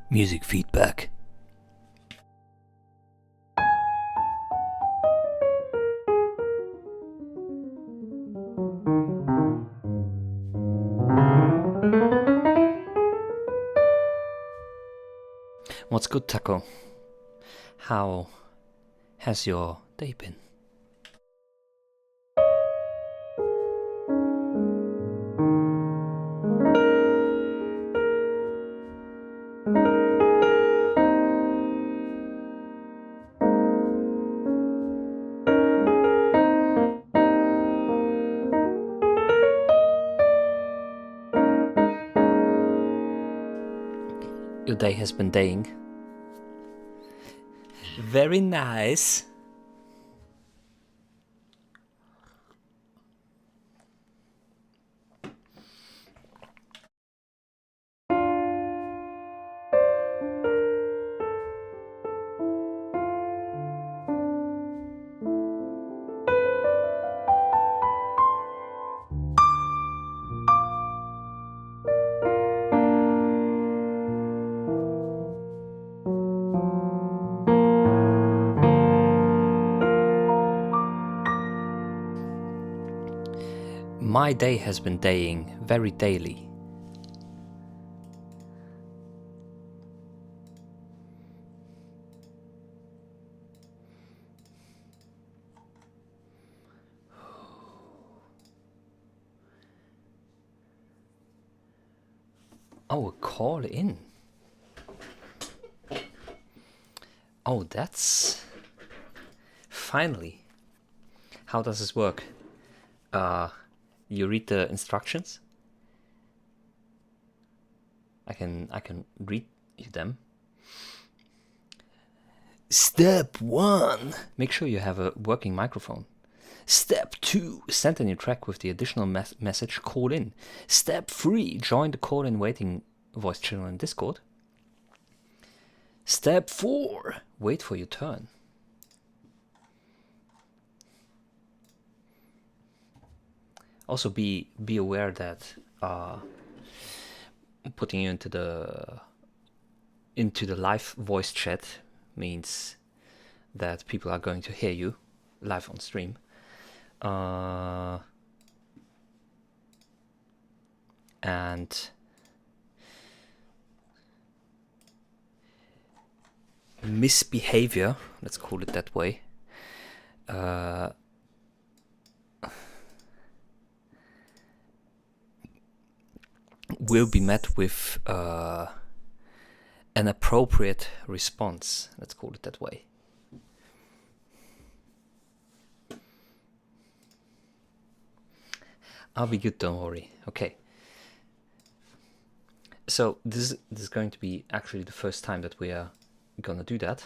Music feedback. What's good, Taco? How has your day been? Your day has been daying. Very nice. My day has been daying very daily. Oh, a call in. Oh, that's... Finally. How does this work? You read the instructions. I can read you them. Step 1. Make sure you have a working microphone. Step 2. Send a new track with the additional message call in. Step 3. Join the call in waiting voice channel in Discord. Step 4. Wait for your turn. Also be aware that putting you into the live voice chat means that people are going to hear you live on stream. And misbehavior, let's call it that way, will be met with an appropriate response. Let's call it that way. I'll be good, don't worry. Okay. So this is going to be actually the first time that we are gonna do that.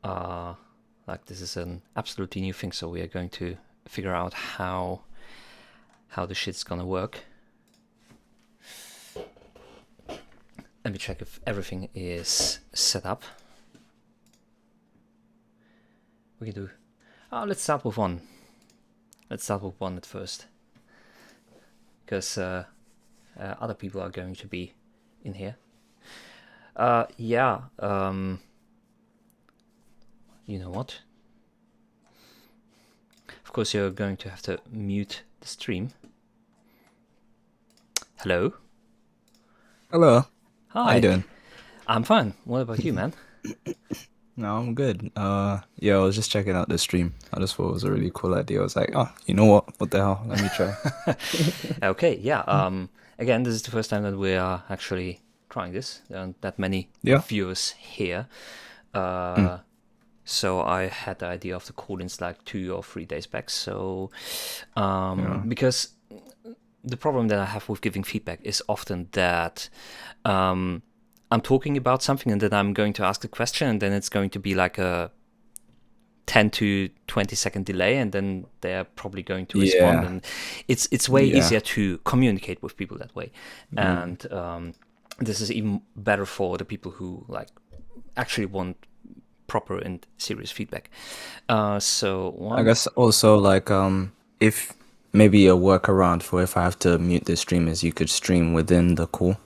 Like this is an absolutely new thing, so we are going to figure out how the shit's gonna work. Let me check if everything is set up. We can do... Oh, let's start with one. Let's start with one at first. Because other people are going to be in here. Yeah. You know what? Of course, you're going to have to mute the stream. Hello? Hello. Hi. How you doing? I'm fine. What about you, man? No, I'm good. Yeah, I was just checking out the stream. I just thought it was a really cool idea. I was like, oh, you know what? What the hell? Let me try. Okay, yeah. Again, this is the first time that we are actually trying this. There aren't that many viewers here. So I had the idea of the call-ins like 2 or 3 days back. So, because the problem that I have with giving feedback is often that I'm talking about something and then I'm going to ask a question and then it's going to be like a 10 to 20-second delay, and then they're probably going to respond. And it's way easier to communicate with people that way. And this is even better for the people who like actually want proper and serious feedback. I guess also like if maybe a workaround for if I have to mute the stream is you could stream within the call,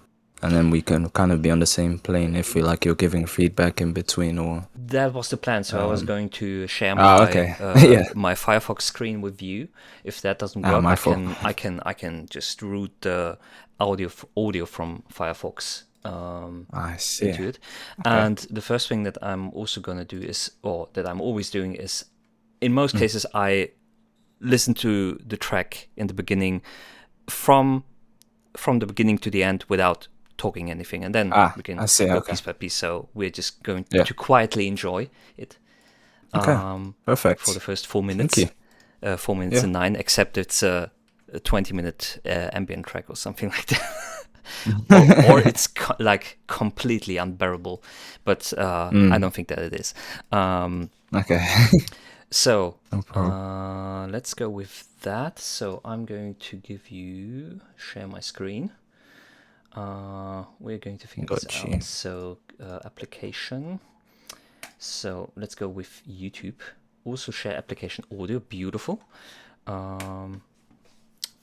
and then we can kind of be on the same plane if we like you're giving feedback in between. Or that was the plan. So I was going to share my my Firefox screen with you. If that doesn't work, I can just route the audio from Firefox I see. into it. And the first thing that I'm also gonna do is, or that I'm always doing is, in most cases I listen to the track in the beginning from the beginning to the end without talking anything, and then we can go piece by piece. So we're just going to quietly enjoy it. Perfect. For the first 4 minutes. 4 minutes and 9, except it's a 20-minute ambient track or something like that. or it's like completely unbearable, but I don't think that it is. So let's go with that. So I'm going to share my screen. We're going to figure this out. So application. So let's go with YouTube. Also share application audio. Beautiful.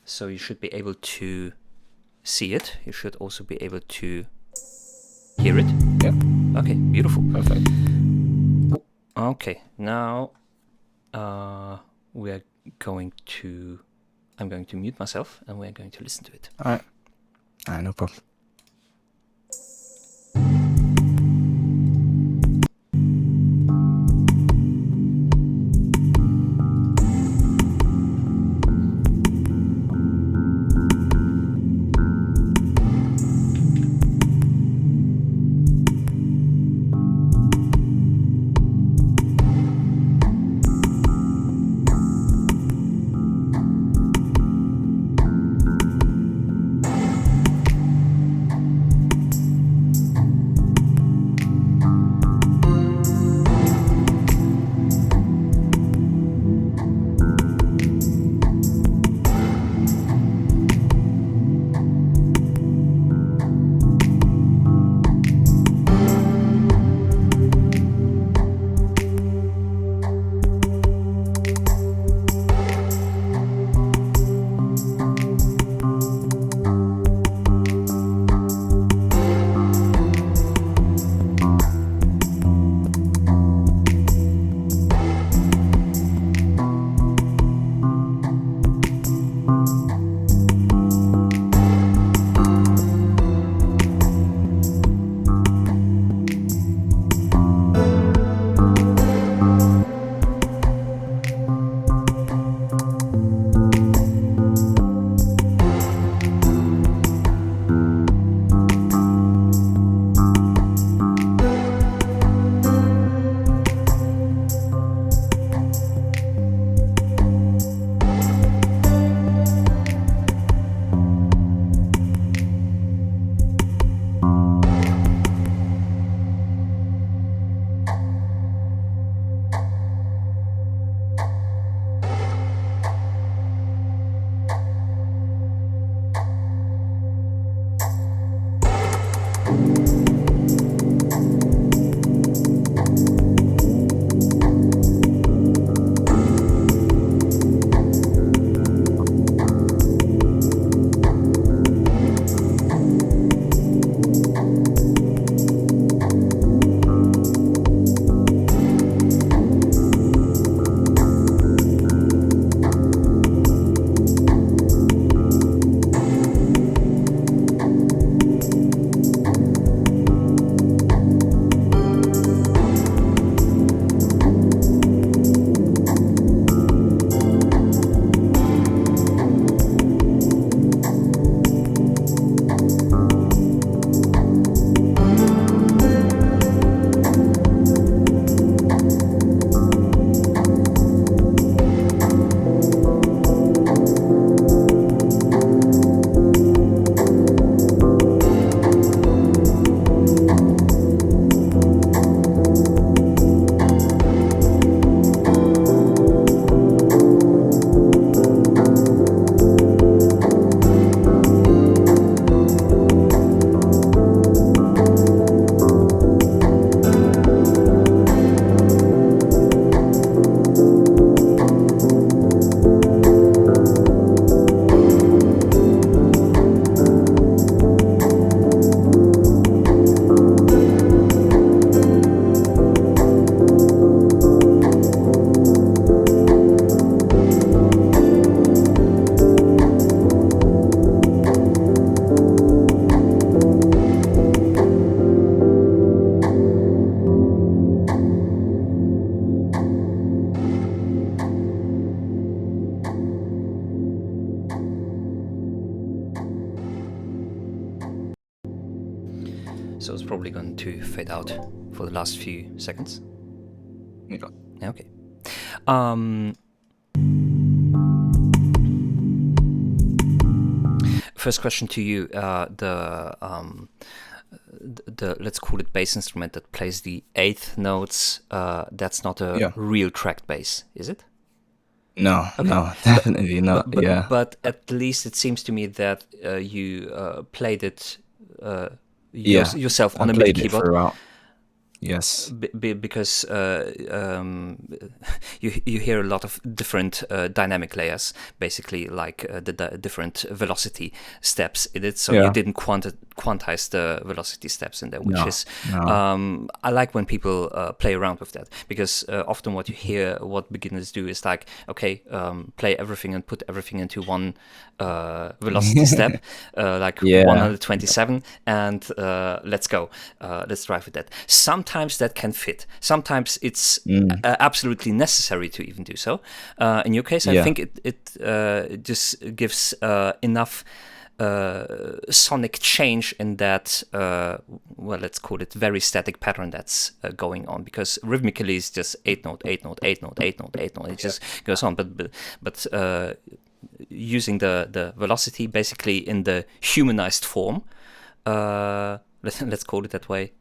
So you should be able to see it. You should also be able to hear it. Yeah. Okay, beautiful. Perfect. Okay, now I'm going to mute myself and we're going to listen to it. All right, no problem. so it's probably going to fade out for the last few seconds. Yeah. Okay. First question to you: the let's call it bass instrument that plays the eighth notes. That's not a real tracked bass, is it? No, no, definitely not. But at least it seems to me that you played it yourself on a MIDI keyboard. Throughout. Yes. Because you hear a lot of different dynamic layers, basically, like the different velocity steps in it. So you didn't quantize the velocity steps in there, which is I like when people play around with that, because often what you hear, what beginners do is like, okay, play everything and put everything into one velocity step, like 127, and let's go, let's drive with that. Sometimes that can fit. Sometimes it's absolutely necessary to even do so. In your case, I think it just gives enough sonic change in that, well, let's call it very static pattern that's going on, because rhythmically it's just 8 note, 8 note, 8 note, 8 note, 8 note. It just goes on. But using the velocity basically in the humanized form, let's call it that way,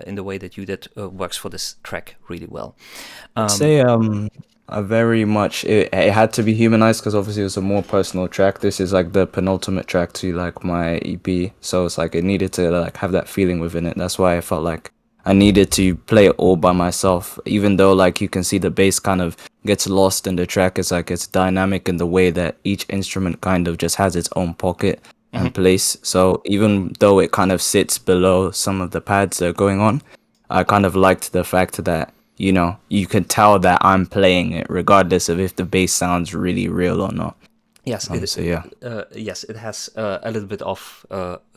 in the way that you did, works for this track really well. I'd say I very much it had to be humanized, because obviously it was a more personal track. This is like the penultimate track to like my EP, so it's like it needed to like have that feeling within it. That's why I felt like I needed to play it all by myself, even though like you can see the bass kind of gets lost in the track. It's like it's dynamic in the way that each instrument kind of just has its own pocket and place. So even though it kind of sits below some of the pads that are going on, I kind of liked the fact that, you know, you can tell that I'm playing it regardless of if the bass sounds really real or not. Yes, yes, it has a little bit of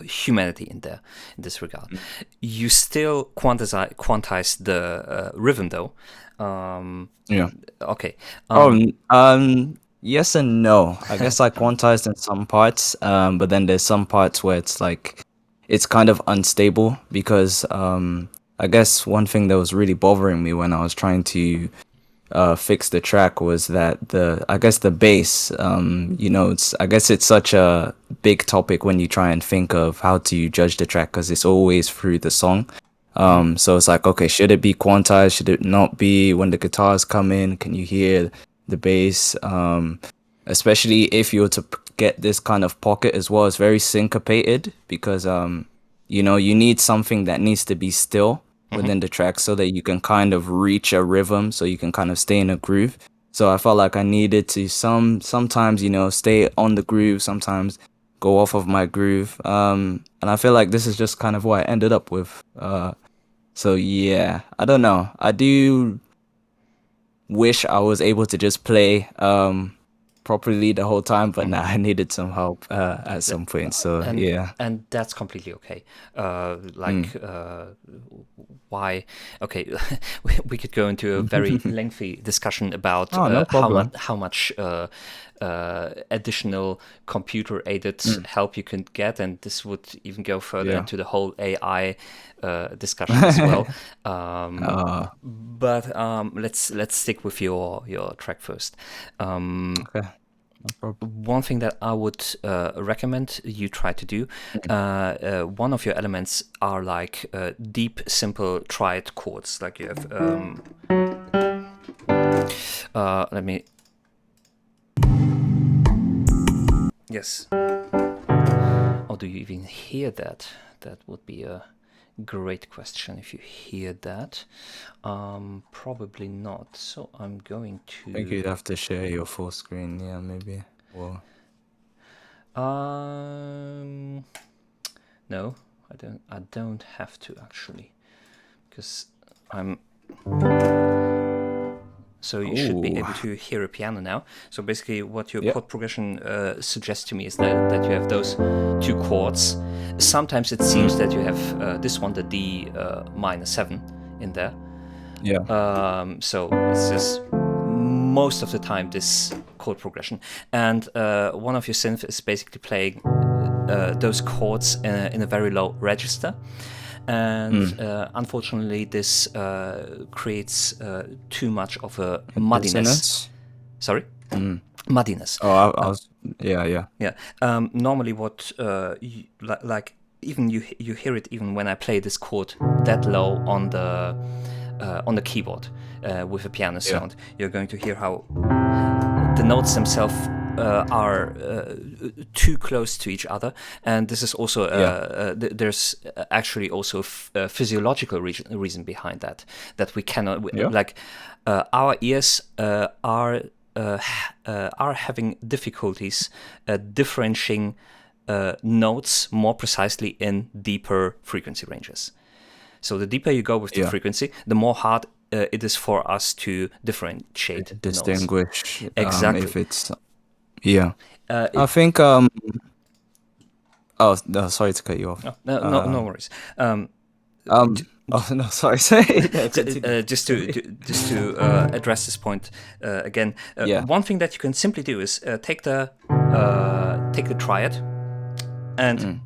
humanity in there, in this regard. You still quantize the rhythm, though. Okay. Yes and no. I guess I quantized in some parts, but then there's some parts where it's like it's kind of unstable, because I guess one thing that was really bothering me when I was trying to fix the track was that the bass, you know, it's such a big topic when you try and think of how to judge the track, because it's always through the song. So it's like, okay, should it be quantized? Should it not be? When the guitars come in, can you hear the bass? Especially if you were to get this kind of pocket as well, it's very syncopated, because you know, you need something that needs to be still within the track so that you can kind of reach a rhythm, so you can kind of stay in a groove. So I felt like I needed to sometimes, you know, stay on the groove, sometimes go off of my groove. And I feel like this is just kind of what I ended up with. So yeah, I don't know. I do wish I was able to just play properly the whole time, but nah, I needed some help at some point. So and that's completely okay. Why? Okay, we could go into a very lengthy discussion about how much additional computer-aided help you can get, and this would even go further into the whole AI discussion as well. But let's stick with your track first. Okay. One thing that I would recommend you try to do, one of your elements are like deep, simple triad chords. Like you have, let me. Yes. Oh, do you even hear that? That would be a great question if you hear that. Probably not. So I'm going to. I think you'd have to share your full screen. Yeah, maybe. Well. No, I don't have to actually, because I'm. So you should be able to hear a piano now. So basically what your chord progression suggests to me is that you have those two chords. Sometimes it seems that you have this one, the D minor 7 in there. Yeah. So it's just most of the time this chord progression. And one of your synths is basically playing those chords in a very low register. and unfortunately this creates too much of a muddiness. Dissonance? Sorry? Muddiness. Oh, I was, yeah. Normally what like even you hear it even when I play this chord that low on the keyboard with a piano sound. You're going to hear how the notes themselves are too close to each other, and this is also there's actually also a physiological reason behind that we cannot our ears are having difficulties differentiating notes more precisely in deeper frequency ranges. So the deeper you go with the frequency, the more hard it is for us to differentiate, distinguish exactly. If it's I think oh no, sorry to cut you off. No worries. Oh no, sorry. Just to address this point again, one thing that you can simply do is take the triad and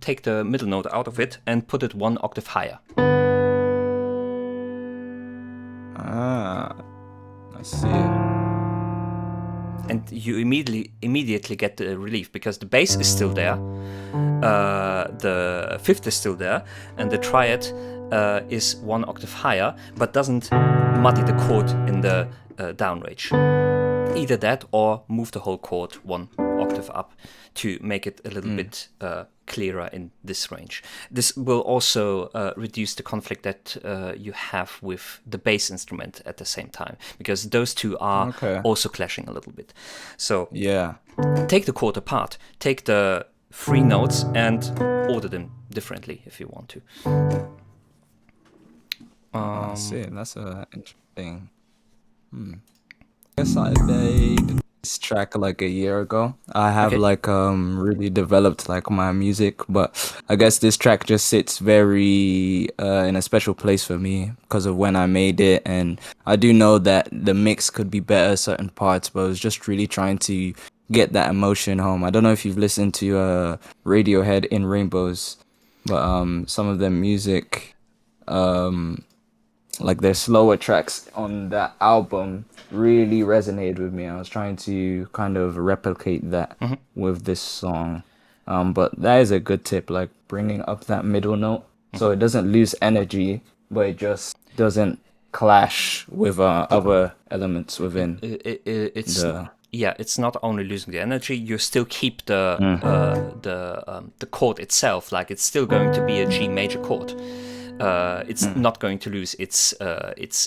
take the middle note out of it and put it one octave higher. I see. And you immediately get the relief because the bass is still there, the fifth is still there, and the triad is one octave higher, but doesn't muddy the chord in the down range. Either that or move the whole chord one octave up to make it a little bit clearer in this range. This will also reduce the conflict that you have with the bass instrument at the same time, because those two are also clashing a little bit. So take the chord apart, take the three notes and order them differently if you want to. I see. That's interesting. I guess I made this track like a year ago. I have really developed like my music, but I guess this track just sits very in a special place for me because of when I made it, and I do know that the mix could be better certain parts, but I was just really trying to get that emotion home. I don't know if you've listened to Radiohead in Rainbows, but some of their music, like their slower tracks on that album really resonated with me. I was trying to kind of replicate that with this song. But that is a good tip, like bringing up that middle note so it doesn't lose energy, but it just doesn't clash with other elements within it's not only losing the energy, you still keep the chord itself, like it's still going to be a G major chord. It's not going to lose its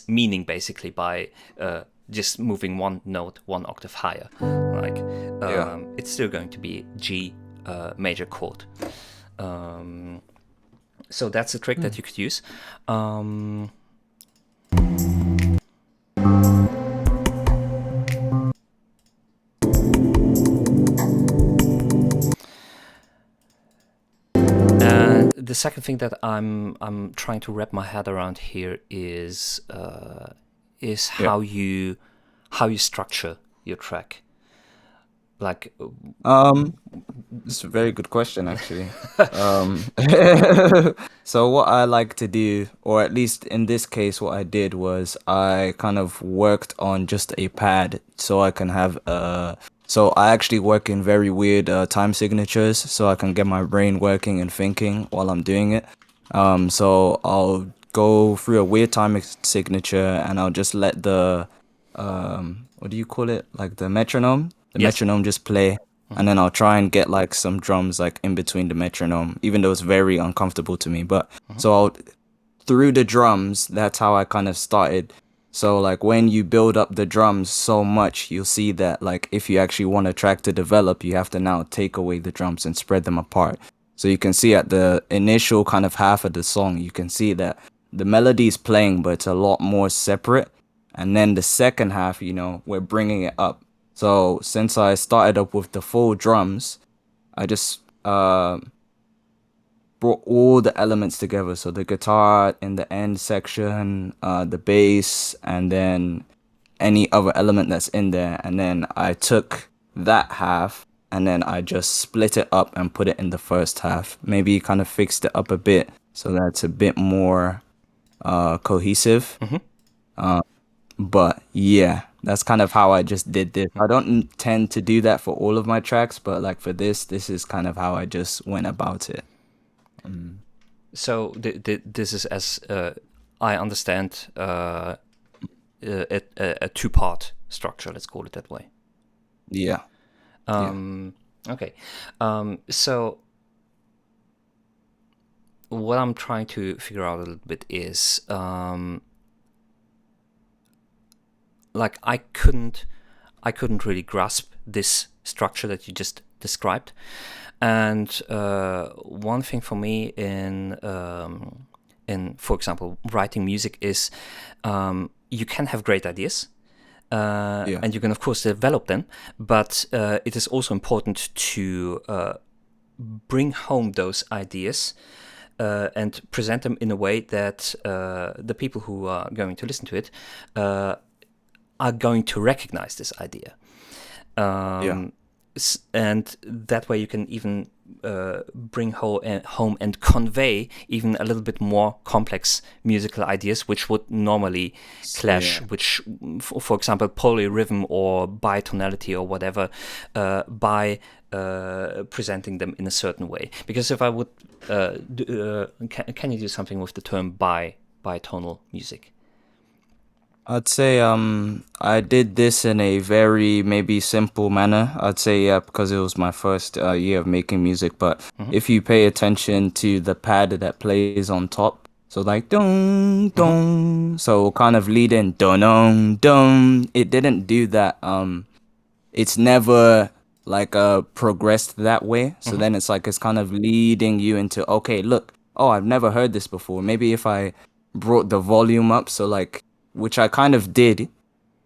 meaning basically by just moving one note one octave higher. It's still going to be G major chord. So that's a trick that you could use. The second thing that I'm trying to wrap my head around here is how you structure your track. Like, it's a very good question actually. So what I like to do, or at least in this case what I did was I kind of worked on just a pad so I can have so I actually work in very weird time signatures so I can get my brain working and thinking while I'm doing it. So I'll go through a weird time signature and I'll just let the what do you call it, like the metronome metronome just play, and then I'll try and get like some drums like in between the metronome, even though it's very uncomfortable to me. But so I'll through the drums, that's how I kind of started. So like when you build up the drums so much, you'll see that like if you actually want a track to develop, you have to now take away the drums and spread them apart. So you can see at the initial kind of half of the song, you can see that the melody is playing, but it's a lot more separate. And then the second half, we're bringing it up. So since I started up with the full drums, I just brought all the elements together. So the guitar in the end section, the bass, and then any other element that's in there. And then I took that half and then I just split it up and put it in the first half. Maybe kind of fixed it up a bit so that's a bit more cohesive. But yeah, that's kind of how I just did this. I don't tend to do that for all of my tracks, but like for this is kind of how I just went about it. So this is, as I understand, a two-part structure. Let's call it that way. Yeah. Okay. So what I'm trying to figure out a little bit is, like I couldn't really grasp this structure that you just described. And one thing for me in for example, writing music is, you can have great ideas, and you can of course develop them, but it is also important to bring home those ideas and present them in a way that the people who are going to listen to it are going to recognize this idea. And that way you can even bring home and convey even a little bit more complex musical ideas, which would normally clash, which, for example, polyrhythm or bitonality or whatever, by presenting them in a certain way. Because if I would, can you do something with the term bitonal music? I'd say I did this in a very maybe simple manner. I'd say because it was my first year of making music, but if you pay attention to the pad that plays on top, so like dong dong, so kind of lead in dong dong dong. It didn't do that. It's never like progressed that way. So then it's like it's kind of leading you into, okay, look, oh, I've never heard this before. Maybe if I brought the volume up, so like, which I kind of did.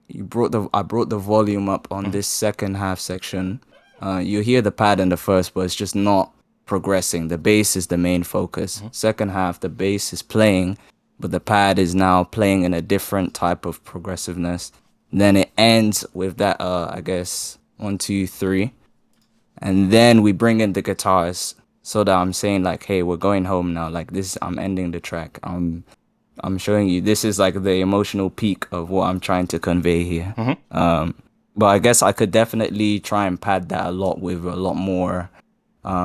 I brought the volume up on this second half section. You hear the pad in the first, but it's just not progressing. The bass is the main focus. Second half, the bass is playing, but the pad is now playing in a different type of progressiveness. Then it ends with that, I guess, 1, 2, 3. And then we bring in the guitars so that I'm saying like, hey, we're going home now. Like this, I'm ending the track. I'm showing you this is like the emotional peak of what I'm trying to convey here. But I guess I could definitely try and pad that a lot with a lot more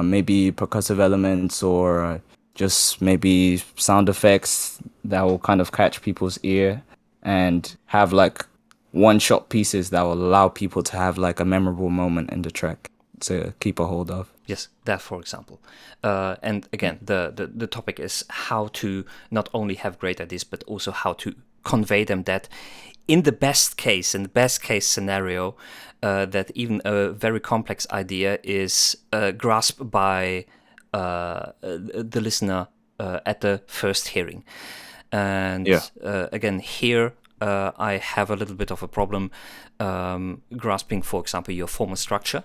maybe percussive elements or just maybe sound effects that will kind of catch people's ear and have like one-shot pieces that will allow people to have like a memorable moment in the track to keep a hold of. Yes, that for example. And again, the topic is how to not only have great ideas, but also how to convey them, that in the best case scenario, that even a very complex idea is grasped by the listener at the first hearing. And again, here I have a little bit of a problem grasping, for example, your formal structure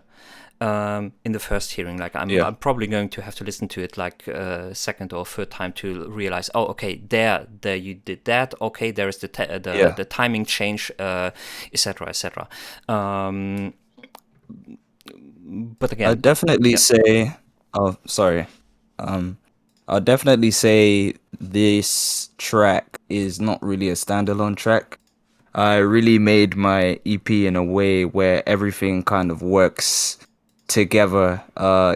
in the first hearing. Like I'm probably going to have to listen to it like second or third time to realize, oh, okay, there you did that. Okay, there is the timing change, etc., etc. But again, I'd definitely say, oh, sorry. I'll definitely say this track is not really a standalone track. I really made my EP in a way where everything kind of works together.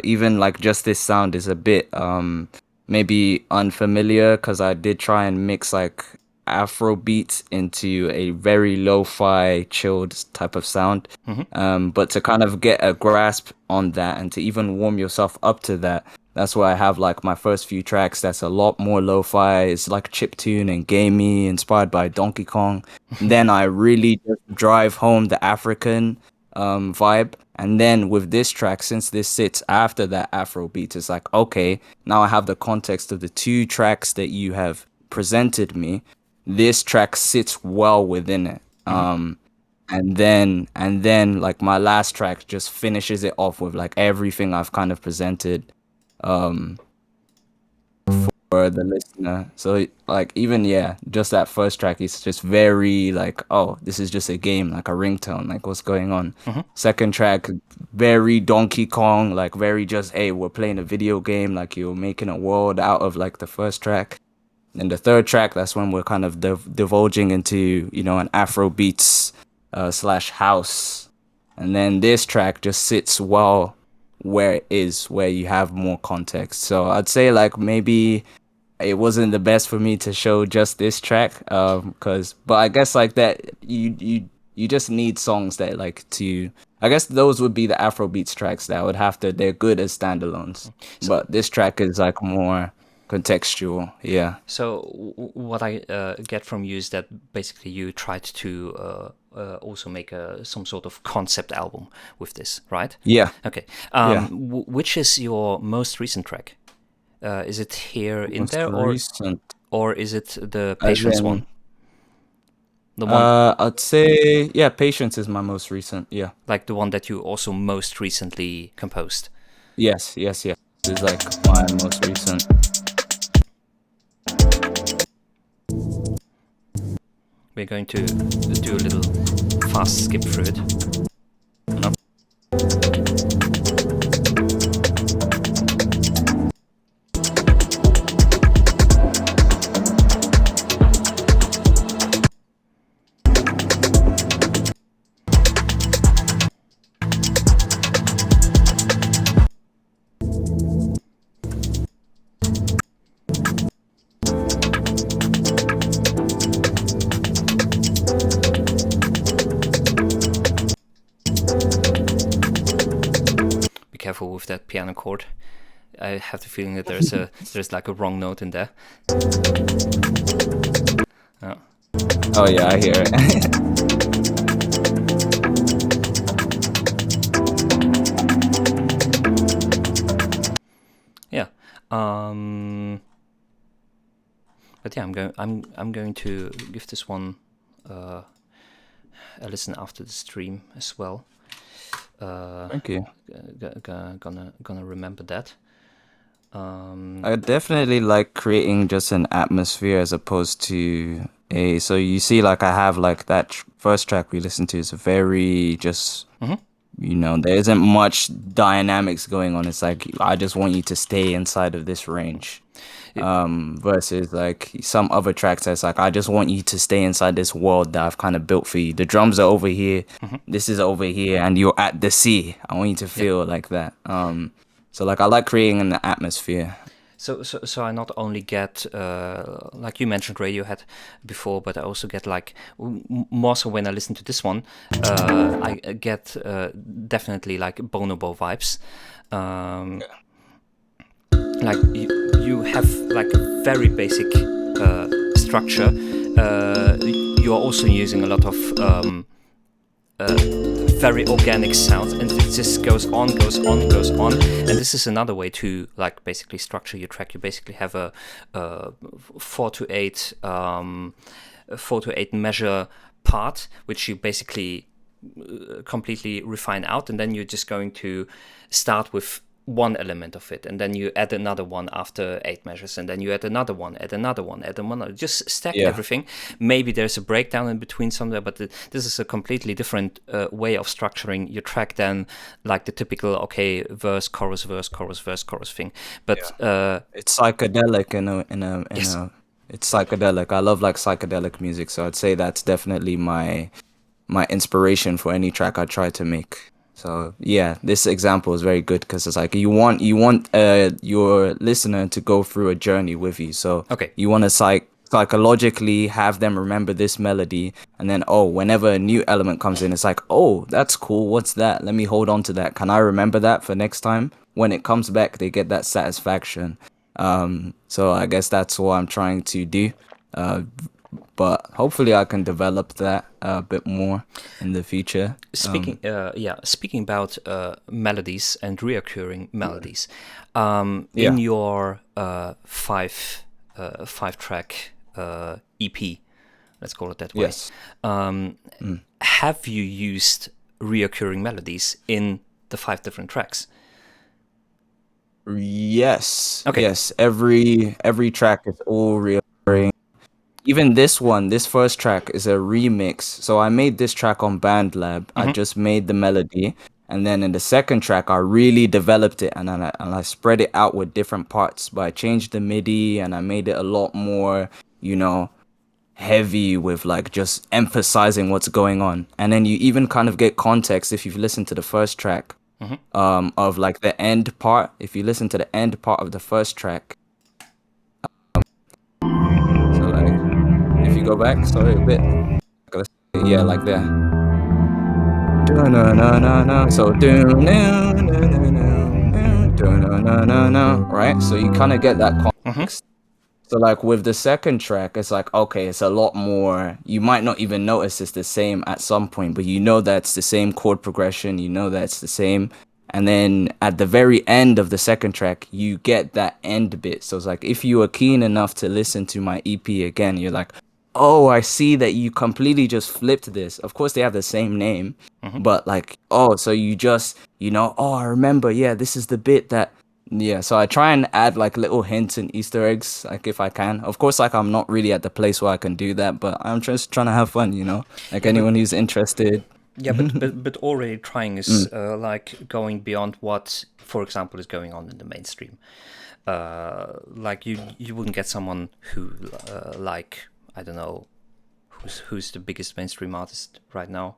Even like just this sound is a bit maybe unfamiliar because I did try and mix like Afro beats into a very lo-fi chilled type of sound. But to kind of get a grasp on that and to even warm yourself up to that, that's why I have like my first few tracks that's a lot more lo-fi. It's like chiptune and gamey, inspired by Donkey Kong. Then I really just drive home the African vibe. And then with this track, since this sits after that Afro beat, it's like, okay, now I have the context of the two tracks that you have presented me. This track sits well within it. And then like my last track just finishes it off with like everything I've kind of presented for for the listener. So like even just that first track is just very like, oh, this is just a game, like a ringtone, like what's going on. Second track, very Donkey Kong, like very just, hey, we're playing a video game, like you're making a world out of like the first track. And the third track, that's when we're kind of divulging into, an Afro beats slash house. And then this track just sits well where it is, where you have more context. So I'd say like maybe it wasn't the best for me to show just this track, but I guess like that you just need songs that like to. I guess those would be the Afrobeats tracks that would have to. They're good as standalones, but this track is like more contextual. Yeah. So what I get from you is that basically you tried to also make some sort of concept album with this, right? Yeah. Okay. Yeah. Which is your most recent track? Is it here in Most there, recent, or is it the Patience one? The one. I'd say Patience is my most recent. Yeah. Like the one that you also most recently composed. Yes. This is like my most recent. We're going to do a little fast skip through it. Careful with that piano chord. I have the feeling that there's like a wrong note in there. Oh yeah, I hear it. Yeah. But yeah, I'm going to give this one a listen after the stream as well. Thank you. Gonna remember that. I definitely like creating just an atmosphere as opposed to a. So you see, like I have like that first track we listened to is very just. There isn't much dynamics going on. It's like I just want you to stay inside of this range. Versus like some other tracks that's like I just want you to stay inside this world that I've kind of built for you. The drums are over here, this is over here, and you're at the sea. I want you to feel like that. So like I like creating an atmosphere. So I not only get like you mentioned Radiohead before, but I also get like more so when I listen to this one, I get definitely like Bonobo vibes. Like you have like a very basic structure. You are also using a lot of very organic sounds, and it just goes on. And this is another way to like basically structure your track. You basically have a 4 to 8 measure part, which you basically completely refine out, and then you're just going to start with one element of it, and then you add another one after 8 measures, and then you add another one, just stack everything. Maybe there's a breakdown in between somewhere, but this is a completely different way of structuring your track than like the typical verse chorus thing. But it's psychedelic in a it's psychedelic. I love like psychedelic music, so I'd say that's definitely my inspiration for any track I try to make. So yeah, this example is very good because it's like you want your listener to go through a journey with you. So you want to psychologically have them remember this melody, and then whenever a new element comes in, it's like, oh, that's cool. What's that? Let me hold on to that. Can I remember that for next time? When it comes back, they get that satisfaction. So I guess that's what I'm trying to do. But hopefully I can develop that a bit more in the future. Speaking about melodies and reoccurring melodies, in your 5-track EP, let's call it that way. Yes. Have you used reoccurring melodies in the 5 different tracks? Yes, Okay. yes. Every track is all reoccurring. Even this first track is a remix. So I made this track on BandLab. I Mm-hmm. just made the melody, and then in the second track, I really developed it, and then I spread it out with different parts. But I changed the MIDI, and I made it a lot more, you know, heavy with like just emphasizing what's going on. And then you even kind of get context if you've listened to the first track, Mm-hmm. of like the end part. If you listen to the end part of the first track, so like if you go back, sorry, a bit, yeah, like there. So right? So you kind of get that Mm-hmm. context. So like with the second track, it's like, okay, it's a lot more. You might not even notice it's the same at some point, but you know that's the same chord progression, you know that's the same. And then at the very end of the second track, you get that end bit. So it's like if you were keen enough to listen to my EP again, you're like, oh, I see that you completely just flipped this. Of course, they have the same name, Mm-hmm. but like, oh, so you just, oh, I remember, yeah, this is the bit that, yeah. So I try and add like little hints and Easter eggs, like if I can. Of course, like I'm not really at the place where I can do that, but I'm just trying to have fun, like Yeah, but anyone who's interested. yeah, but already trying is Mm. like going beyond what, for example, is going on in the mainstream. Like you wouldn't get someone who like, I don't know, who's the biggest mainstream artist right now.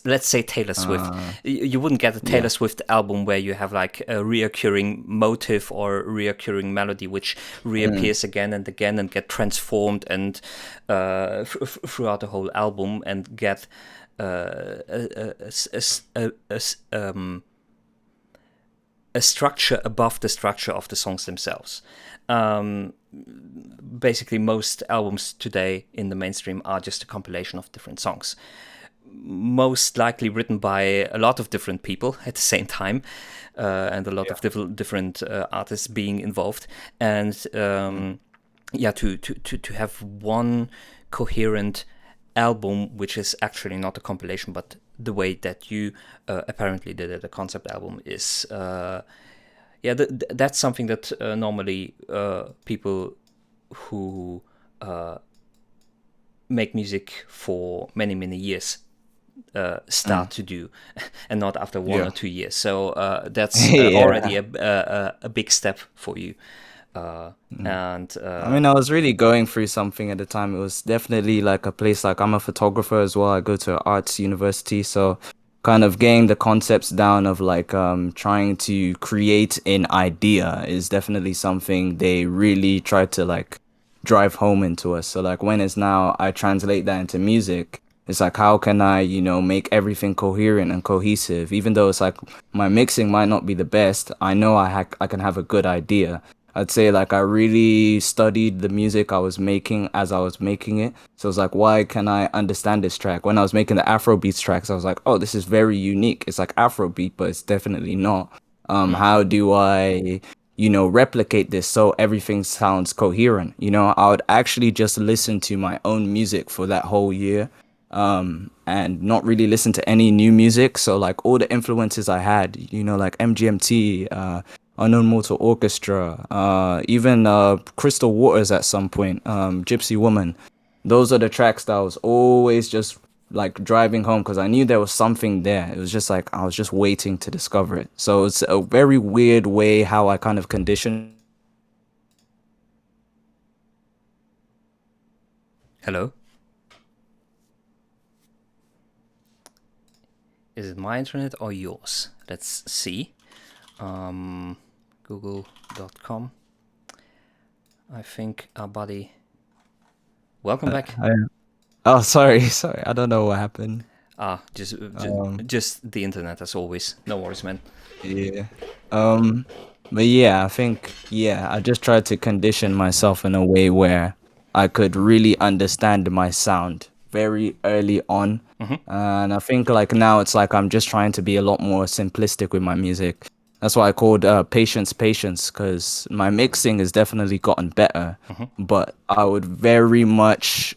Let's say Taylor Swift. You wouldn't get a Taylor Yeah. Swift album where you have like a reoccurring motive or reoccurring melody which reappears again and again and get transformed and throughout the whole album and get a structure above the structure of the songs themselves. Basically, most albums today in the mainstream are just a compilation of different songs, most likely written by a lot of different people at the same time, and a lot of different artists being involved. And yeah, to have one coherent album, which is actually not a compilation, but the way that you apparently did it, a concept album, is yeah, that's something that normally people who make music for many years start to do, and not after 1 or 2 years. So that's already Yeah. a big step for you. And I mean, I was really going through something at the time. It was definitely like a place, like I'm a photographer as well. I go to an arts university, so kind of getting the concepts down of like trying to create an idea is definitely something they really try to like drive home into us. So like when it's now I translate that into music, it's like how can I, make everything coherent and cohesive, even though it's like my mixing might not be the best. I know I can have a good idea. I'd say like I really studied the music I was making as I was making it. So it's like, why can I understand this track? When I was making the Afrobeats tracks, I was like, oh, this is very unique. It's like Afrobeat, but it's definitely not. How do I, replicate this so everything sounds coherent? I would actually just listen to my own music for that whole year, and not really listen to any new music. So like all the influences I had, like MGMT, Unknown Mortal Orchestra, even Crystal Waters at some point, Gypsy Woman. Those are the tracks that I was always just like driving home because I knew there was something there. It was just like I was just waiting to discover it. So it's a very weird way how I kind of condition. hello, is it my internet or yours? Let's see. Google.com. I think our buddy. Welcome back. Oh, sorry, sorry. I don't know what happened. Just the internet as always. No worries, man. Yeah. Um, but yeah, I think, I just tried to condition myself in a way where I could really understand my sound very early on. And I think like now it's like I'm just trying to be a lot more simplistic with my music. That's why I called patience patience, because my mixing has definitely gotten better, but I would very much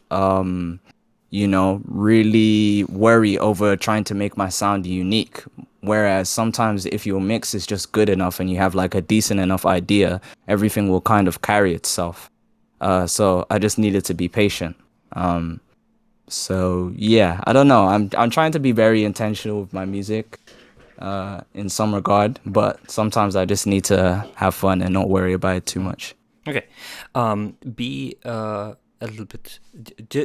really worry over trying to make my sound unique Whereas sometimes if your mix is just good enough and you have like a decent enough idea, everything will kind of carry itself. So I just needed to be patient. So yeah, I don't know. I'm trying to be very intentional with my music, in some regard, but sometimes I just need to have fun and not worry about it too much. Okay. Be a little bit,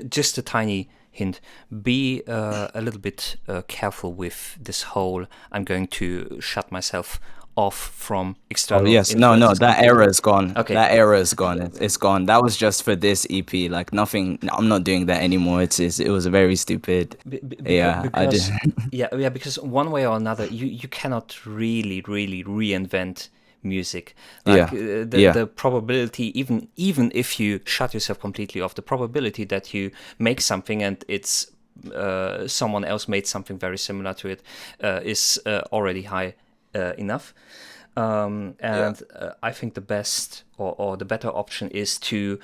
just a tiny hint, be a little bit careful with this whole I'm going to shut myself off from external Yes, no, influences that completely. era is gone. Okay, That okay. era is gone. It's gone. That was just for this EP. Like nothing. I'm not doing that anymore. It was very stupid. Yeah, I did. Because yeah, because one way or another, you cannot really reinvent music. Like Yeah, yeah, the probability, even if you shut yourself completely off, the probability that you make something and it's someone else made something very similar to it is already high enough. yeah, And I think the best or the better option is to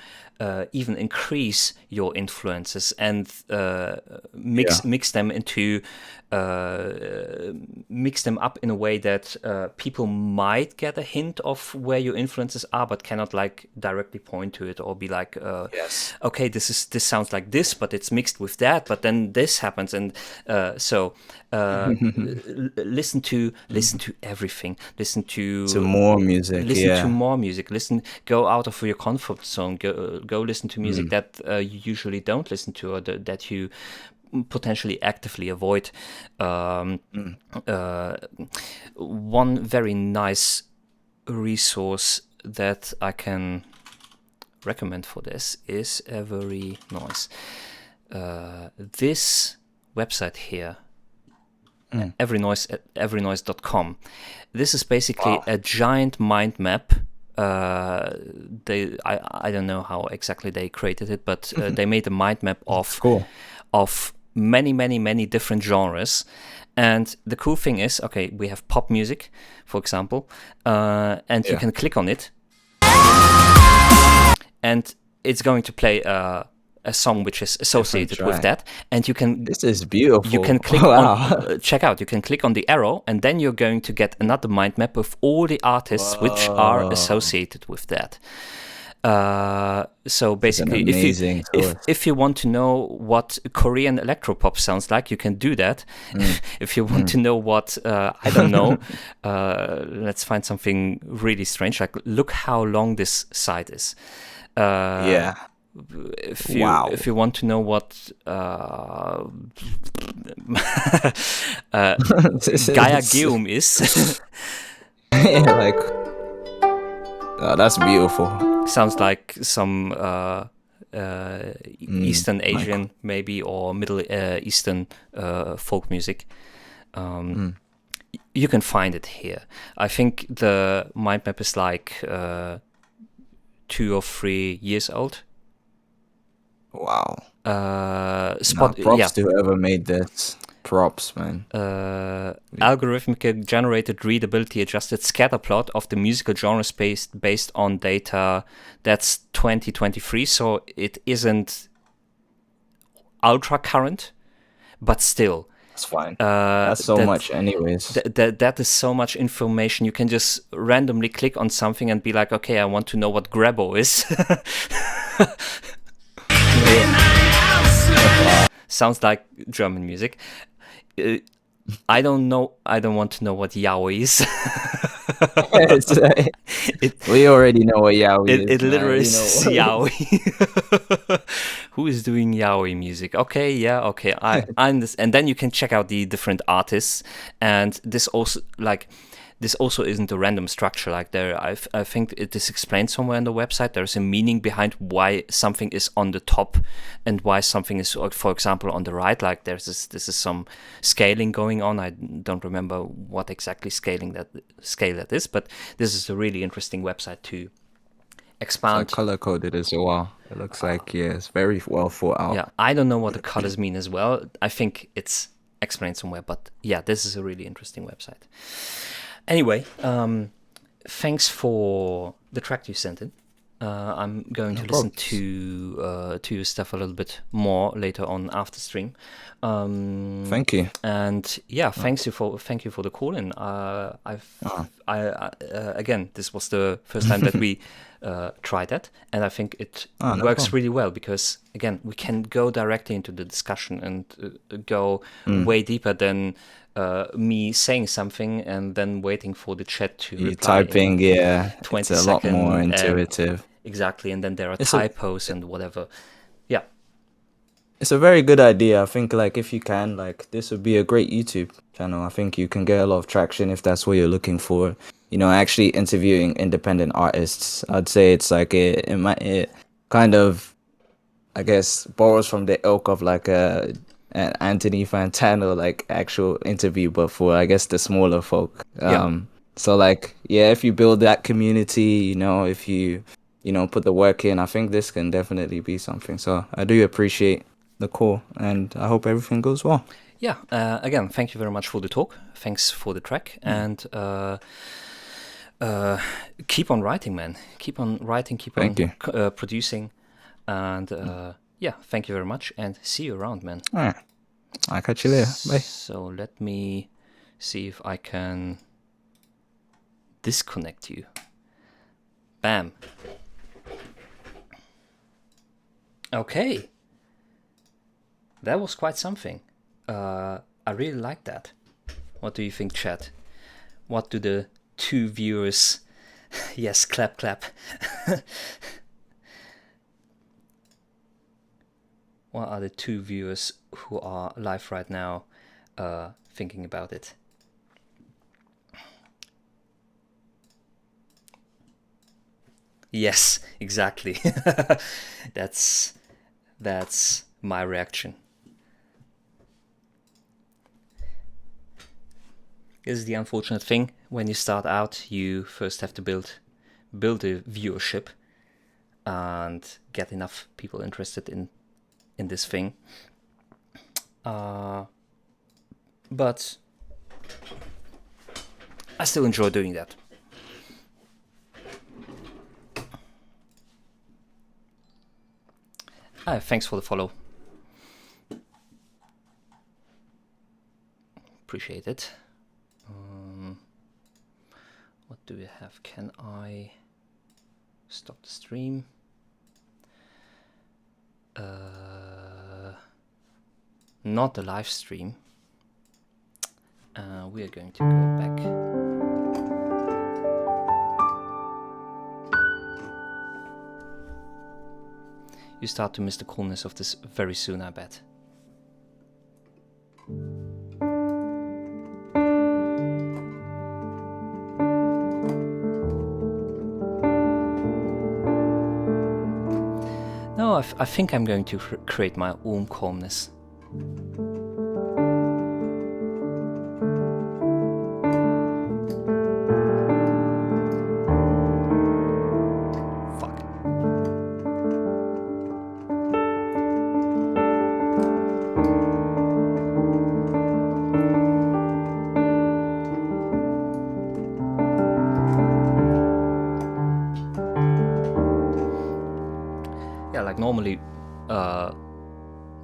even increase your influences and yeah. mix them into mix them up in a way that people might get a hint of where your influences are, but cannot like directly point to it or be like, Yes. okay, this sounds like this, but it's mixed with that, but then this happens, and so listen to everything. To more music. Listen to Yeah. more music. Go out of your comfort zone. Go listen to music Mm. that you usually don't listen to, or that you potentially actively avoid. Mm. One very nice resource that I can recommend for this is Every Noise. This website here, everynoise.com. This is basically a giant mind map. I don't know how exactly they created it, but they made a mind map Cool. of many different genres. And the cool thing is, okay, we have pop music, for example, and you can click on it, and it's going to play a song which is associated with that, and you can. This is beautiful. You can click on. Check out. You can click on the arrow, and then you're going to get another mind map of all the artists which are associated with that. So basically, if you want to know what Korean electropop sounds like, you can do that. If you want to know what I don't know, let's find something really strange. Like, look how long this site is. If you want to know what Gaia Geum is, like, that's beautiful. Sounds like some Eastern Asian maybe, or Middle Eastern folk music. You can find it here. I think the mind map is like 2 or 3 years old. Wow. Props to whoever made this. Props, man. Algorithmic generated readability adjusted scatter plot of the musical genre space based on data. That's 2023, so it isn't ultra current, but still. That's fine. That's so much anyways. That is so much information. You can just randomly click on something and be like, okay, I want to know what Grabo is. Sounds like German music. I don't know. I don't want to know what yaoi is. We already know what yaoi is. It literally is yaoi. Who is doing yaoi music? Okay, yeah, okay. I understand. And then you can check out the different artists. And this also isn't a random structure. Like I think it is explained somewhere on the website. There's a meaning behind why something is on the top and why something is, for example, on the right. Like this is some scaling going on. I don't remember what exactly scale that is, but this is a really interesting website to expand. It's like color coded as well. It looks like it's very well thought out. Yeah, I don't know what the colors mean as well. I think it's explained somewhere, but yeah, this is a really interesting website. Anyway, thanks for the track you sent in. I'm going to listen to your stuff a little bit more later on after stream. Thank you. And yeah, thank you for the call in. Again, this was the first time that we tried that, and I think it works really well because again, we can go directly into the discussion and go way deeper than me saying something and then waiting for the chat to reply. Typing, yeah, 20 it's a seconds, lot more intuitive. Exactly, and then there are typos and whatever. Yeah. It's a very good idea. I think like if you can, like this would be a great YouTube channel. I think you can get a lot of traction if that's what you're looking for. You know, actually interviewing independent artists. I'd say it's like it kind of, I guess, borrows from the ilk of like an Anthony Fantano like actual interview, but for I guess the smaller folk. So like yeah, if you build that community, you know, if you put the work in, I think this can definitely be something. So I do appreciate the call, and I hope everything goes well. Yeah. Again, thank you very much for the talk. Thanks for the track, and keep on writing, man. Keep on writing. Keep on producing, and yeah, thank you very much, and see you around, man. All right. I'll catch you later. Bye. So let me see if I can disconnect you. Bam. Okay. That was quite something. I really like that. What do you think, chat? What do the two viewers... yes, clap, clap. What are the two viewers who are live right now thinking about it? Yes, exactly. That's my reaction. This is the unfortunate thing. When you start out, you first have to build a viewership and get enough people interested in this thing. But I still enjoy doing that. Thanks for the follow. Appreciate it. What do we have? Can I stop the stream? Not the live stream. We are going to go back. You start to miss the coolness of this very soon, I bet. No, I think I'm going to create my own calmness.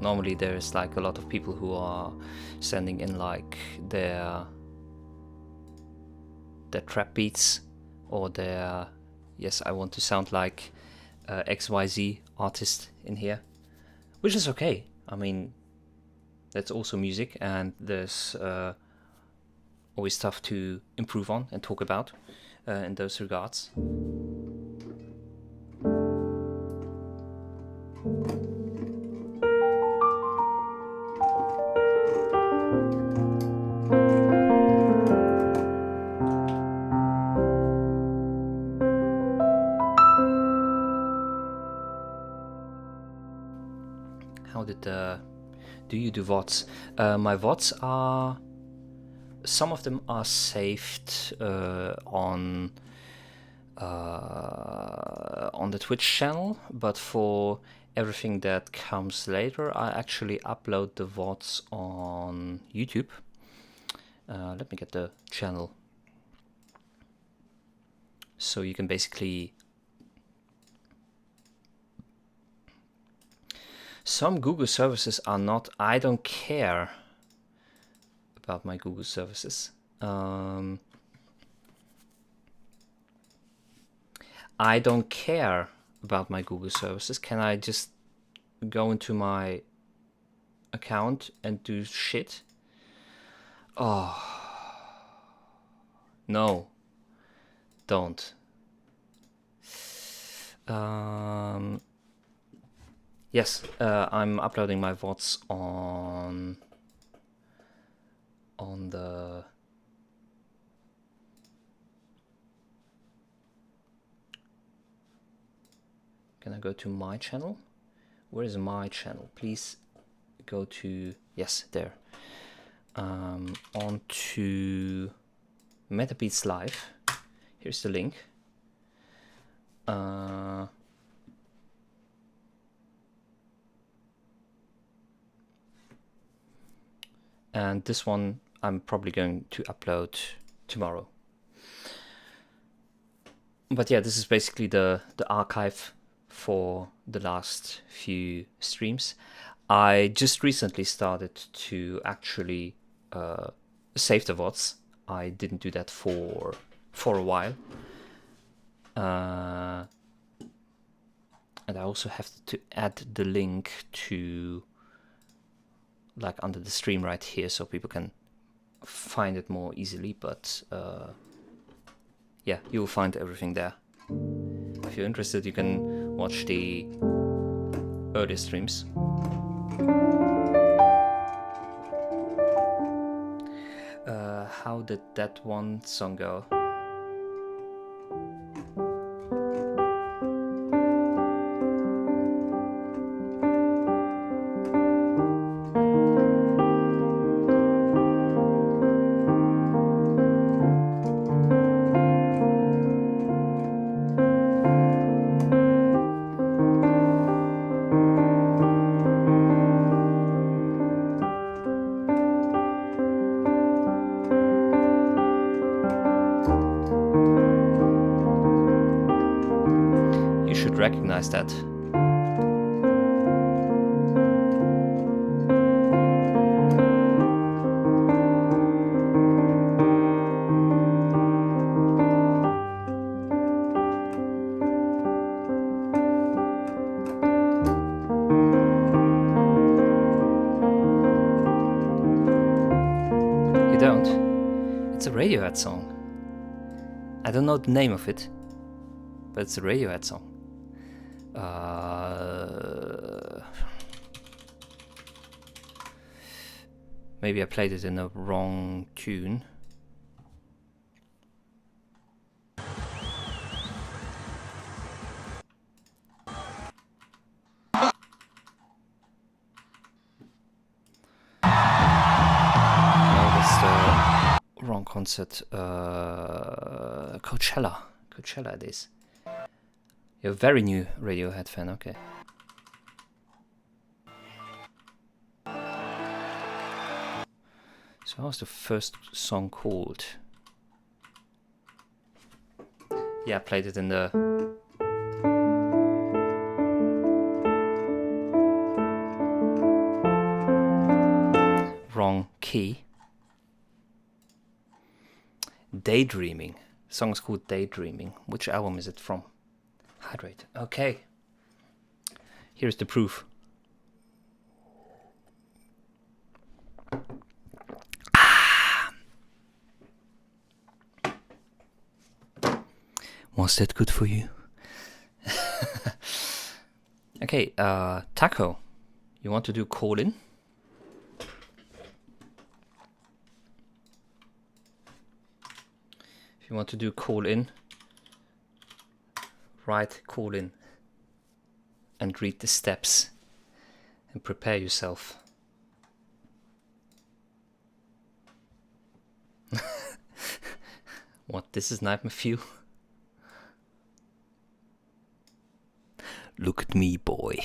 Normally there's like a lot of people who are sending in like their trap beats or their yes, I want to sound like XYZ artist in here, which is okay. I mean, that's also music, and there's always stuff to improve on and talk about in those regards. Do you do VODs? My VODs are... Some of them are saved on the Twitch channel, but for everything that comes later, I actually upload the VODs on YouTube. Let me get the channel. So you can basically Some Google services are not. I don't care about my Google services. I don't care about my Google services. Can I just go into my account and do shit? Oh. No. Don't. Yes, I'm uploading my VODs on the Can I go to my channel? Where is my channel? Please go to, yes, there. On to MetaBeats Live. Here's the link. And this one I'm probably going to upload tomorrow. But yeah, this is basically the archive for the last few streams. I just recently started to actually save the VODs. I didn't do that for a while. And I also have to add the link to like under the stream right here so people can find it more easily, but yeah, you'll find everything there. If you're interested, you can watch the earlier streams. How did that one song go? Recognize that. You don't? It's a Radiohead song. I don't know the name of it, but it's a Radiohead song. Maybe I played it in the wrong tune. No, that's the wrong concert. Coachella it is. You're a very new Radiohead fan, okay. So how was the first song called? Yeah, I played it in the... wrong key. Daydreaming. The song is called Daydreaming. Which album is it from? Hydrate. Okay. Here's the proof. Was that good for you? Okay, Taco, you want to do call in? If you want to do call in, write call in and read the steps and prepare yourself. What, this is Nightmare Fuel? Look at me, boy.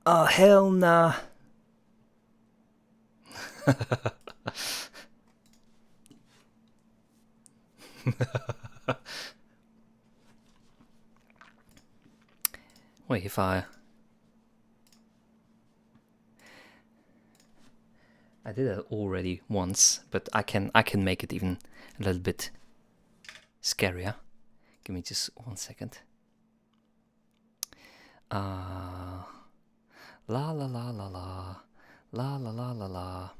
Oh, hell nah. Wait, if I did that already once, but I can make it even a little bit scarier. Give me just 1 second. La la la la la la la la la la.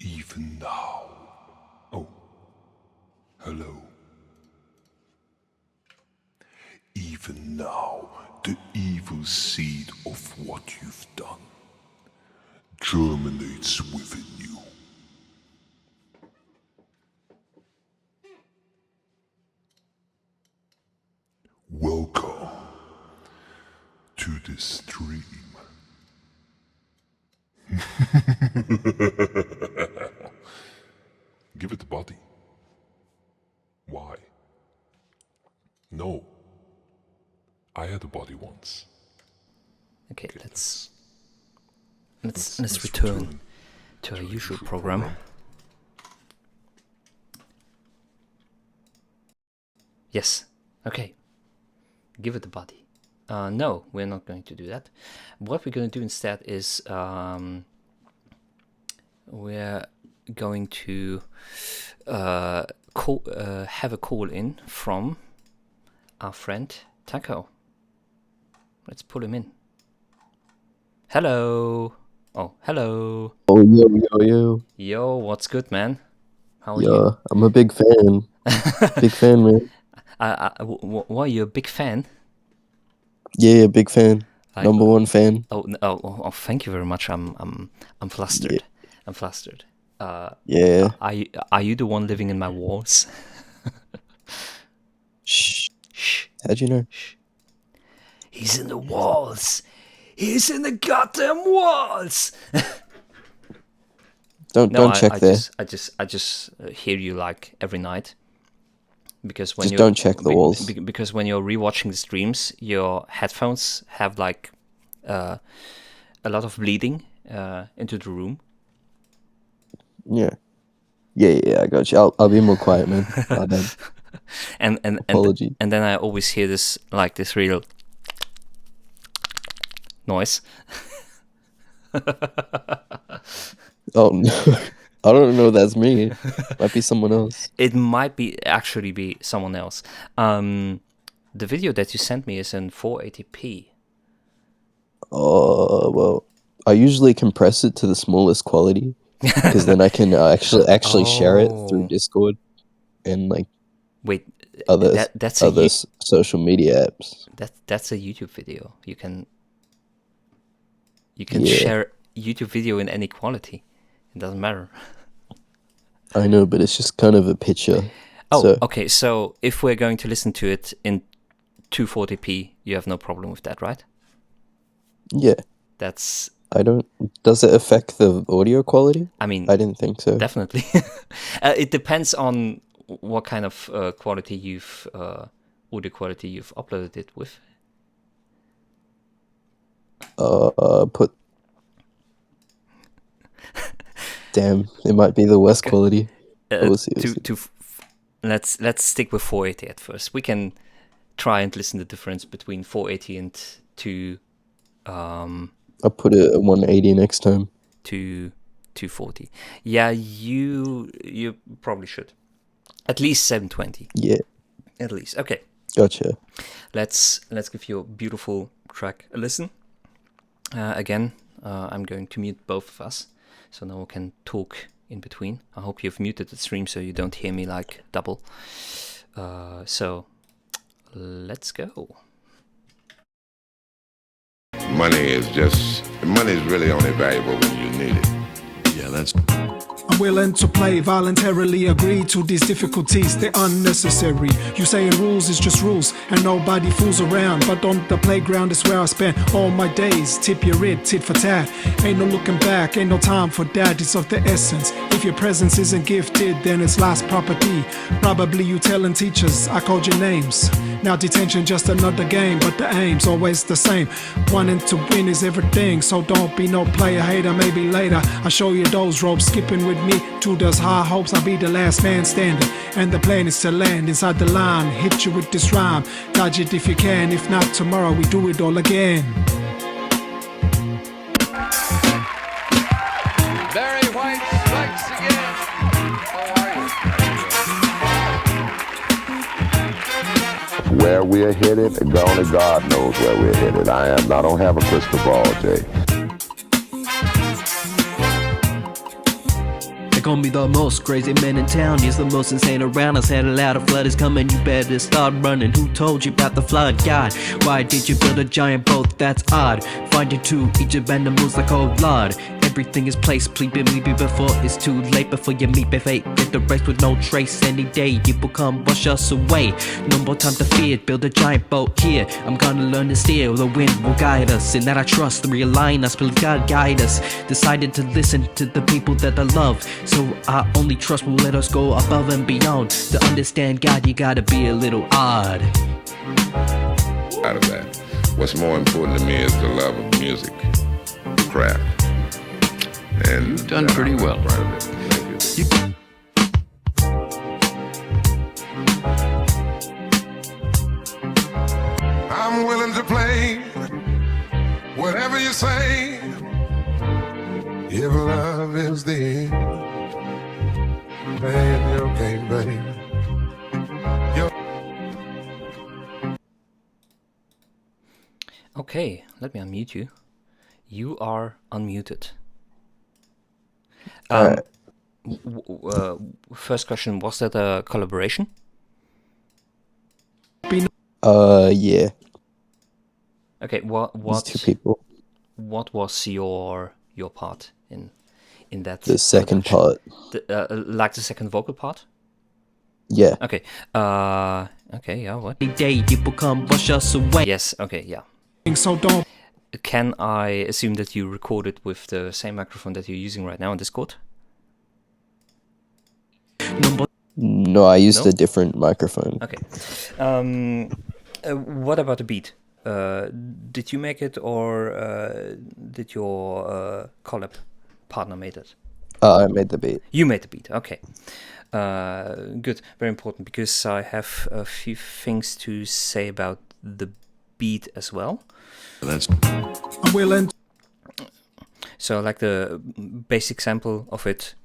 Even now. Oh, hello. Even now, the evil seed of what you've done germinates within you. Welcome to the stream. Give it the body. Why? No. I had a body once. Okay, let's return to our usual program. Yes. Okay. Give it the body. No, we're not going to do that. What we're going to do instead is we're going to have a call in from our friend Taco. Let's pull him in. Hello. Oh, hello. Oh, yo. Yo, what's good, man? How are Yeah, you? I'm a big fan. Big fan, man. Why are you a big fan? Yeah, big fan. Like, Number one fan. Oh, thank you very much. I'm flustered. Yeah. I'm flustered. Yeah. Are you the one living in my walls? Shh. Shh. How'd you know? Shh. He's in the walls. He's in the goddamn walls. Don't check there. I just hear you like every night. Because when just don't check the walls. Because when you're rewatching the streams, your headphones have like a lot of bleeding into the room. Yeah, I got you. I'll be more quiet, man. My bad. and Apology. And then I always hear this real noise. Oh no, I don't know. That's me. Might be someone else. It might actually be someone else. The video that you sent me is in 480p. Well, I usually compress it to the smallest quality because then I can actually share it through Discord and like that's other social media apps. That's a YouTube video. You can share YouTube video in any quality. It doesn't matter. I know, but it's just kind of a picture. Okay. So if we're going to listen to it in 240p, you have no problem with that, right? Yeah. Does it affect the audio quality? I mean, I didn't think so. Definitely. It depends on what kind of audio quality you've uploaded it with. Put. Damn, it might be the worst quality. We'll see. Let's stick with 480 at first. We can try and listen to the difference between 480 and 2. I'll put it at 180 next time. To 240. Yeah, you probably should. At least 720. Yeah. At least. Okay. Gotcha. Let's give your beautiful track a listen. Again, I'm going to mute both of us, so no one can talk in between. I hope you've muted the stream so you don't hear me like double. So let's go. Money is really only valuable when you need it. Yeah, that's... I'm willing to play, voluntarily agree to these difficulties, they're unnecessary. You saying rules is just rules, and nobody fools around. But on the playground is where I spend all my days. Tip your it, tit for tat. Ain't no looking back, ain't no time for that, it's of the essence. If your presence isn't gifted, then it's lost property. Probably you telling teachers I called your names. Now detention just another game, but the aim's always the same. Wanting to win is everything, so don't be no player hater. Maybe later I'll show you those ropes. Skipping with me to those high hopes, I'll be the last man standing. And the plan is to land inside the line. Hit you with this rhyme, dodge it if you can. If not, tomorrow we do it all again. Barry White strikes again. How are you? Where we're headed, only God knows where we're headed. I don't have a crystal ball, Jay. They're gonna be the most crazy man in town. He's the most insane around. I said aloud, a flood is coming, you better start running. Who told you about the flood, God? Why did you build a giant boat? That's odd. Find it to Egypt and the moves like oh Lord. Everything is placed, please believe me before it's too late. Before you meet by fate, get the race with no trace. Any day you will come wash us away. No more time to fear, build a giant boat here. I'm gonna learn to steer, the wind will guide us. In that I trust, realign us, will God guide us. Decided to listen to the people that I love. So I only trust will let us go above and beyond. To understand God, you gotta be a little odd. Out of that, what's more important to me is the love of music, craft. And You've done pretty well. Thank you. I'm willing to play whatever you say. If love is the end, baby, okay, baby. Okay, let me unmute you. You are unmuted. First question, was that a collaboration? Yeah. Okay, what These two people. What was your part in that? The second part. Like the second vocal part? Yeah. Okay. Okay. Yeah. What? Any day you will come wash us away. Yes. Okay. Yeah. So don't. Can I assume that you recorded with the same microphone that you're using right now on Discord? No, I used No? a different microphone. Okay. What about the beat? Did you make it, or did your collab partner made it? I made the beat. You made the beat. Okay. Good. Very important, because I have a few things to say about the beat as well. I'm willing. So, like the basic sample of it,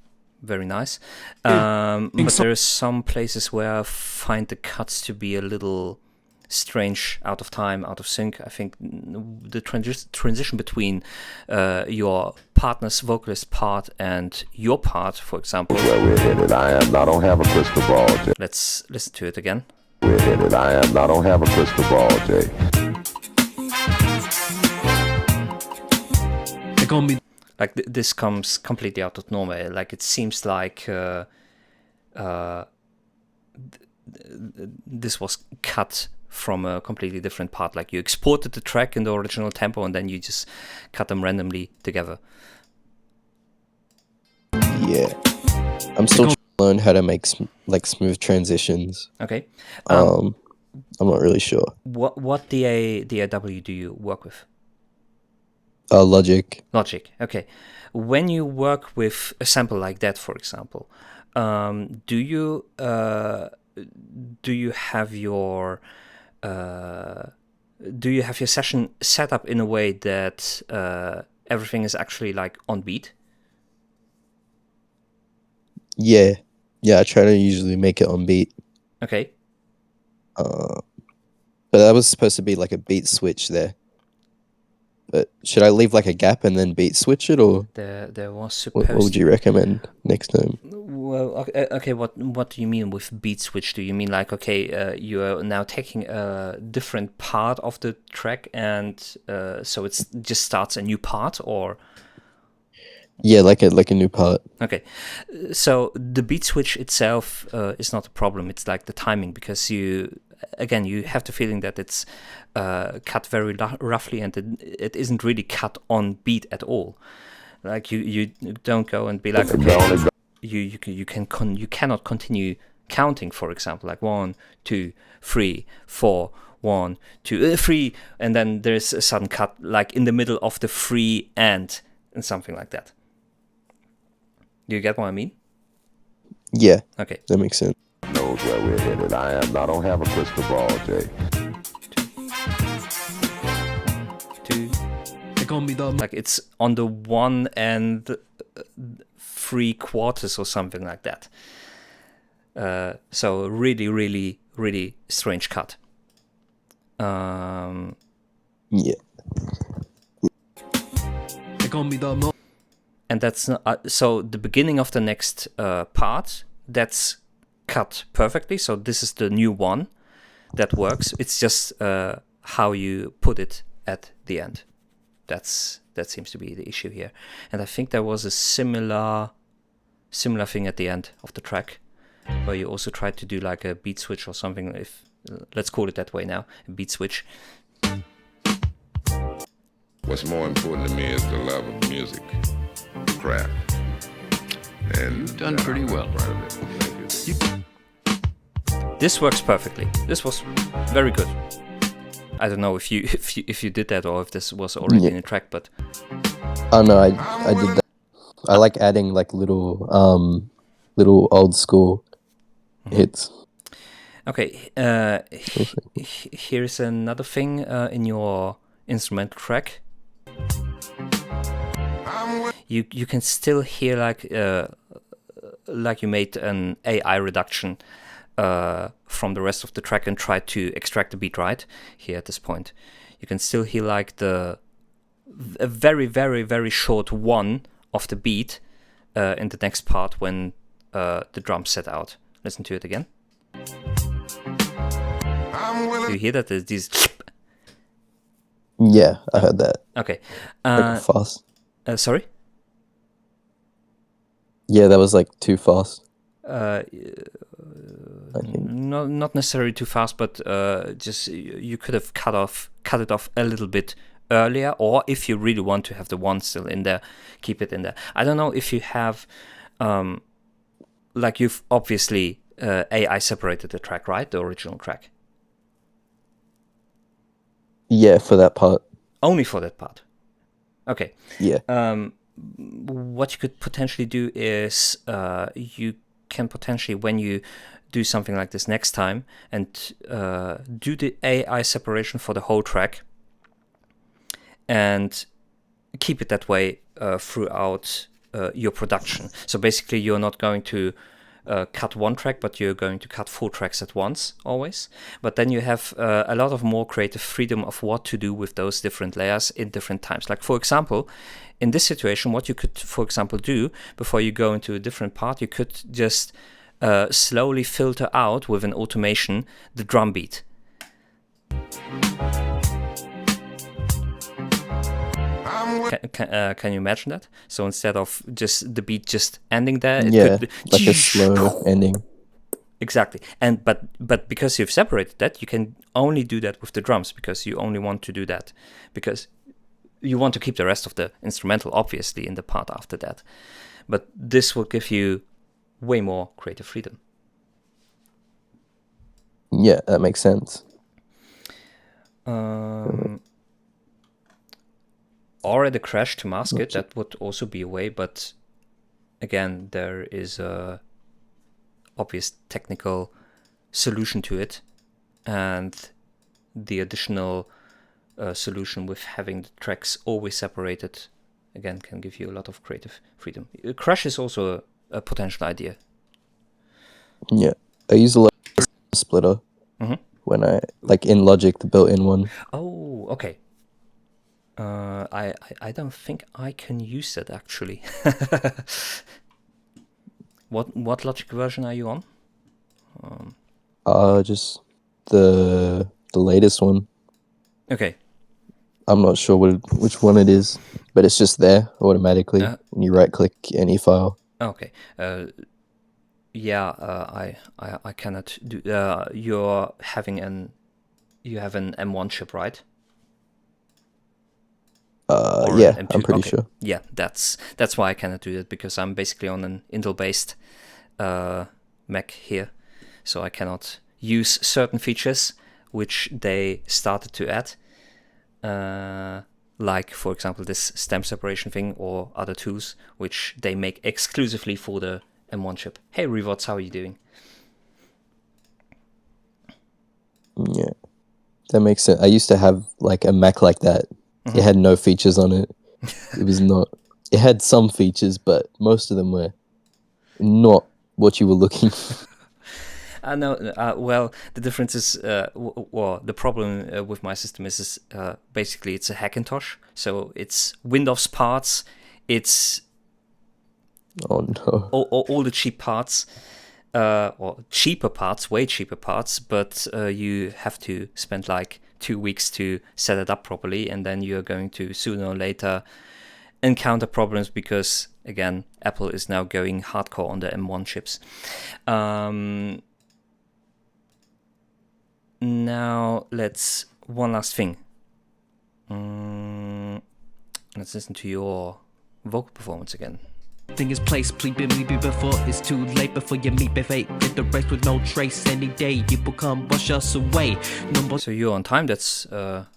very nice. But there are some places where I find the cuts to be a little strange, out of time, out of sync. I think the transition between your partner's vocalist part and your part, for example. Where we're headed, I don't have a crystal ball, Jay. Let's listen to it again. We're headed, I don't have a crystal ball, Jay. They're gonna be Like this comes completely out of nowhere. Like it seems like this was cut from a completely different part. Like you exported the track in the original tempo and then you just cut them randomly together. Yeah. I'm still trying to learn how to make smooth transitions. Okay. I'm not really sure. What DAW do you work with? Logic. Logic. Okay. When you work with a sample like that, for example, do you have your session set up in a way that everything is actually like on beat? Yeah. I try to usually make it on beat. Okay. But that was supposed to be like a beat switch there. But should I leave like a gap and then beat switch it, or there was supposed. what would you recommend next time? Well, okay. What do you mean with beat switch? Do you mean like, okay, you are now taking a different part of the track and so it just starts a new part, or? Yeah, like a new part. Okay, so the beat switch itself is not a problem. It's like the timing, because you have the feeling that it's cut very roughly, and it isn't really cut on beat at all. Like you don't go and be like, okay, you cannot continue counting, for example, like 1, 2, 3, 4, 1, 2, 3, and then there's a sudden cut like in the middle of the 3 and something like that. Do you get what I mean? Yeah. Okay. That makes sense. Knows where we're headed. I don't have a crystal ball, Jay. 2. They call me the Like it's on the 1 and 3/4 or something like that. So really, really, really strange cut. Yeah. They call me the And that's not, so the beginning of the next part, that's cut perfectly. So this is the new one that works. It's just how you put it at the end. That seems to be the issue here. And I think there was a similar thing at the end of the track, where you also tried to do like a beat switch or something. If let's call it that way now, a beat switch. What's more important to me is the love of music, the craft. And You've done pretty well. This works perfectly. This was very good. I don't know if you did that, or if this was already in a track, but Oh no, I did that. I like adding like little old school hits. okay. Here's another thing in your instrumental track. You can still hear like you made an AI reduction from the rest of the track and tried to extract the beat right here at this point. You can still hear like a very, very, very short one of the beat in the next part when the drums set out. Listen to it again. Do you hear that? There's these. Yeah, I heard that. Okay. Like fast. Sorry? Yeah, that was like too fast. I think. Not necessarily too fast, but just you could have cut it off a little bit earlier, or if you really want to have the one still in there, keep it in there. I don't know if you have, like you've obviously AI separated the track, right? The original track. Yeah, for that part. Only for that part. Okay. Yeah. What you could potentially do is you can potentially, when you do something like this next time, and do the AI separation for the whole track and keep it that way throughout your production. So basically you're not going to cut one track, but you're going to cut 4 tracks at once always. But then you have a lot of more creative freedom of what to do with those different layers in different times. Like for example, in this situation, what you could, for example, do before you go into a different part, you could just slowly filter out with an automation the drum beat. Can you imagine that? So instead of just the beat just ending there, it could be like a slow ending. Exactly. And but because you've separated that, you can only do that with the drums, because you only want to do that because you want to keep the rest of the instrumental obviously in the part after that. But this will give you way more creative freedom. Yeah, that makes sense. Or at a crash to mask it, that would also be a way, but again, there is a obvious technical solution to it, and the additional solution with having the tracks always separated, again, can give you a lot of creative freedom. Crash is also a potential idea. Yeah, I use a lot of splitter when I, like in Logic, the built-in one. Oh, okay. I don't think I can use that actually. What Logic version are you on? Just the latest one. Okay. I'm not sure which one it is, but it's just there automatically when you right click any file. Okay. I cannot do. You have an M1 chip, right? Or Yeah, an M2? I'm pretty okay. sure. Yeah, that's why I cannot do that, because I'm basically on an Intel-based Mac here, so I cannot use certain features which they started to add, like for example this stem separation thing or other tools which they make exclusively for the M1 chip. Hey Revots, how are you doing? Yeah, that makes sense. I used to have like a Mac like that. It had no features on it. It was not. It had some features, but most of them were not what you were looking for. No, well, the difference is, well, the problem with my system is basically it's a Hackintosh, so it's Windows parts, it's Oh no. all the cheap parts, or cheaper parts, way cheaper parts, but you have to spend like 2 weeks to set it up properly, and then you're going to sooner or later encounter problems because, again, Apple is now going hardcore on the M1 chips. Now let's one last thing. Let's listen to your vocal performance again. Thing is placed, please be before it's too late. Before you meet my fate, get the race with no trace. Any day you will come wash us away. Number So you're on time. That's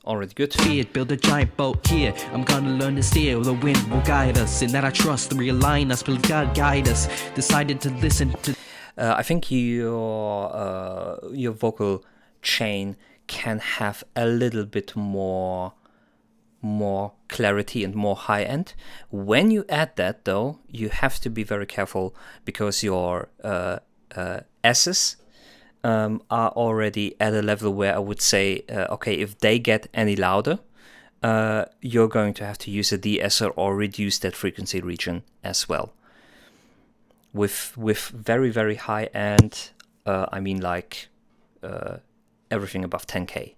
already good. feared, build a giant boat here. I'm gonna learn to steer. The wind will guide us, in that I trust. Realign us, will God guide us. Decided to listen to. I think your vocal chain can have a little bit more clarity and more high end. When you add that, though, you have to be very careful because your S's are already at a level where I would say, okay, if they get any louder, you're going to have to use a de-esser or reduce that frequency region as well. With very, very high end, I mean like everything above 10K.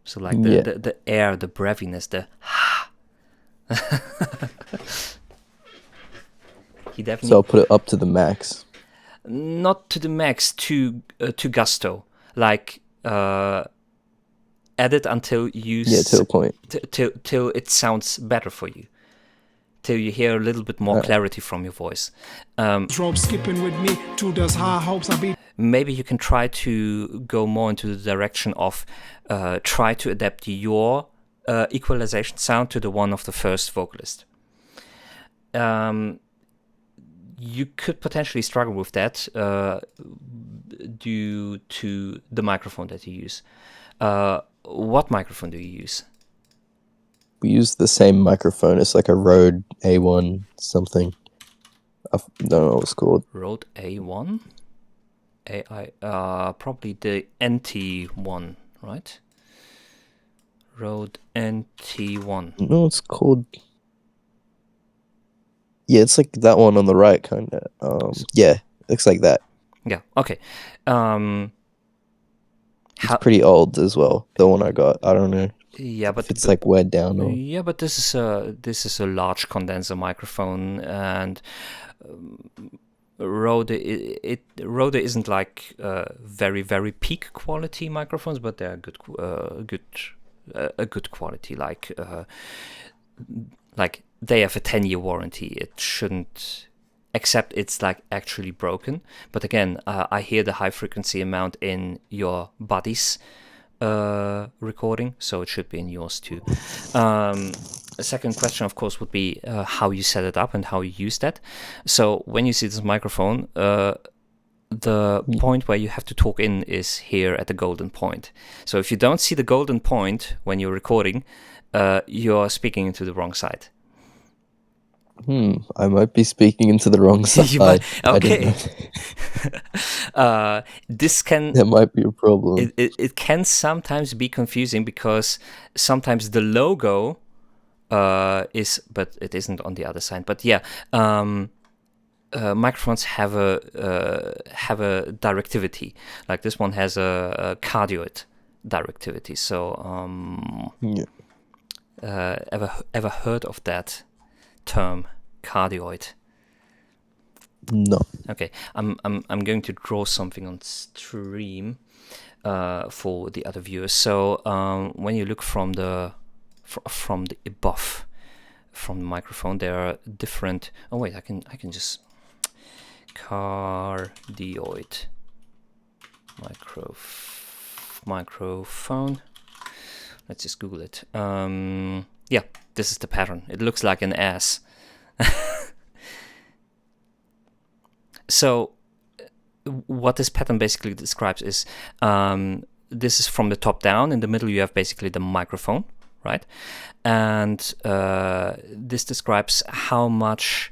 So like the air, the breathiness, the he definitely. So I'll put it up to the max. Not to the max, to gusto. Like add it until you. Yeah, to a point. Till it sounds better for you. Till you hear a little bit more clarity from your voice. Rope skipping with me, two does high hopes I be. Maybe you can try to go more into the direction of try to adapt your equalization sound to the one of the first vocalist. You could potentially struggle with that due to the microphone that you use. What microphone do you use? We use the same microphone. It's like a Rode A1 something. I don't know what it's called. Rode A1? Probably the NT1, right? Rode NT1. No, it's called. Yeah, it's like that one on the right, kind of. Yeah, looks like that. Yeah. Okay. It's pretty old as well. The one I got, I don't know. Yeah, but if it's like weighed down. Or... Yeah, but this is a large condenser microphone, and Rode isn't like very, very peak quality microphones, but they're good quality. Like they have a 10-year warranty. It shouldn't, except it's like actually broken. But again, I hear the high frequency amount in your buddy's recording, so it should be in yours too. A second question, of course, would be how you set it up and how you use that. So when you see this microphone, the point where you have to talk in is here at the golden point. So if you don't see the golden point when you're recording, you're speaking into the wrong side. I might be speaking into the wrong side. Okay. This can. That might be a problem. It can sometimes be confusing because sometimes the logo is, but it isn't on the other side. But yeah, microphones have a directivity. Like this one has a cardioid directivity. So ever heard of that term, cardioid? No. Okay, I'm going to draw something on stream for the other viewers. So when you look from the above from the microphone, there are different. Oh wait, I can just cardioid microphone. Let's just Google it. Yeah, this is the pattern. It looks like an ass. So what this pattern basically describes is this is from the top down. In the middle you have basically the microphone, right? And this describes how much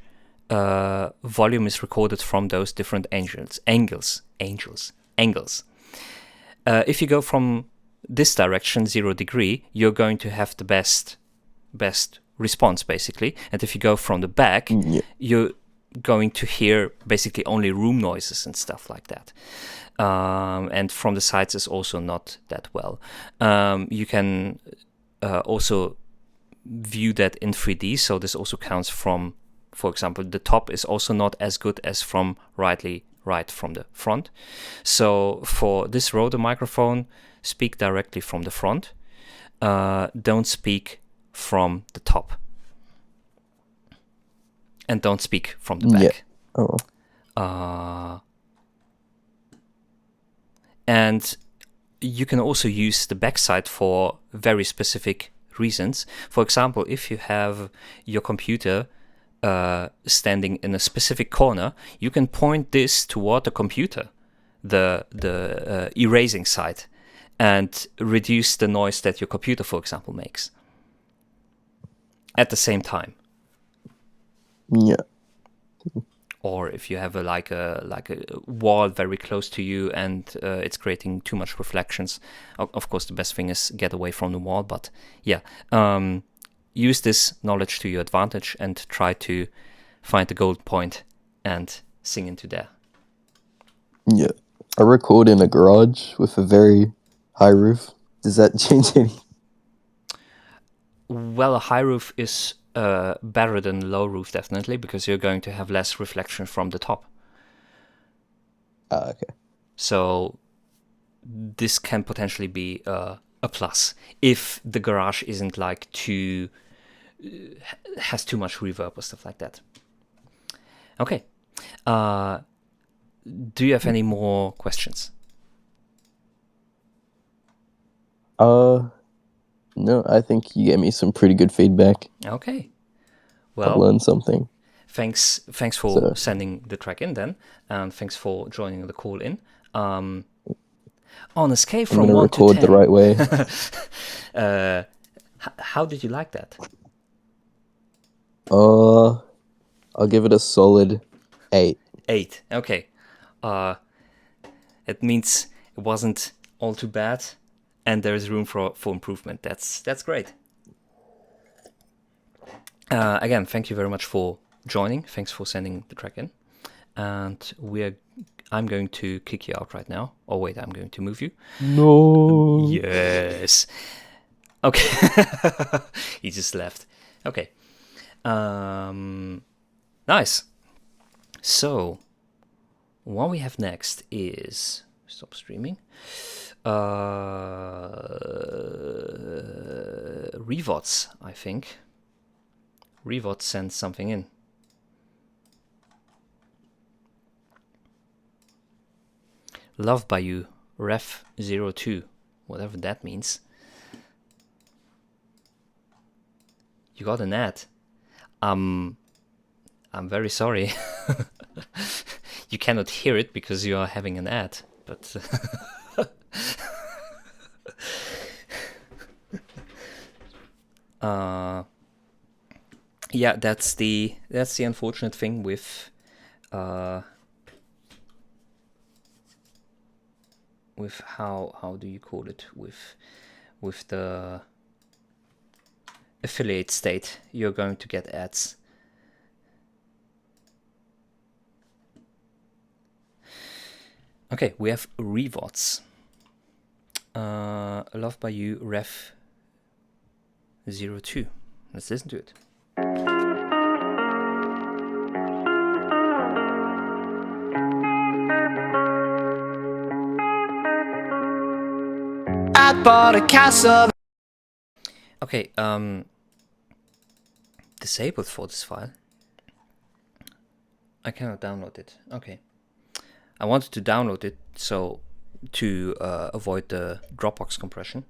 volume is recorded from those different angles. If you go from this direction, 0 degree, you're going to have the best response basically. And if you go from the back, you're going to hear basically only room noises and stuff like that. And from the sides is also not that well. You can also view that in 3D, so this also counts from, for example, the top is also not as good as from right from the front. So for this rotor microphone, speak directly from the front. Don't speak from the top. And don't speak from the back. And you can also use the backside for very specific reasons. For example, if you have your computer standing in a specific corner, you can point this toward the computer, the erasing side, and reduce the noise that your computer, for example, makes at the same time. Yeah. Or if you have a wall very close to you and it's creating too much reflections, of course the best thing is get away from the wall. But yeah, use this knowledge to your advantage and try to find the gold point and sing into there. Yeah, I record in a garage with a very high roof. Does that change anything? Well, a high roof is better than low roof, definitely, because you're going to have less reflection from the top. Okay. So this can potentially be a plus if the garage isn't like has too much reverb or stuff like that. Okay. Do you have any more questions? No, I think you gave me some pretty good feedback. Okay. I Well, learned something. Thanks for sending the track in then, and thanks for joining the call in. On a scale from 1 to 10, record the right way. How did you like that? I'll give it a solid 8. 8. Okay. It means it wasn't all too bad, and there is room for improvement. That's great. Again, thank you very much for joining. Thanks for sending the track in. And I'm going to kick you out right now. Oh wait, I'm going to move you. No. Yes. Okay. He just left. Okay. Nice. So what we have next is stop streaming. Revots, I think. Revot sent something in. Love by you, ref02, whatever that means. You got an ad. I'm very sorry. You cannot hear it because you are having an ad, but yeah, that's the unfortunate thing with how do you call it, with the affiliate state. You're going to get ads. Okay, we have revots. Love by You, Ref 02. Let's listen to it. I bought a castle. Okay, disabled for this file. I cannot download it. Okay. I wanted to download it so to avoid the Dropbox compression,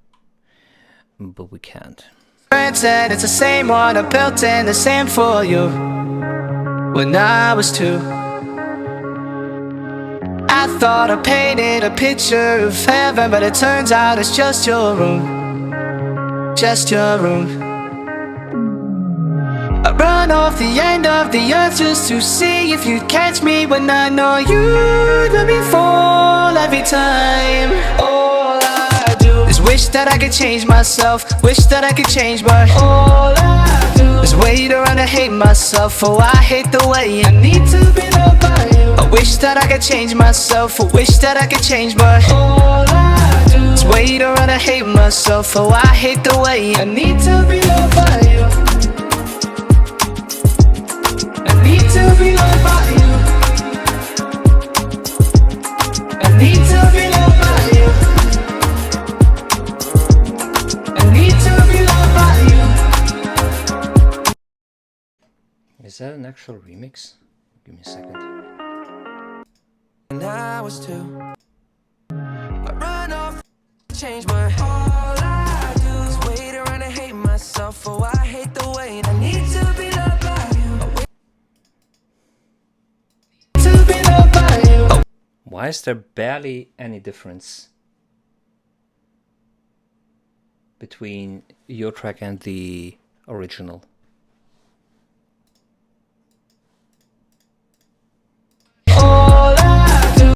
but we can't. It's the same one I built and the same for you. When I was 2, I thought I painted a picture of heaven, but it turns out it's just your room. Just your room. I run off the end of the earth just to see if you'd catch me when I know you'd let me fall every time. All I do is wish that I could change myself, wish that I could change, but all I do is wait around and hate myself. Oh, I hate the way I need to be loved by you. I wish that I could change myself, I wish that I could change, but all I do is wait around and hate myself. Oh, I hate the way I need to be loved by you. Need to be loved by you. I need to be loved by you. I need to be loved by you. Is that an actual remix? Give me a second. When I was 2, I run off, change my all I do is wait around and hate myself. Oh, I hate the way I need to be loved by you. Why is there barely any difference between your track and the original? All I do,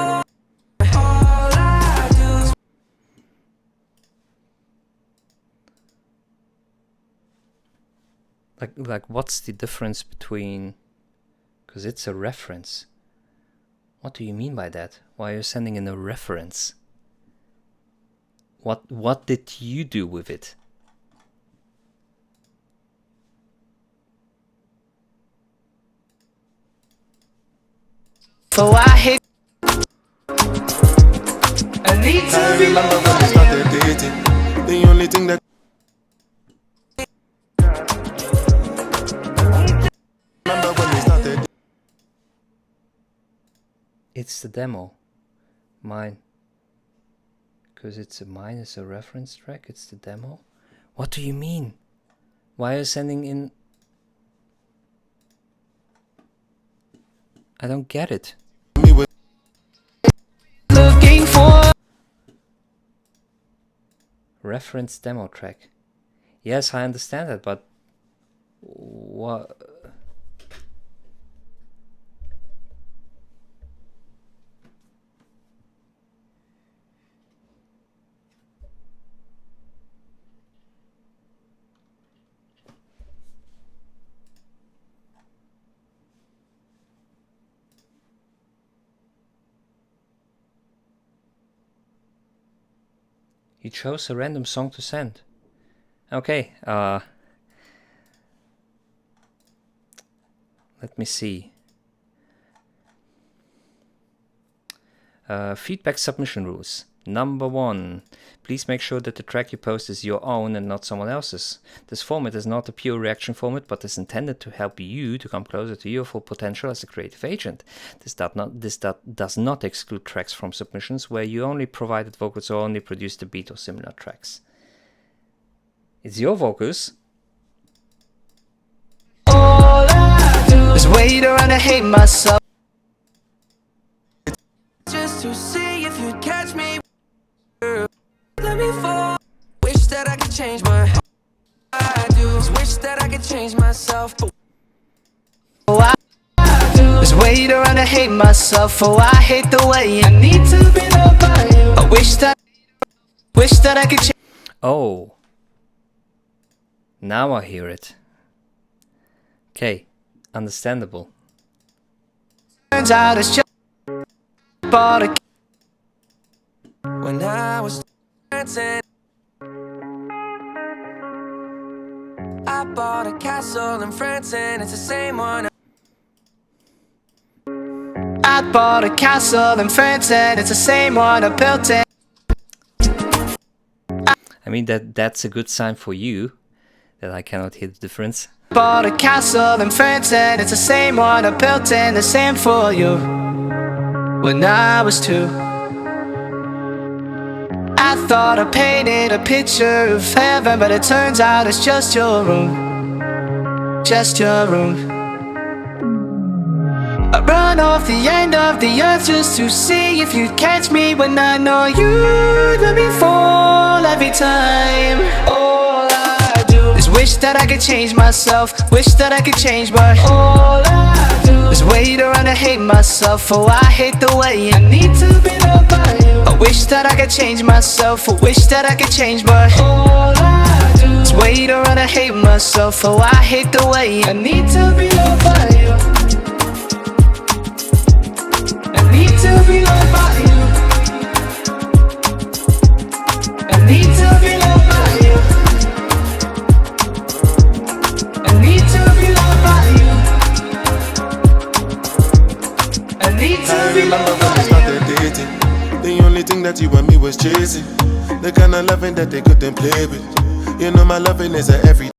all I do. Like what's the difference between? Because it's a reference. What do you mean by that? Why are you sending in a reference? What did you do with it? So I hate. I need to be loved by you. Dating. The only thing that remember when we started. It's the demo. Mine. Because mine is a reference track, it's the demo. What do you mean? Why are you sending in? I don't get it. Looking for Reference demo track. Yes, I understand that, but what? He chose a random song to send. Okay, let me see. Feedback submission rules. Number 1. Please make sure that the track you post is your own and not someone else's. This format is not a pure reaction format, but is intended to help you to come closer to your full potential as a creative agent. This does not exclude tracks from submissions where you only provided vocals or only produced a beat or similar tracks. It's your vocals. all I do is wait around and hate myself. Just to see if you'd catch me. Let me fall. Wish that I could change my. I do is wish that I could change myself. Oh, I do is wait around and hate myself. Oh, I hate the way I need to be loved by you. I wish that I could change. Oh. Now I hear it. Okay, understandable. Turns out it's just bought a When I was dancing, I bought a castle in France and it's the same one. I bought a castle in France and it's the same one I built it. I mean, that's a good sign for you that I cannot hear the difference. Bought a castle in France and it's the same one I built and the same for you. When I was 2, I thought I painted a picture of heaven, but it turns out it's just your room. Just your room. I run off the end of the earth just to see if you'd catch me when I know you'd let me fall every time. All I do is wish that I could change myself, wish that I could change, but all I do is wait around and hate myself. Oh, I hate the way I need to be loved by you. I wish that I could change myself, I wish that I could change, but all I do is wait around and hate myself. Oh, I hate the way I need to be loved by you. Need to be loved by you. I need to be loved by you. I need to be loved by you. I need to be loved by you. Started dating. The only thing that you and me was chasing. The kind of loving that they couldn't play with. You know my loving is a everyday.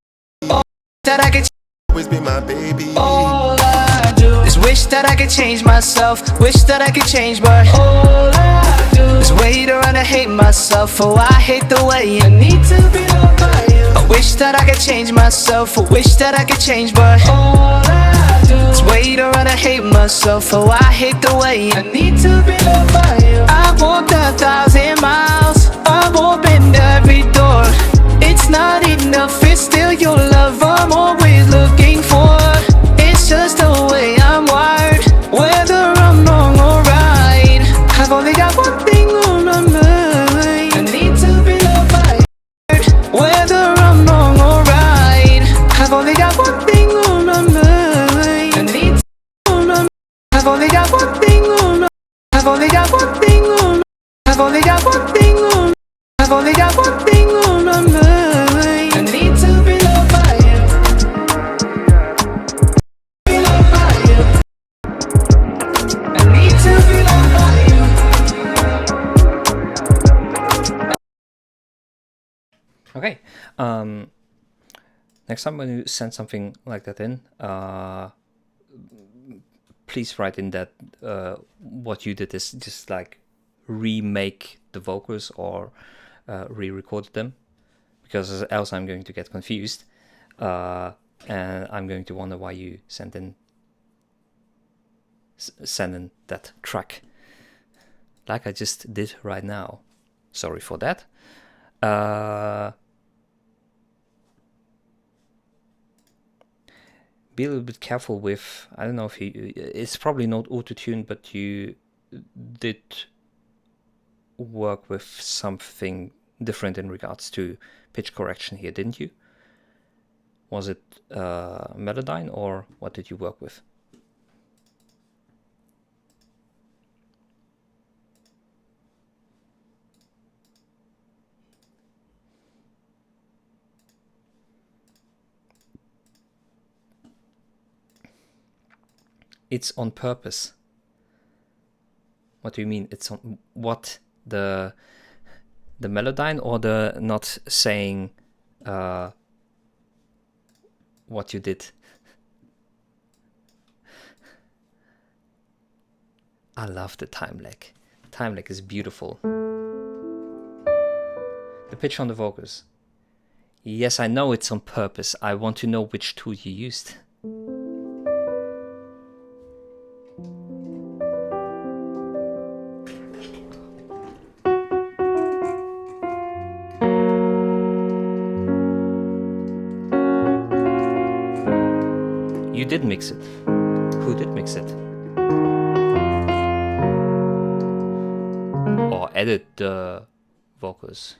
That I could always be my baby. All I do is wish that I could change myself, wish that I could change, but all I do is wait around and hate myself. Oh, I hate the way I need to be loved by you. I wish that I could change myself, I wish that I could change, but all I do is wait around and hate myself. Oh, I hate the way I need to be loved by you. I walked 1,000 miles, I've opened every door. It's not enough, it's still your love I'm always looking for. It's just the way I'm wired, whether I'm wrong or right. I've only got one thing on my mind. I need to be loved by you, whether I'm wrong or right. I've only got one thing on my mind. I need to on my mind. I've only got one thing on my I've only got one thing on I've only got one thing on I've only got one thing on my mind. I need to be loved by you. Be loved by you. I need to be loved by you. Okay. Next time when you send something like that in, please write in that what you did is just like remake the vocals or re-recorded them, because else I'm going to get confused and I'm going to wonder why you send in that track like I just did right now. Sorry for that. Be a little bit careful with, I don't know if it's probably not auto-tune, but you did work with something different in regards to pitch correction here, didn't you? Was it Melodyne, or what did you work with? It's on purpose. What do you mean? It's on what? The Melodyne, or the not saying what you did? I love the time lag. Time lag is beautiful. The pitch on the vocals. Yes, I know it's on purpose. I want to know which tool you used. You did mix it. Who did mix it? Or edit the vocals?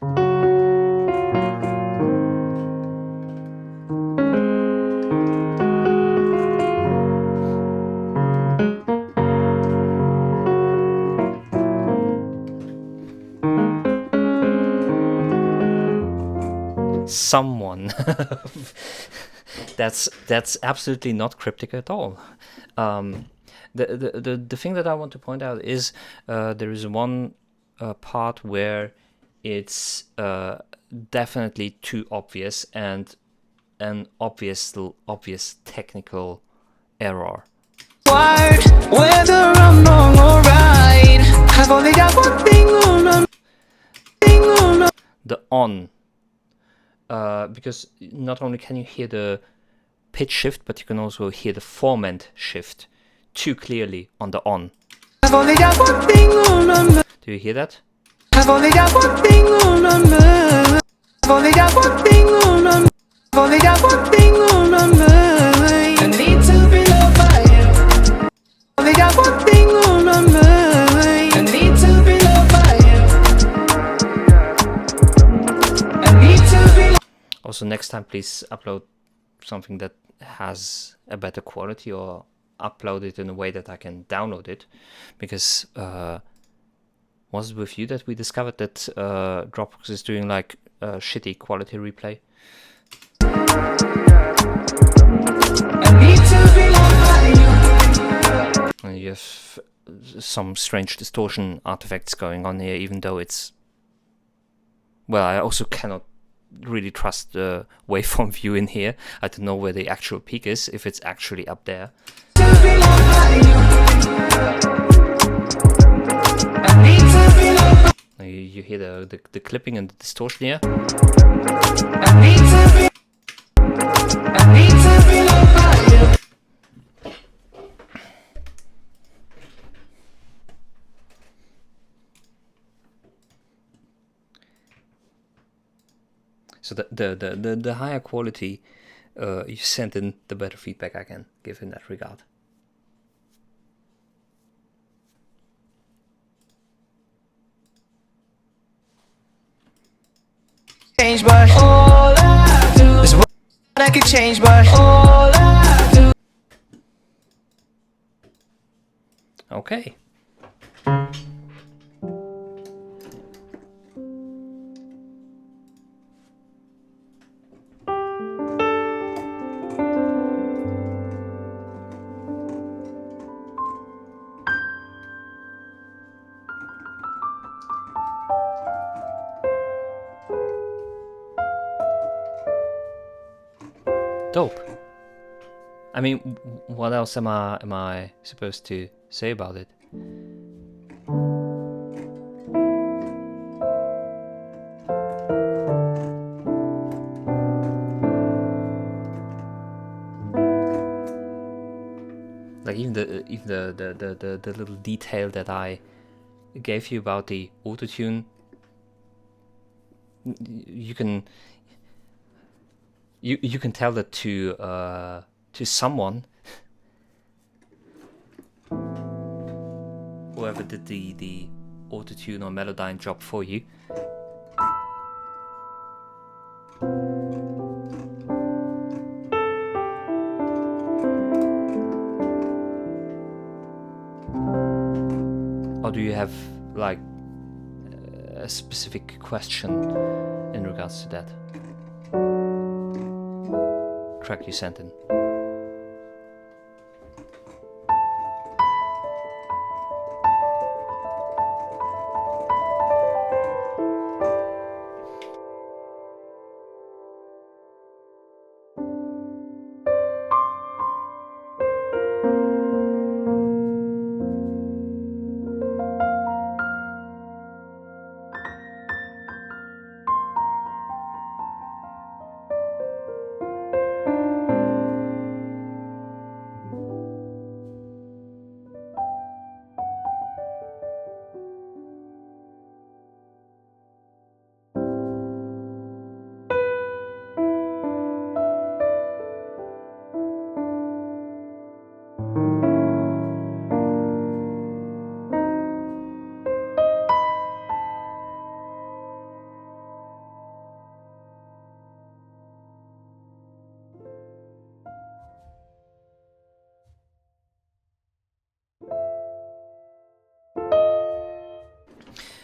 someone. That's absolutely not cryptic at all. The thing that I want to point out is there is one part where it's definitely too obvious and an obvious technical error. Whether I'm wrong or right, I've only got one thing on. The on, because not only can you hear the pitch shift, but you can also hear the formant shift too clearly on the on. I've only got one thing on. Do you hear that? I've only got one thing on. I've only got one thing on. I've only got one thing on. I need to be loved by you. Only got one thing on my mind. I need to be loved by you. I need to be loved. Also, next time, please upload something that has a better quality, or upload it in a way that I can download it. Because was it with you that we discovered that Dropbox is doing like shitty quality replay? I need to be loved by you. And you have some strange distortion artifacts going on here, even though it's... Well, I also cannot really trust the waveform view in here. I don't know where the actual peak is, if it's actually up there. You hear the clipping and the distortion here. I need to be loved by you. So the higher quality you send in, the better feedback I can give in that regard. Change, but all I do is what I can change, but all I do. Okay. Dope. I mean, what else am I supposed to say about it? Like even the little detail that I gave you about the autotune, you can tell that to someone, whoever did the autotune or Melodyne job for you. Or do you have like a specific question in regards to that track you sent in?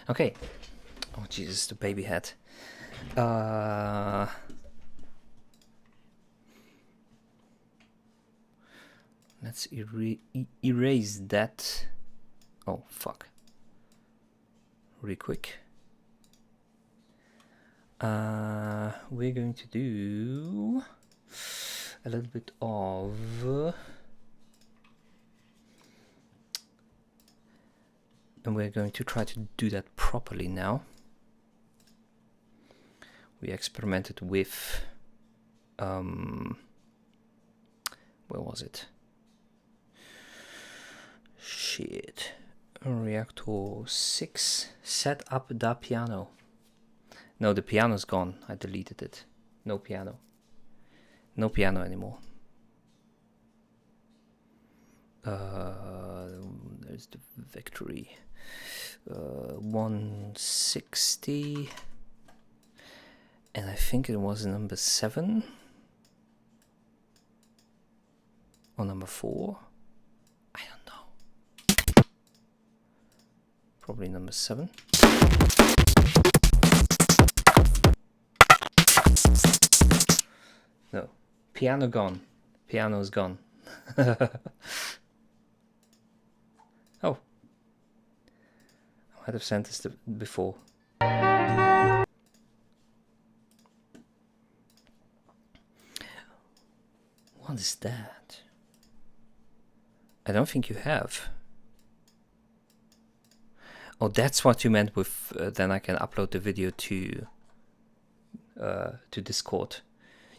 Okay. Oh Jesus, the baby head. let's erase that. Oh, fuck. Really quick. We're going to do a little bit of and we're going to try to do that properly now. We experimented with where was it? Shit. Reactor 6. Set up the piano. No, the piano's gone. I deleted it. No piano. No piano anymore. There's the victory. 160. And I think it was number 7. Or number 4. I don't know. Probably number 7. No. Piano gone. Piano's gone. Oh. I might have sent this before. What is that? I don't think you have. Oh, that's what you meant with then I can upload the video to Discord.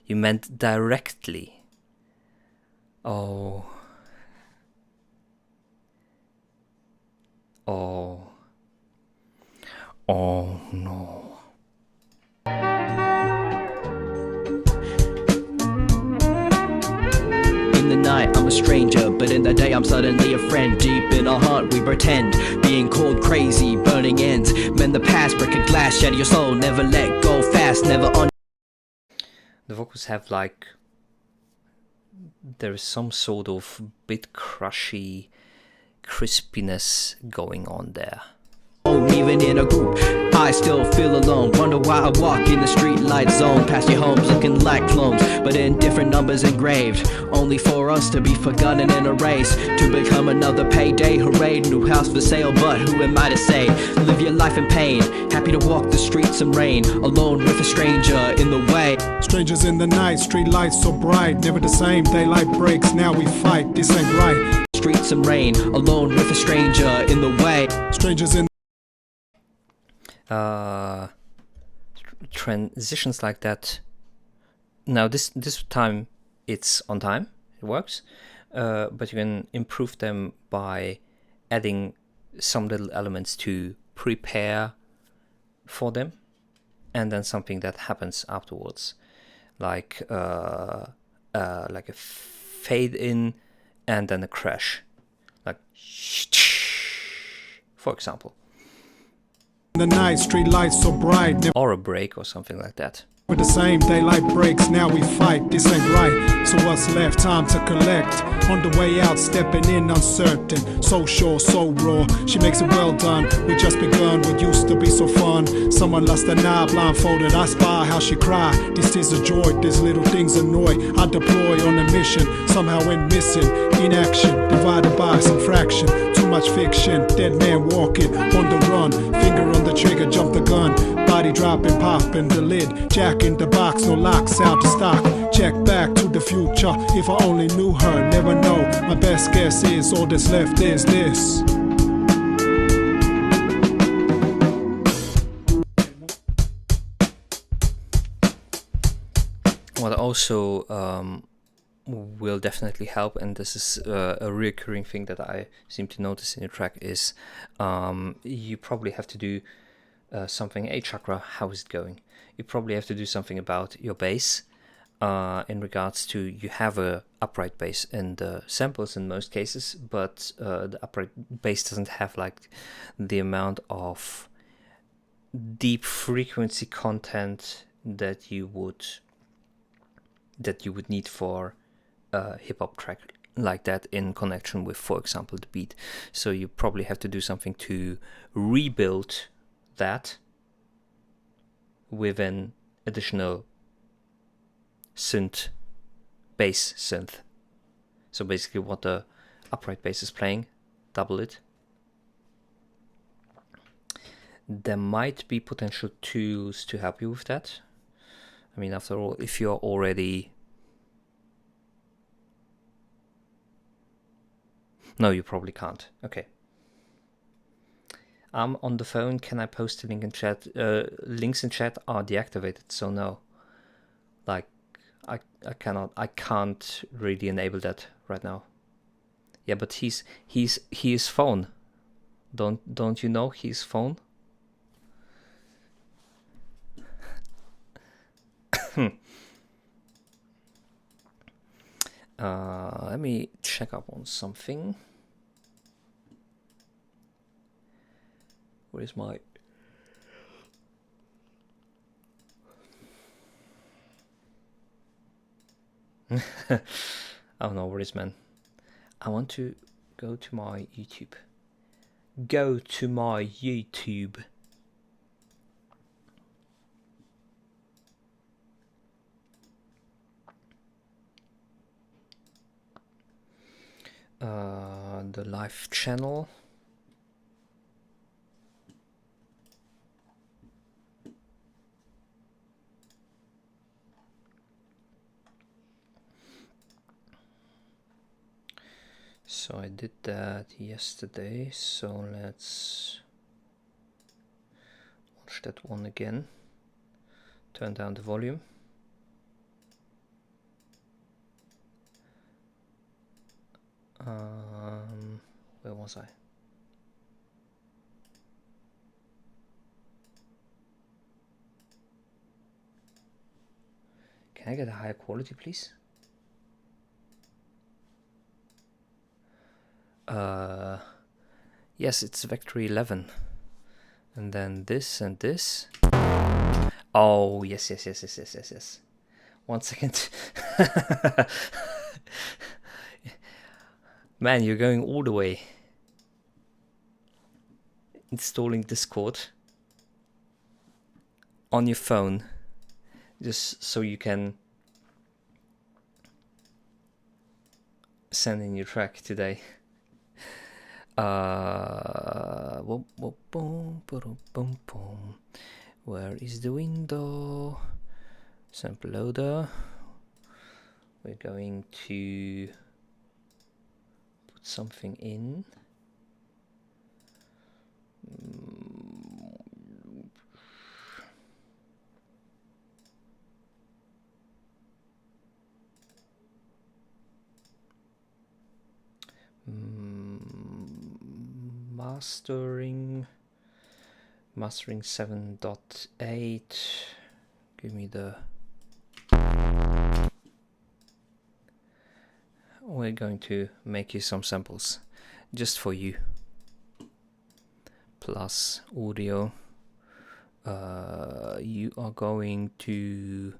You meant directly. Oh. Oh. Oh no. In the night I'm a stranger, but in the day I'm suddenly a friend. Deep in our heart we pretend, being called crazy, burning ends. Mend the past, break a glass, shatter your soul. Never let go fast, never on. The vocals have like, there is some sort of bit crushy crispiness going on there. Even in a group, I still feel alone. Wonder why I walk in the street light zone. Past your homes looking like clones, but in different numbers engraved. Only for us to be forgotten in a race, to become another payday. Hooray, new house for sale, but who am I to say? Live your life in pain, happy to walk the streets in rain, alone with a stranger in the way. Strangers in the night, street lights so bright, never the same. Daylight breaks, now we fight. This ain't right. Streets in rain, alone with a stranger in the way. Strangers in transitions like that. Now this time it's on time, it works, but you can improve them by adding some little elements to prepare for them, and then something that happens afterwards, like a fade in and then a crash, like for example. the night, street lights so bright, or a break or something like that. With the same daylight breaks, now we fight, this ain't right. So what's left? Time to collect. On the way out, stepping in uncertain. So sure, so raw, she makes it well done. We just begun what used to be so fun. Someone lost an eye, blindfolded, I spy how she cry. This is a joy, these little things annoy. I deploy on a mission, somehow went missing. Inaction, divided by some fraction. Too much fiction, dead man walking on the run. Finger on the trigger, jump the gun. Body dropping, popping the lid. Jack in the box, no locks out of stock. Check back to the future. If I only knew her, never know. My best guess is all that's left is this. What also will definitely help, and this is a recurring thing that I seem to notice in your track, is you probably have to do something. Hey Chakra, how is it going? You probably have to do something about your bass in regards to, you have a upright bass in the samples in most cases, but the upright bass doesn't have like the amount of deep frequency content that you would need for a hip-hop track like that in connection with, for example, the beat. So you probably have to do something to rebuild that with an additional bass synth. So basically what the upright bass is playing, double it. There might be potential tools to help you with that. I mean, after all, if you're already... No, you probably can't. Okay. I'm on the phone. Can I post a link in chat? Links in chat are deactivated, so no. Like, I can't really enable that right now. Yeah, but he is phone. Don't you know he's phone? Let me check up on something. Where's my... Oh no worries, man. I want to go to my YouTube. Go to my YouTube. The live channel. So I did that yesterday, so let's watch that one again. Turn down the volume. Where was I? Can I get a higher quality, please? Yes, it's vector 11. And then this and this. Oh, yes. 1 second. Man, you're going all the way. Installing Discord on your phone, just so you can send in your track today. Where is the window? Sample loader. We're going to put something in. Mastering 7.8. Give me the... We're going to make you some samples just for you. Plus audio. You are going to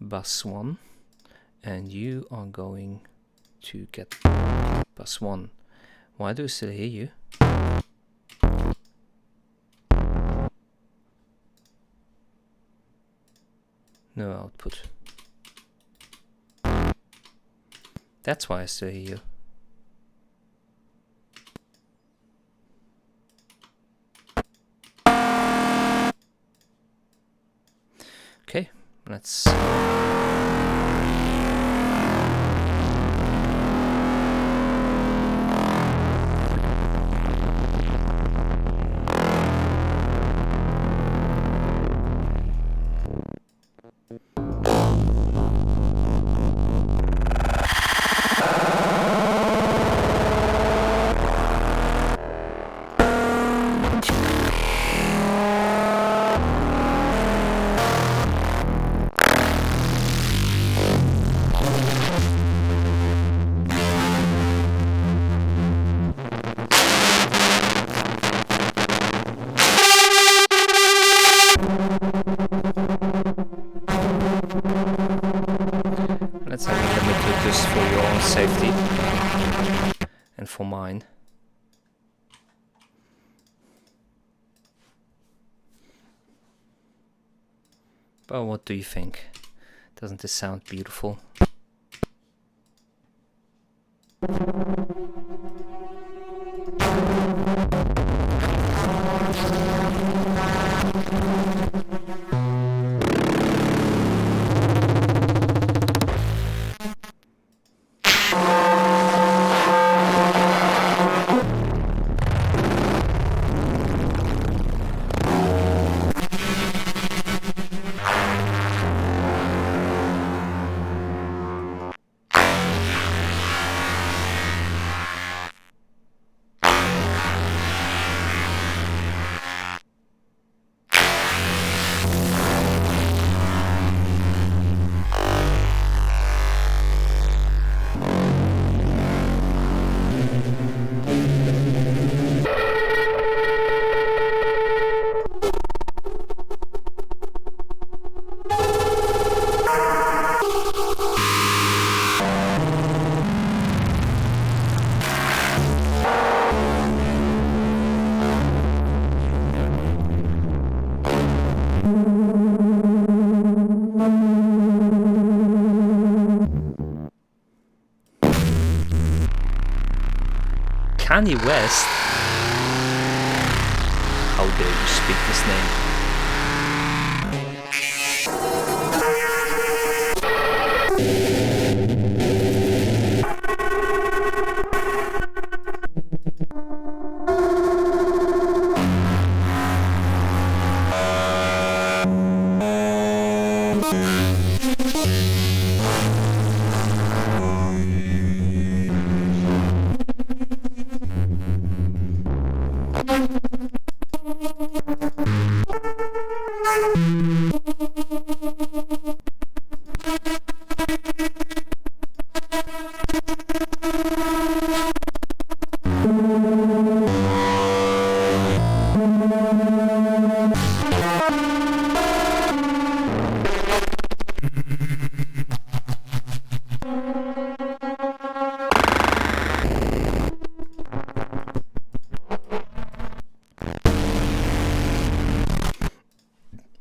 bus 1 and you are going to get bus 1. Why do I still hear you? No output. That's why I still hear you. Okay, let's... Let's have a limit to this for your own safety and for mine. But what do you think? Doesn't this sound beautiful? Kanye West? How dare you speak this name?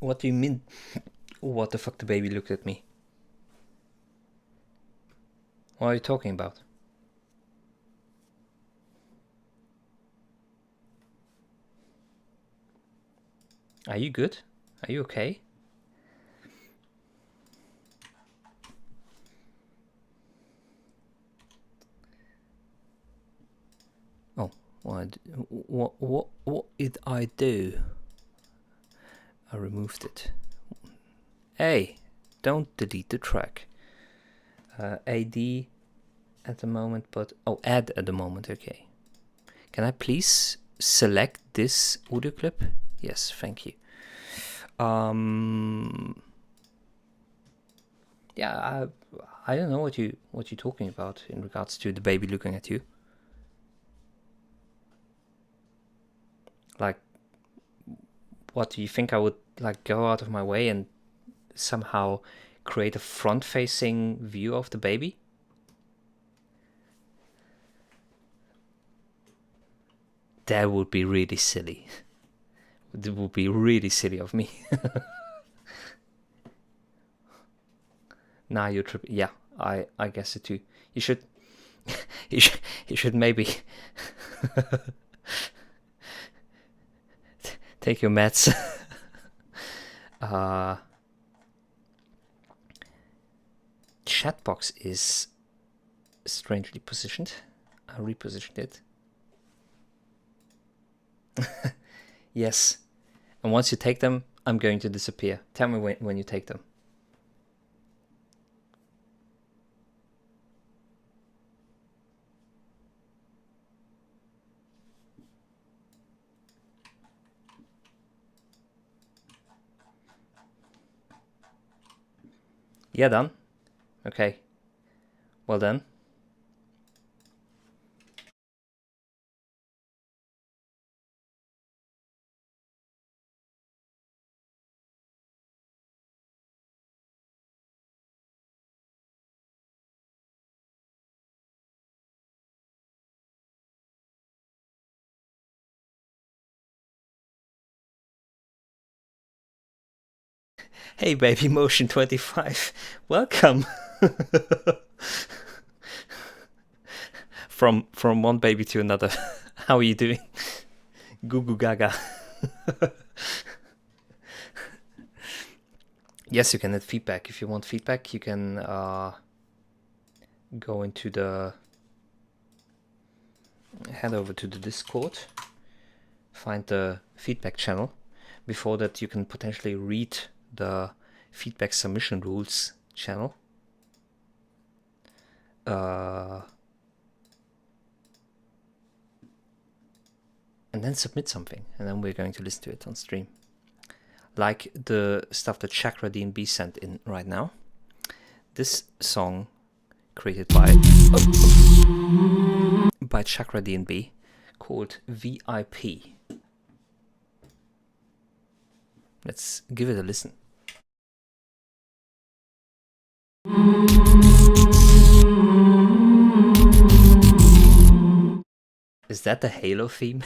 What do you mean? What the fuck, the baby looked at me? What are you talking about? Are you good? Are you okay? Oh, what did I do? I removed it. Hey, don't delete the track. AD at the moment, but add at the moment. Okay. Can I please select this audio clip? Yes, thank you. Yeah, I don't know what you're talking about in regards to the baby looking at you. Like, what do you think I would like go out of my way and somehow create a front-facing view of the baby? That would be really silly. It would be really silly of me. Nah, you're tripping. Yeah, I guess it too. You should you should maybe take your meds. Chatbox is strangely positioned. I repositioned it. Yes. And once you take them, I'm going to disappear. Tell me when you take them. Yeah, done. Okay. Well done. Hey baby, Motion 25. Welcome. from one baby to another. How are you doing? Goo goo gaga. Yes, you can add feedback. If you want feedback, you can go into the... head over to the Discord, find the feedback channel. Before that, you can potentially read the feedback submission rules channel. And then submit something, and then we're going to listen to it on stream. Like the stuff that Chakra DNB sent in right now. This song created by Chakra DNB called VIP. Let's give it a listen. Is that the Halo theme?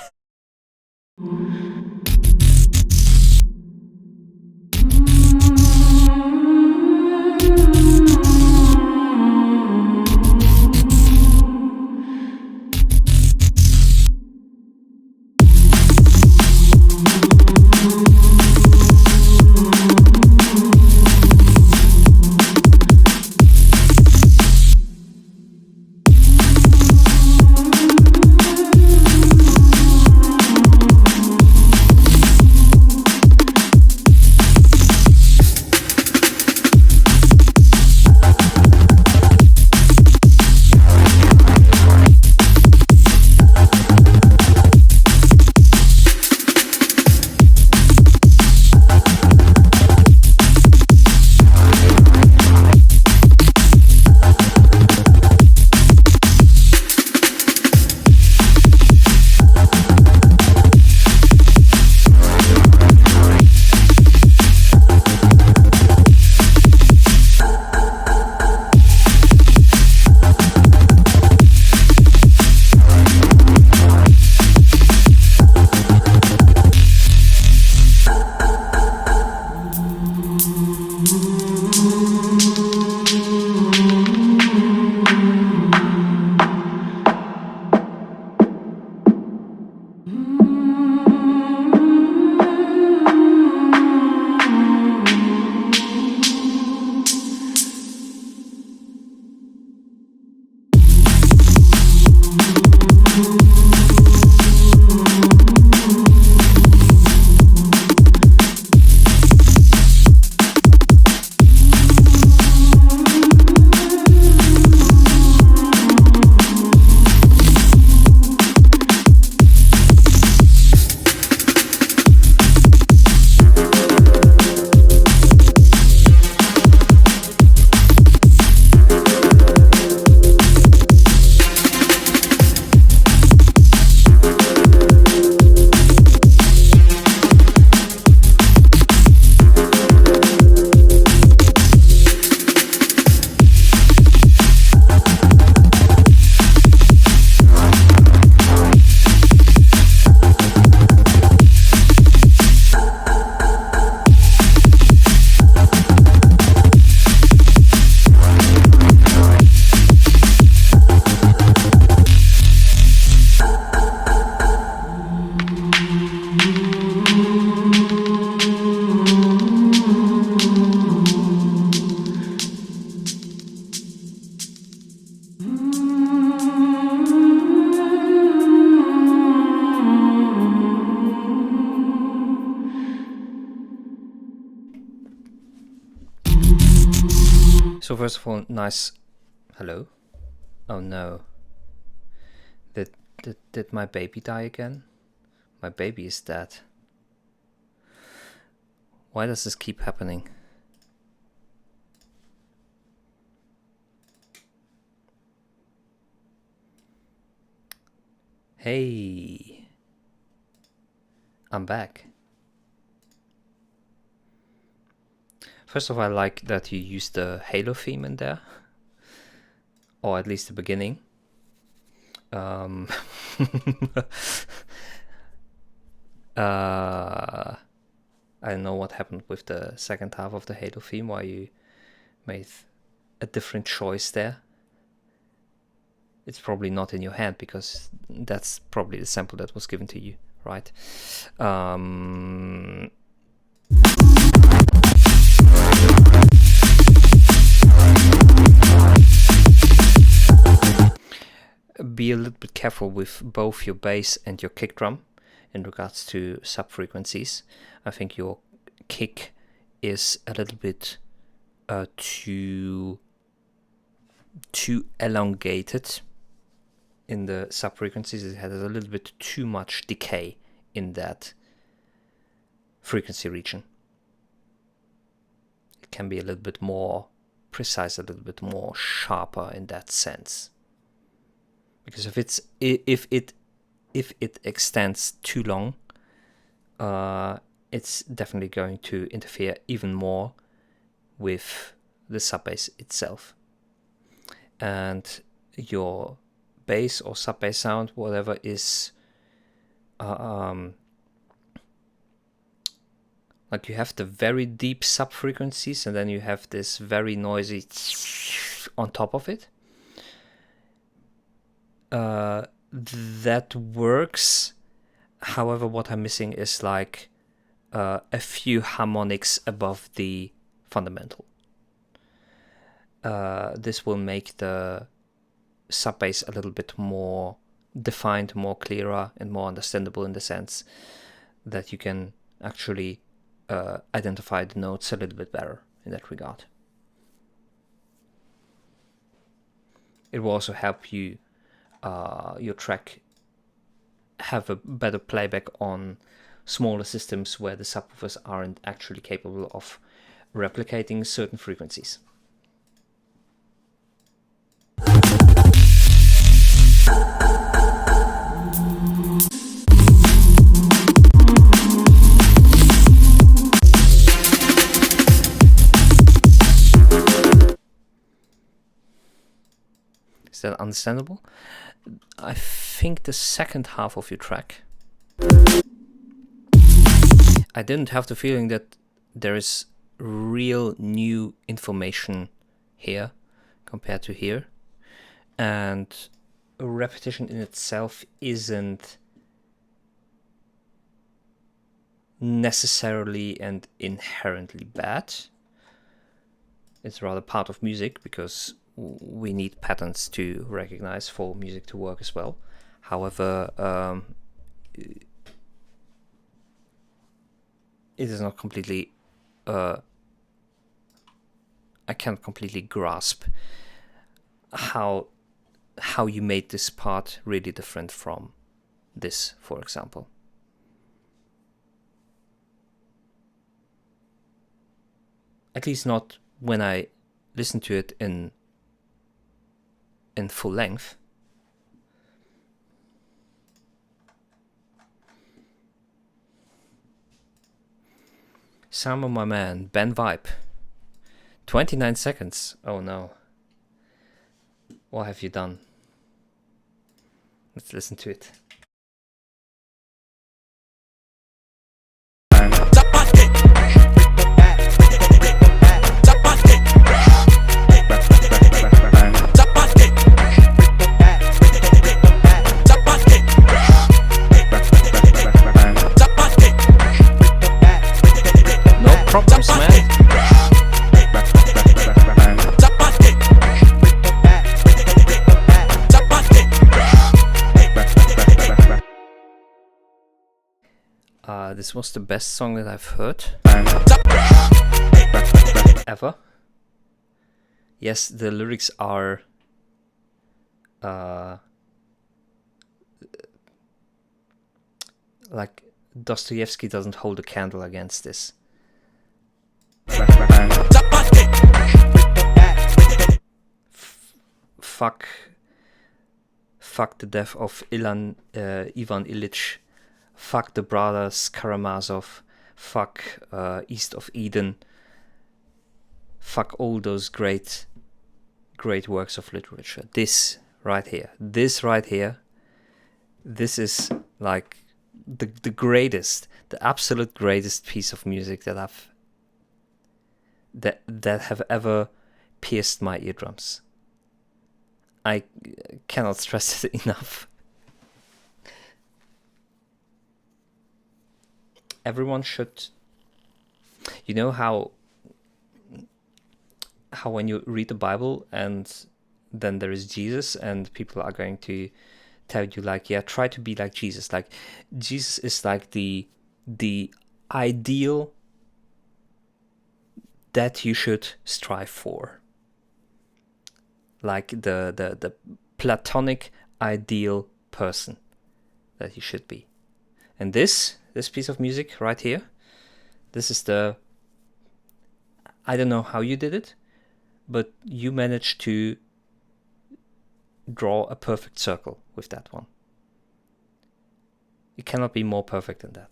So first of all, nice. Hello? Oh no. Did my baby die again? My baby is dead. Why does this keep happening? Hey. I'm back. First of all, I like that you used the Halo theme in there. Or at least the beginning. I don't know what happened with the second half of the Halo theme, why you made a different choice there. it's probably not in your head because that's probably the sample that was given to you, right? Be a little bit careful with both your bass and your kick drum in regards to sub-frequencies. I think your kick is a little bit too elongated in the sub-frequencies. It has a little bit too much decay in that frequency region. It can be a little bit more precise, a little bit more sharper in that sense. Because if it extends too long, it's definitely going to interfere even more with the sub bass itself. And your bass or sub bass sound, whatever, is like you have the very deep sub frequencies, and then you have this very noisy on top of it. That works. However, what I'm missing is like a few harmonics above the fundamental. This will make the sub bass a little bit more defined, more clearer, and more understandable in the sense that you can actually identify the notes a little bit better in that regard. It will also help you your track have a better playback on smaller systems where the subwoofers aren't actually capable of replicating certain frequencies. Is that understandable? I think the second half of your track, I didn't have the feeling that there is real new information here compared to here, and repetition in itself isn't necessarily and inherently bad. It's rather part of music because we need patterns to recognize for music to work as well. However, it is not completely I can't completely grasp how you made this part really different from this, for example. At least not when I listen to it in full length. Some of my man, Ben Vibe. 29 seconds. Oh no. What have you done? Let's listen to it. Problems, man. This was the best song that I've heard ever. Yes, the lyrics are like Dostoevsky doesn't hold a candle against this. Fuck the death of Ivan Illich. Fuck the brothers Karamazov. Fuck East of Eden. Fuck all those great works of literature. This right here, this is like the greatest, the absolute greatest piece of music that that have ever pierced my eardrums. I cannot stress it enough. Everyone should, you know how when you read the Bible and then there is Jesus and people are going to tell you like, yeah, try to be like Jesus. Like Jesus is like the ideal that you should strive for. Like the platonic ideal person that you should be. And this piece of music right here, this is the, I don't know how you did it, but you managed to draw a perfect circle with that one. It cannot be more perfect than that.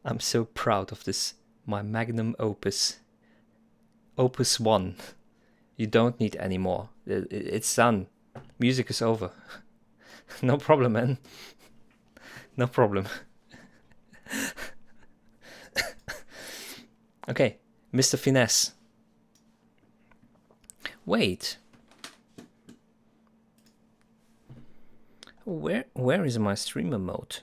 I'm so proud of this, my magnum opus. Opus 1. You don't need any more. It's done. Music is over. No problem, man. No problem. Okay, Mr. Finesse. Wait. Where is my streamer mode?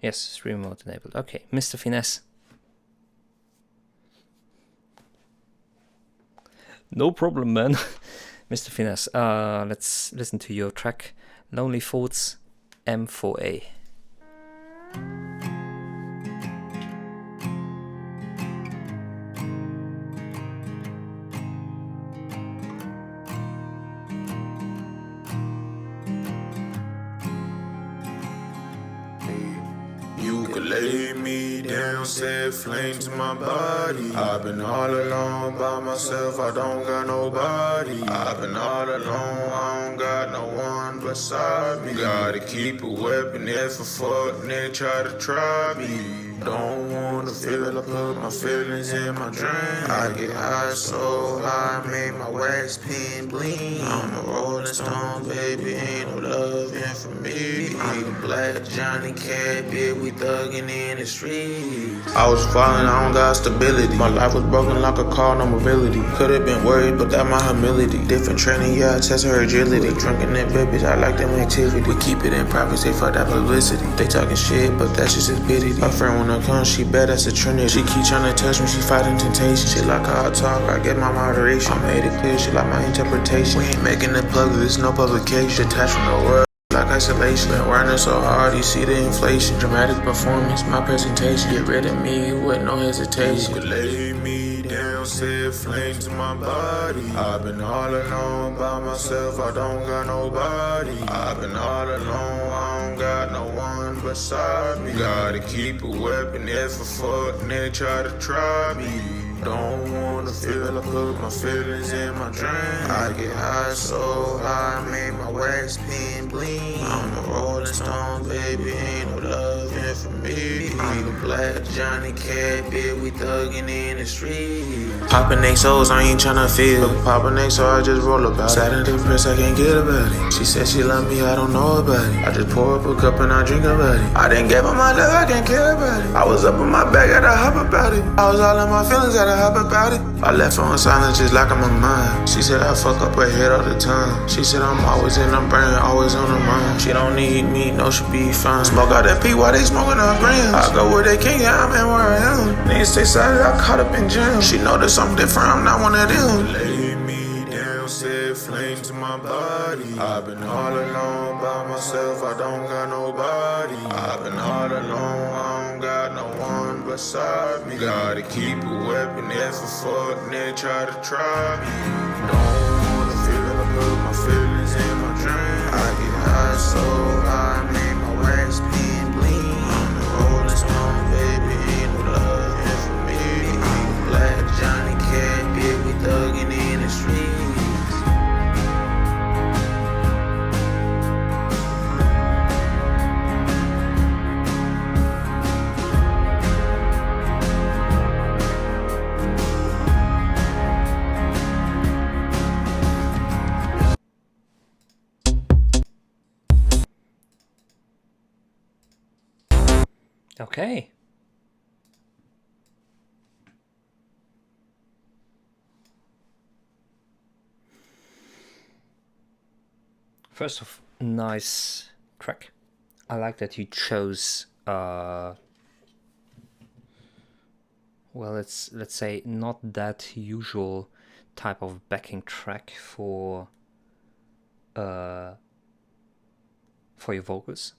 Yes, streamer mode enabled. Okay, Mr. Finesse. No problem, man. Mr. Finesse, let's listen to your track, Lonely Thoughts, M4A. You could lay me down, set flame to my body. I've been all alone by myself, I don't got nobody. I've been all alone, I don't got no one beside me. Gotta keep a weapon if a fuck nigga try to try me. Don't wanna feel, I put my feelings in my drink. I get high so high, make my wax pen bling. I'm a rolling stone, baby, ain't no loving for me. I'm a black Johnny Cat, bitch, we thuggin' in the streets. I was falling, I don't got stability. My life was broken like a car, no mobility. Could've been worried, but that my humility. Different training, yeah, I test her agility. Drinking that bitch, I like them activity. We keep it in private, say fuck that publicity. They talking shit, but that's just stupidity. My friend wanna come, she bet that's a trinity. She keep trying to touch me, she fighting temptation. She like how I talk, I get my moderation. I made it clear, she like my interpretation. We ain't making it public, there's no publication. Detached from the world, like isolation. Been working so hard, you see the inflation. Dramatic performance, my presentation. Get rid of me with no hesitation. You could lay me down, set flame to my body. I've been all alone by myself, I don't got nobody. I've been all alone, I don't got no one beside me. Gotta keep a weapon if a fuck nigga try to try me. Don't wanna feel, I put my feelings in my drink. I get high so high, make my wax pen bling. I'm a rolling stone, baby, ain't no loving for me. I'm a black Johnny Cat, bitch, we thuggin' in the streets. Poppin' they souls, I ain't tryna feel. Poppin' they so I just roll about it. Sad and depressed, I can't get about it. She said she love me, I don't know about it. I just pour up a cup and I drink about it. I didn't give her my love, I can't care about it. I was up in my bag, gotta hop about it. I was all in my feelings, gotta hop about it. I left her on silence just like I'm a mind. She said I fuck up her head all the time. She said I'm always in her brain, always on her mind. She don't need me, no, she be fine. Smoke out that P while they smoking her grams. I go where they can't, yeah, I'm in where I am. Niggas stay silent, I caught up in jam. She know that I'm different, I'm not one of them. Lay me down, set flame to my body. I've been all alone by myself, I don't got nobody. I've been all alone, I don't got no one beside me. Gotta keep a weapon if a fuck nigga try to try me. Don't wanna feel, I put my feelings in my drink. I get high so high, make my wax pen bling. I'm a rolling stone, baby, ain't no loving for me. I'm a black Johnny Cat, bitch, we thuggin' in the streets. Okay. First off, nice track. I like that you chose well, let's say not that usual type of backing track for your vocals.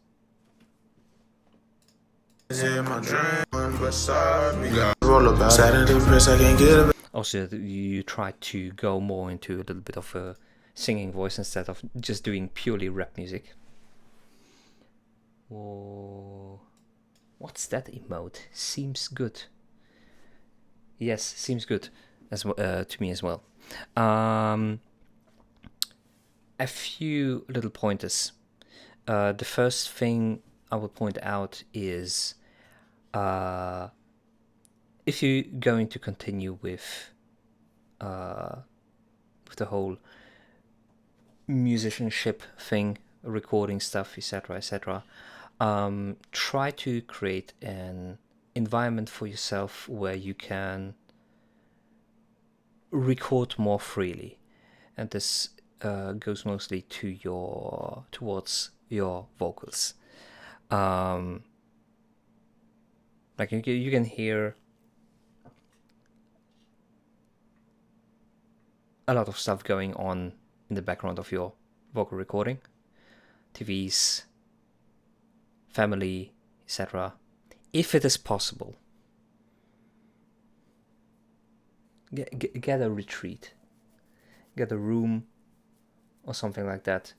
Also, you try to go more into a little bit of a singing voice instead of just doing purely rap music. Whoa. What's that emote? Seems good. Yes, seems good as to me as well. A few little pointers. The first thing I would point out is if you're going to continue with the whole musicianship thing, recording stuff, etc., etc., try to create an environment for yourself where you can record more freely, and this goes mostly towards your vocals. Like you can hear a lot of stuff going on in the background of your vocal recording, TVs, family, etc. If it is possible, get a retreat, get a room or something like that.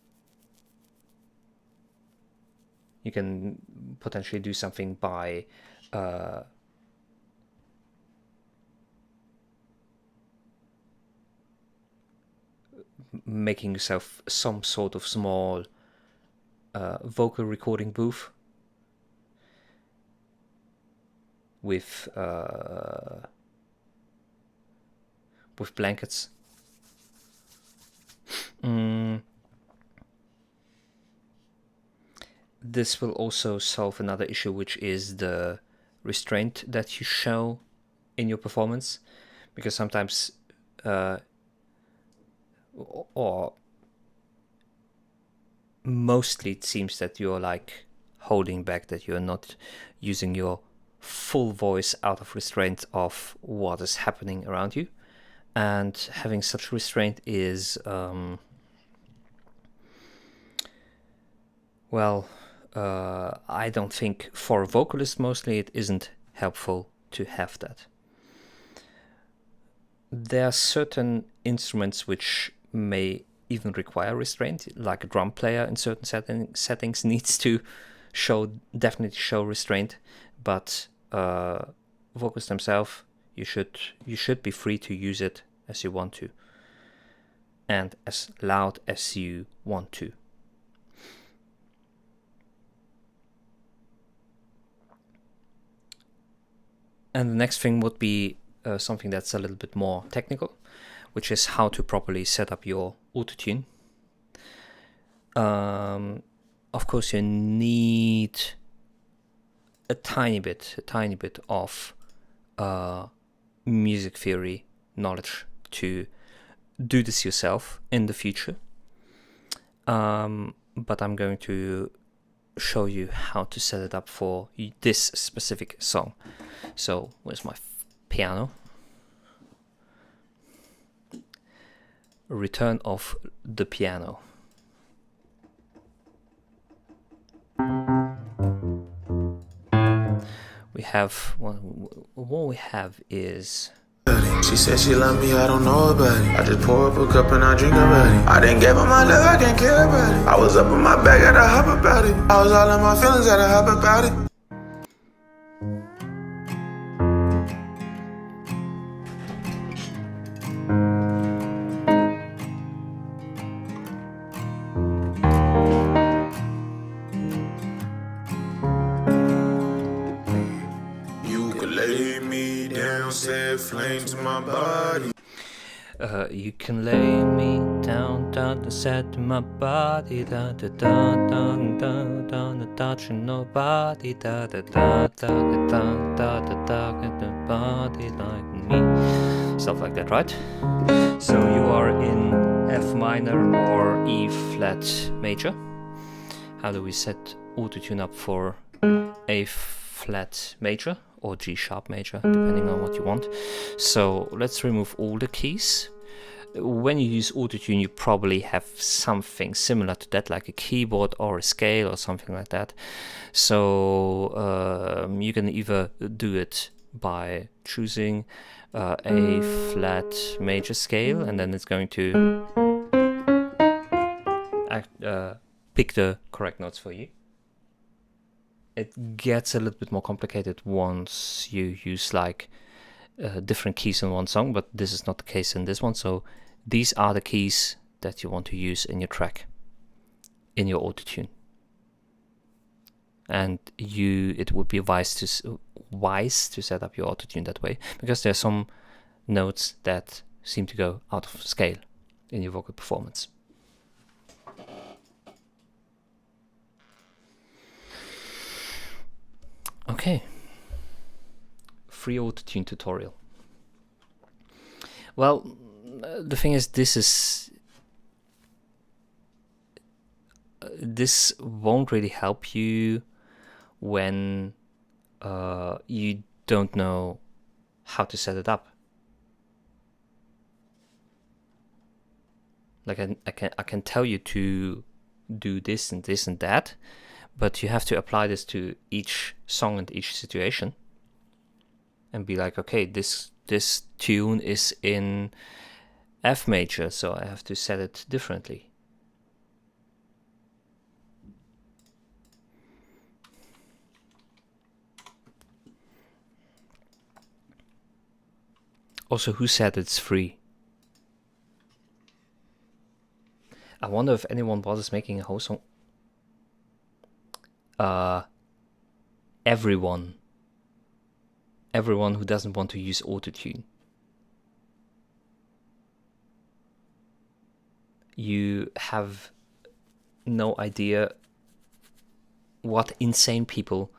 You can potentially do something by making yourself some sort of small vocal recording booth with blankets. This will also solve another issue, which is the restraint that you show in your performance, because sometimes or mostly it seems that you're like holding back, that you're not using your full voice out of restraint of what is happening around you. And having such restraint is I don't think, for a vocalist mostly, it isn't helpful to have that. There are certain instruments which may even require restraint, like a drum player in certain settings needs to definitely show restraint, but vocals themselves, you should be free to use it as you want to, and as loud as you want to. And the next thing would be something that's a little bit more technical, which is how to properly set up your autotune. Of course, you need a tiny bit of music theory knowledge to do this yourself in the future. But I'm going to show you how to set it up for this specific song. So where's my piano? Return of the piano. We have what we have is. She said she love me, I don't know about it. I just pour up a cup and I drink about it. I didn't give her my love, I can't care about it. I was up in my bag, gotta hop about it. I was all in my feelings, gotta hop about it. You can lay me down, down to set my body, da da da da da da da, touching nobody, da da da da da da da da, body like me, stuff like that, right? So you are in F minor or E flat major. How do we set autotune up for A flat major or G sharp major, depending on what you want? So let's remove all the keys. When you use autotune, you probably have something similar to that, like a keyboard or a scale or something like that. So you can either do it by choosing a flat major scale, and then it's going to pick the correct notes for you. It gets a little bit more complicated once you use like different keys in one song, but this is not the case in this one. So these are the keys that you want to use in your track, in your autotune. And it would be wise to set up your autotune that way, because there are some notes that seem to go out of scale in your vocal performance. Okay, free autotune tutorial. Well, the thing is, this won't really help you when you don't know how to set it up. Like I can tell you to do this and this and that, but you have to apply this to each song and each situation, and be like, okay, this tune is in F major, so I have to set it differently. Also, who said it's free? I wonder if anyone bothers making a whole song. Everyone who doesn't want to use autotune. You have no idea what insane people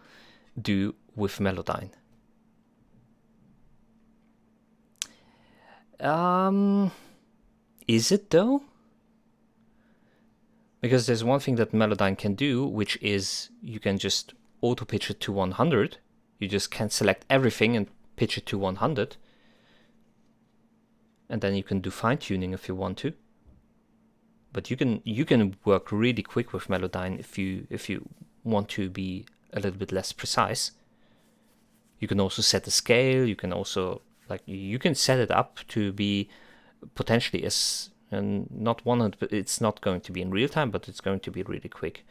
do with Melodyne. Is it though? Because there's one thing that Melodyne can do, which is you can just auto pitch it to 100. You just can select everything and pitch it to 100. And then you can do fine tuning if you want to. But you can work really quick with Melodyne if you want to be a little bit less precise. You can also set the scale. You can also you can set it up to be potentially as not 100, but it's not going to be in real time, but it's going to be really quick.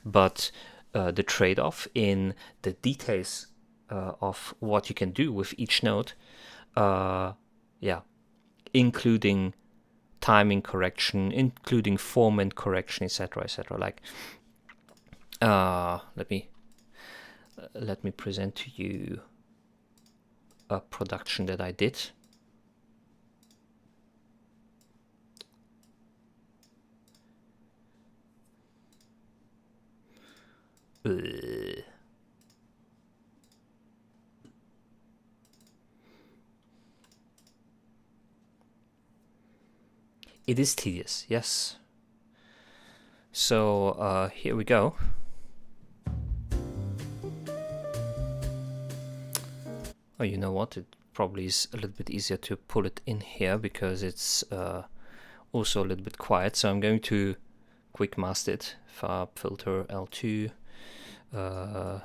But the trade-off in the details of what you can do with each note, including timing correction, including formant correction, etc., etc. Like, let me present to you a production that I did. It is tedious, yes. So here we go. Oh, you know what? It probably is a little bit easier to pull it in here because it's also a little bit quiet. So I'm going to quick master it. Fab filter L2. In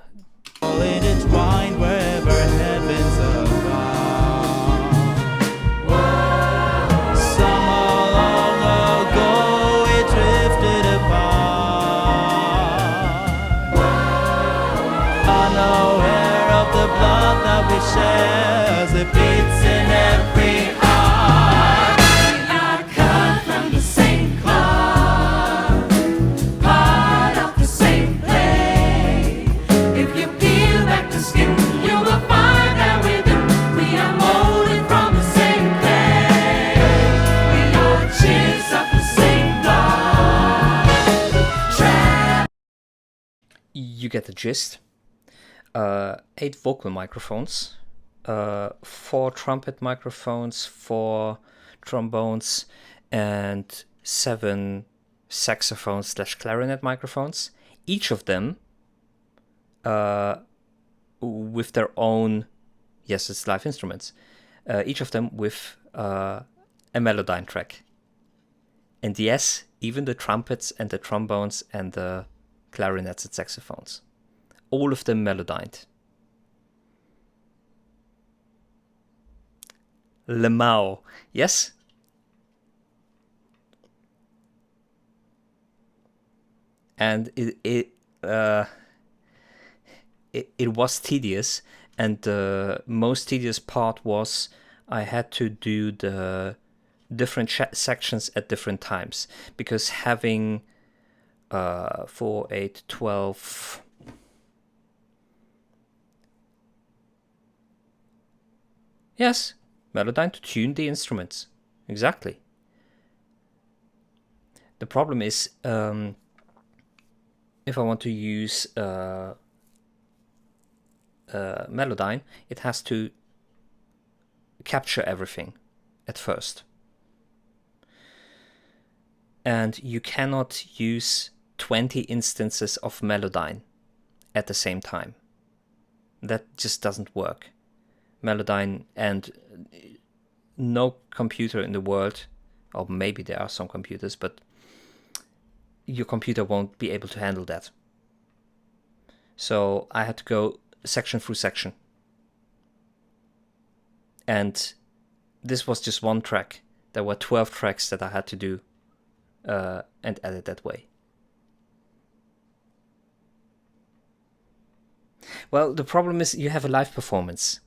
its wine wherever heavens above. Summer long ago it drifted apart. Unaware of the blood that we share as it beats in every heart. We are cut from the same cloth, part of the same clay. If you peel back the skin, you will find that we are molded from the same clay. you get the gist. 8 vocal microphones, 4 trumpet microphones, 4 trombones, and 7 saxophone/clarinet microphones. Each of them with their own, yes, it's live instruments, each of them with a Melodyne track. And yes, even the trumpets and the trombones and the clarinets and saxophones, all of them melodyned. Lemao, yes? And it was tedious, and the most tedious part was I had to do the different sections at different times, because having 4, 8, 12... Yes, Melodyne to tune the instruments. Exactly. The problem is, if I want to use Melodyne, it has to capture everything at first. And you cannot use 20 instances of Melodyne at the same time. That just doesn't work. Melodyne, and no computer in the world, or maybe there are some computers, but your computer won't be able to handle that. So I had to go section through section. And this was just one track. There were 12 tracks that I had to do and edit that way. Well, the problem is you have a live performance.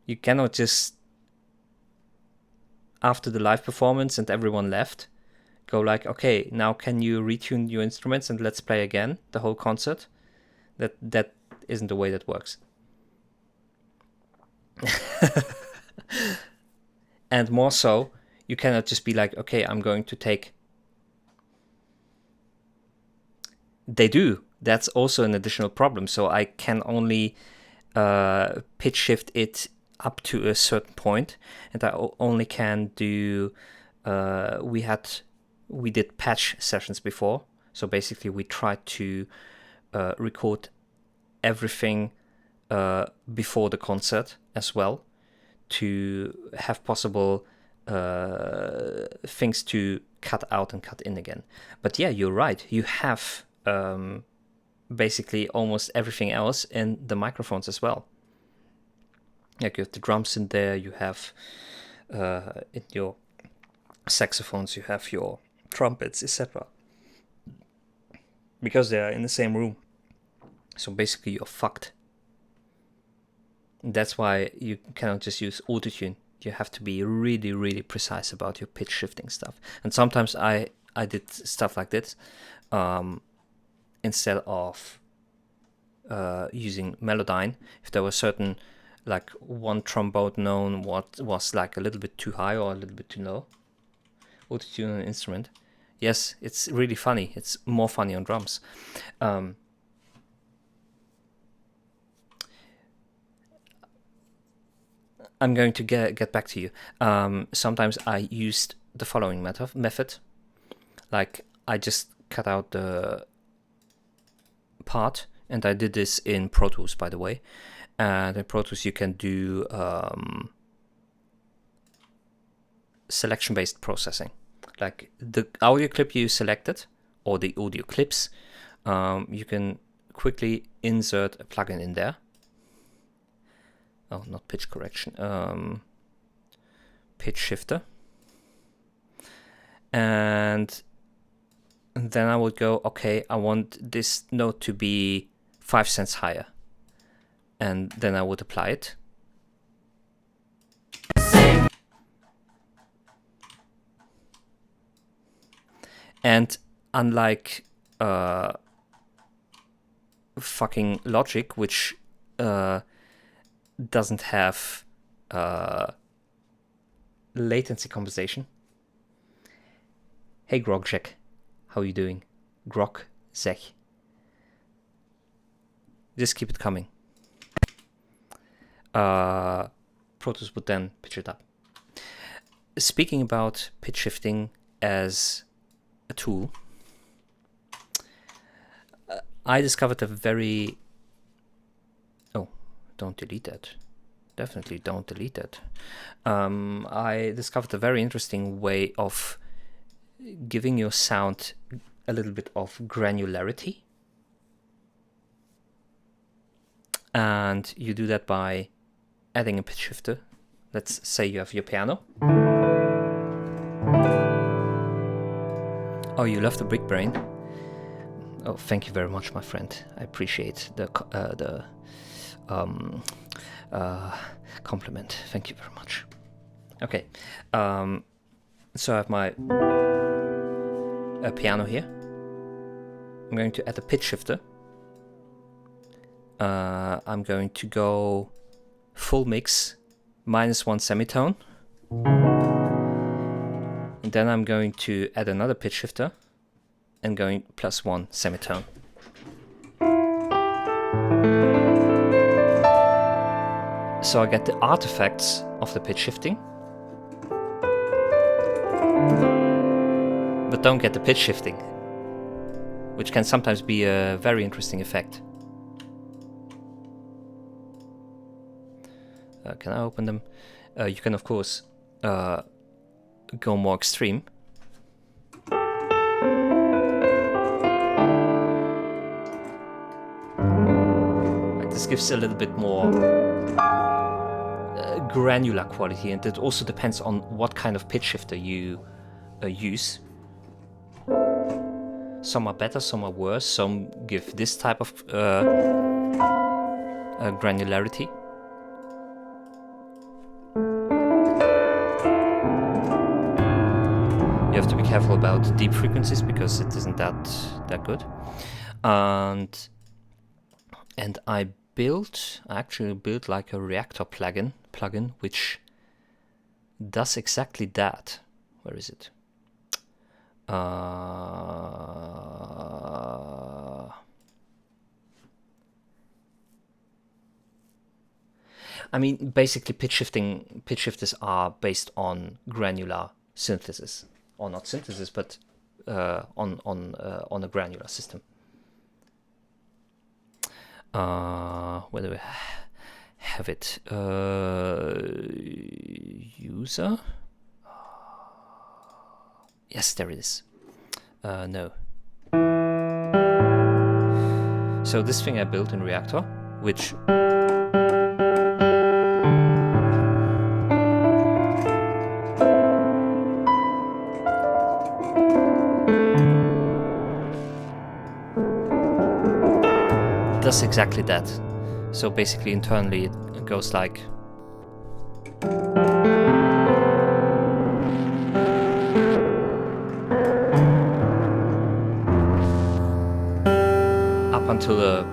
You cannot just, after the live performance and everyone left, go like, okay, now can you retune your instruments and let's play again the whole concert? That isn't the way that works. And more so, you cannot just be like, okay, I'm going to take... They do. That's also an additional problem. So I can only pitch shift it up to a certain point, and I only can do... We did patch sessions before. So basically we tried to record everything before the concert as well, to have possible things to cut out and cut in again. But yeah, you're right. You have basically almost everything else in the microphones as well. Like you have the drums in there, you have in your saxophones, you have your trumpets, etc. Because they are in the same room. So basically you're fucked. That's why you cannot just use autotune. You have to be really, really precise about your pitch shifting stuff. And sometimes I did stuff like this instead of using Melodyne. If there was certain, like one trombone known what was like a little bit too high or a little bit too low, autotune an instrument. Yes, it's really funny. It's more funny on drums. I'm going to get back to you. Sometimes I used the following method. Like, I just cut out the part, and I did this in Pro Tools, by the way. And in Pro Tools, you can do selection-based processing. Like, the audio clip you selected, or the audio clips, you can quickly insert a plugin in there. Oh, not pitch correction. Pitch shifter. And then I would go, okay, I want this note to be 5 cents higher. And then I would apply it. And unlike fucking Logic, which doesn't have latency compensation. Hey Grogjack, how are you doing? Grog Zech. Just keep it coming. Pro Tools would then pitch it up. Speaking about pitch shifting as a tool, I discovered a very... Oh, don't delete that. Definitely don't delete that. I discovered a very interesting way of giving your sound a little bit of granularity. And you do that by adding a pitch shifter. Let's say you have your piano. Oh, you love the brick brain. Oh, thank you very much, my friend. I appreciate the compliment. Thank you very much. Okay, so I have my piano here. I'm going to add a pitch shifter. I'm going to go full mix, -1 semitone. And then I'm going to add another pitch shifter and going +1 semitone. So I get the artifacts of the pitch shifting, but don't get the pitch shifting, which can sometimes be a very interesting effect. Can I open them? You can, of course, go more extreme. Like this gives a little bit more granular quality, and it also depends on what kind of pitch shifter you use. Some are better, some are worse. Some give this type of granularity. You have to be careful about deep frequencies because it isn't that good. And I actually built like a reactor plugin which does exactly that. Where is it? I mean, basically pitch shifters are based on granular synthesis, or not synthesis, but on a granular system. Where do we have it? User? Yes, there it is. No. So this thing I built in Reactor, which does exactly that. So basically internally it goes like up until a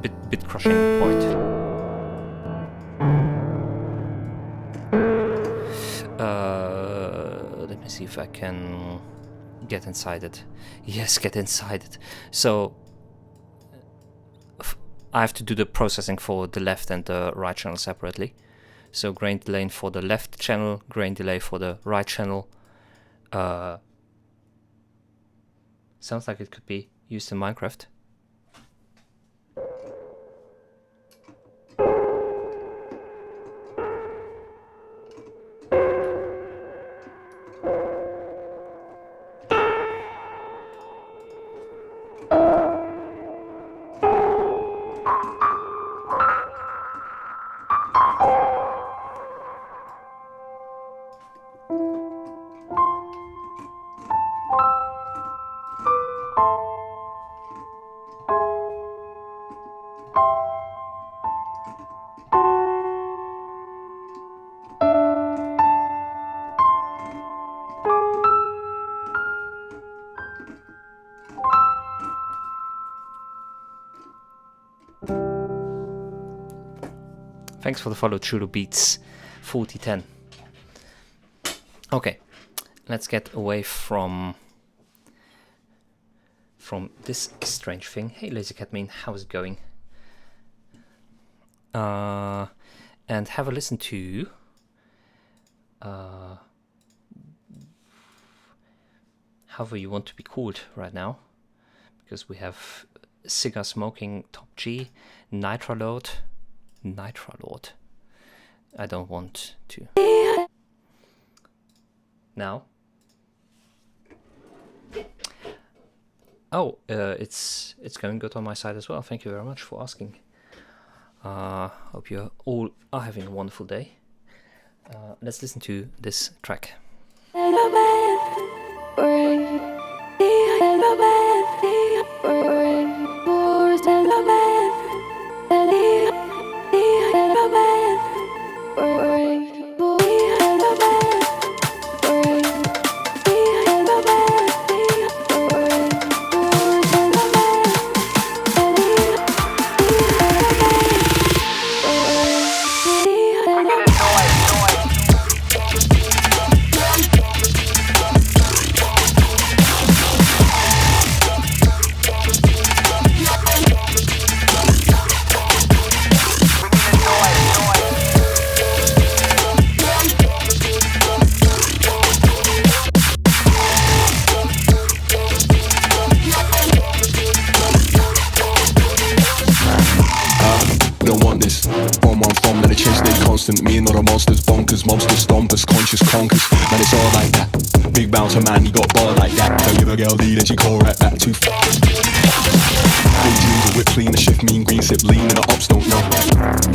bit crushing point. Let me see if I can get inside it. Yes, get inside it. So I have to do the processing for the left and the right channel separately. So grain delay for the left channel, grain delay for the right channel. Sounds like it could be used in Minecraft. Thanks for the follow, Chulo Beats 4010. Okay, let's get away from from this strange thing. Hey, Lazy Cat Mean, how's it going? And have a listen to however you want to be called right now, because we have cigar smoking Top G, Nitralord. I don't want to. Now. Oh, it's going good on my side as well. Thank you very much for asking. Hope you all are having a wonderful day. Let's listen to this track. Me and not a monsters, bonkers, monsters, stompers, conscious conkers. Man, it's all like that. Big bouncer, man, you got ball like that. Don't give a girl lead and she call right back to big dreams, a whip clean, a shift mean, green sip lean, and the ops don't know.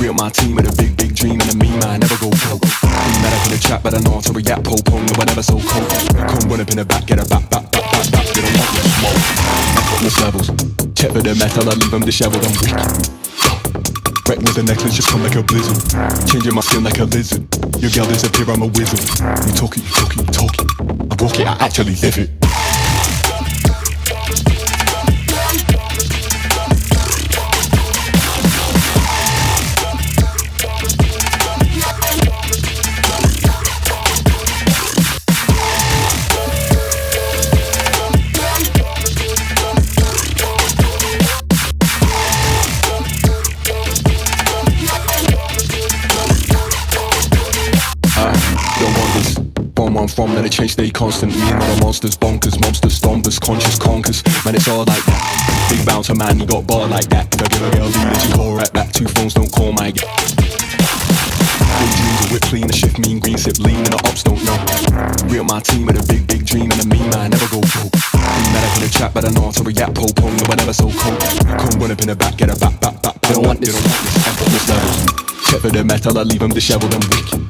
Real my team with a big, big dream, and a me man never go broke. Been mad up in the chat, but I know to react, po pong, no, I never so cold. Come run up in the back, get a back, back, back, back, back. They don't want no smoke. Effortless levels. Check for the metal, I leave them disheveled, I'm wicked. Wreck with the necklace, just come like a blizzard. Changing my skin like a lizard. Your girl disappear, I'm a wizard. You talk it, you talk it, you talk it. I walk it, I actually live it. From let it change, stay constant. Me and other monsters, bonkers, monsters, stompers, conscious conkers. Man, it's all like that. Big bouncer, man, you got ball like that. If I give a girl lead and she call right back. 2 phones, don't call my Big dreams, a whip clean, a shift mean, green sip lean, and the ops don't know. Real my team with a big, big dream, and a me man never go broke. Been mad up in the chat, but I know to react, po pong, no, I never so cold. Come run up in the back, get a back, back, back. They don't want this, effortless levels. Check for the metal, I leave them disheveled and wicked.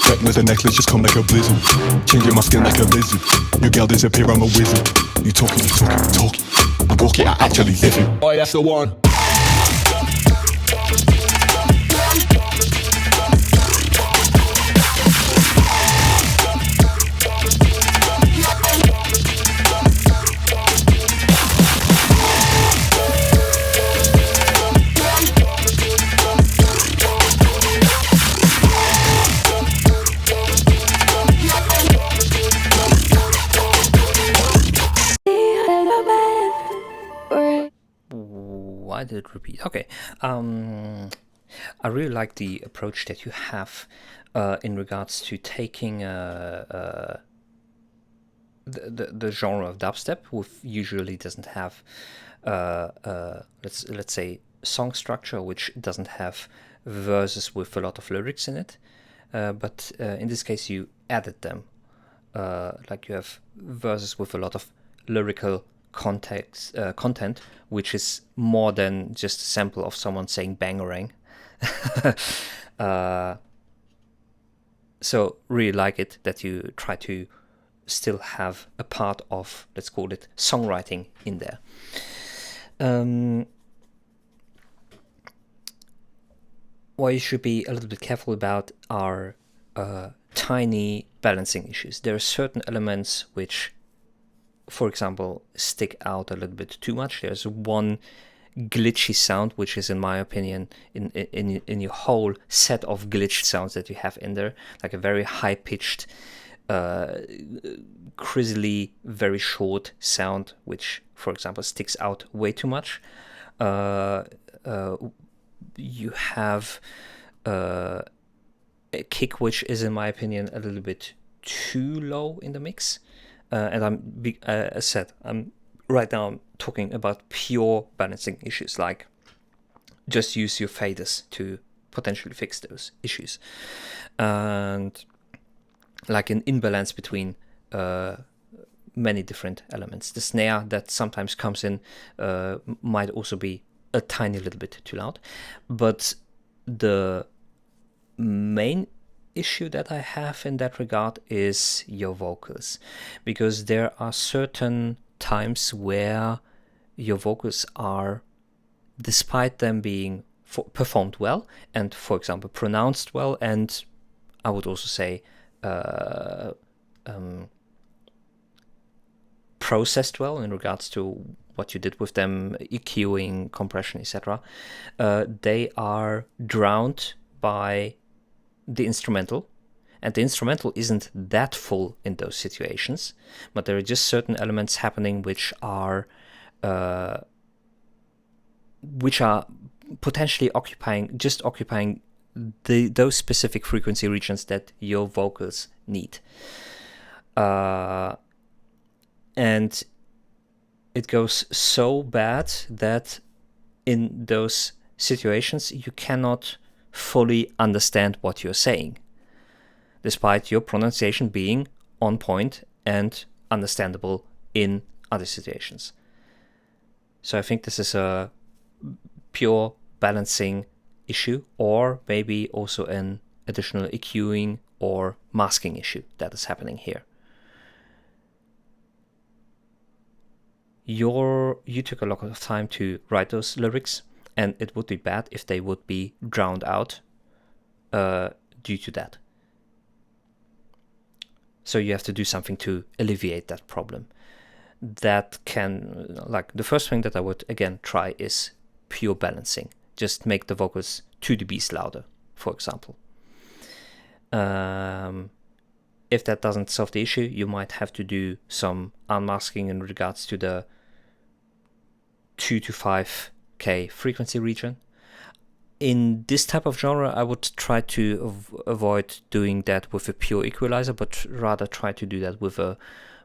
Wreck with the necklace, just come like a blizzard. Changing my skin like a lizard. Your girl disappear, I'm a wizard. You talking, you talking, you talking. I walk it, I actually live it. Boy, that's the one. Why did it repeat? Okay. I really like the approach that you have in regards to taking the genre of dubstep, which usually doesn't have let's say song structure, which doesn't have verses with a lot of lyrics in it, but in this case you added them, like you have verses with a lot of lyrical content, which is more than just a sample of someone saying bangarang. So really like it that you try to still have a part of, let's call it, songwriting in there. What you should be a little bit careful about are tiny balancing issues. There are certain elements which, for example, stick out a little bit too much. There's one glitchy sound, which is, in my opinion, in your whole set of glitched sounds that you have in there, like a very high-pitched crizzly, very short sound, which, for example, sticks out way too much. You have a kick which is, in my opinion, a little bit too low in the mix. And as said, I'm talking about pure balancing issues, like just use your faders to potentially fix those issues. And like an imbalance between many different elements. The snare that sometimes comes in might also be a tiny little bit too loud. But the main issue that I have in that regard is your vocals, because there are certain times where your vocals are, despite them being performed well and, for example, pronounced well, and I would also say processed well in regards to what you did with them, EQing, compression, etc. They are drowned by the instrumental, and the instrumental isn't that full in those situations, but there are just certain elements happening which are potentially occupying those specific frequency regions that your vocals need. And it goes so bad that in those situations you cannot fully understand what you're saying, despite your pronunciation being on point and understandable in other situations. So I think this is a pure balancing issue, or maybe also an additional EQing or masking issue that is happening here. You took a lot of time to write those lyrics, and it would be bad if they would be drowned out due to that. So you have to do something to alleviate that problem. That can, like, the first thing that I would again try is pure balancing. Just make the vocals 2 dBs louder, for example. If that doesn't solve the issue, you might have to do some unmasking in regards to the 2 to 5K frequency region. In this type of genre, I would try to avoid doing that with a pure equalizer, but rather try to do that with a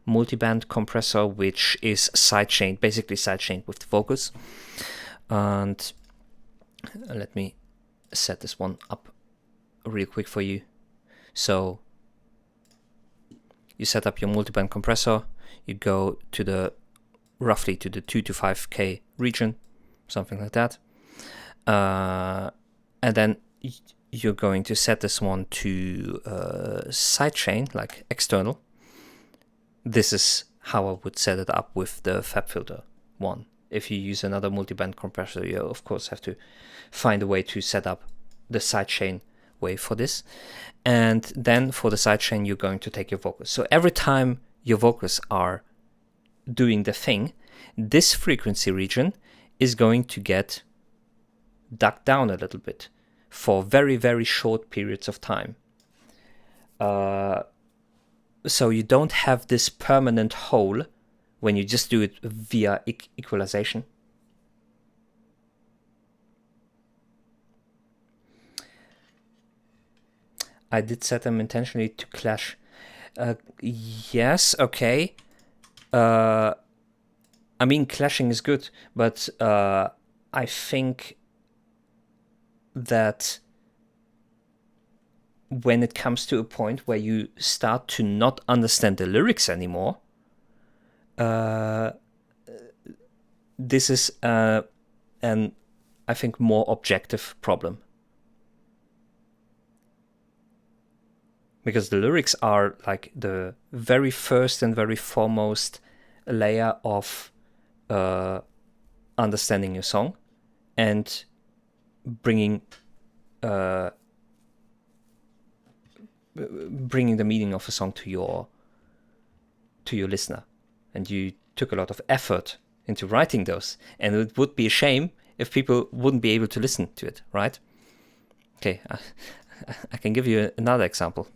multiband compressor, which is basically sidechained with the vocals. And let me set this one up real quick for you. So you set up your multiband compressor, you go to roughly to the 2 to 5K region, something like that. And then you're going to set this one to sidechain, like external. This is how I would set it up with the FabFilter one. If you use another multiband compressor, you of course have to find a way to set up the sidechain way for this. And then for the sidechain, you're going to take your vocals. So every time your vocals are doing the thing, this frequency region is going to get ducked down a little bit for very, very short periods of time. So you don't have this permanent hole when you just do it via equalization. I did set them intentionally to clash. Yes, okay. I mean, clashing is good, but I think that when it comes to a point where you start to not understand the lyrics anymore, this is an, I think, more objective problem. Because the lyrics are like the very first and very foremost layer of understanding your song and bringing the meaning of a song to your listener. And you took a lot of effort into writing those, and it would be a shame if people wouldn't be able to listen to it, right? Okay, I can give you another example.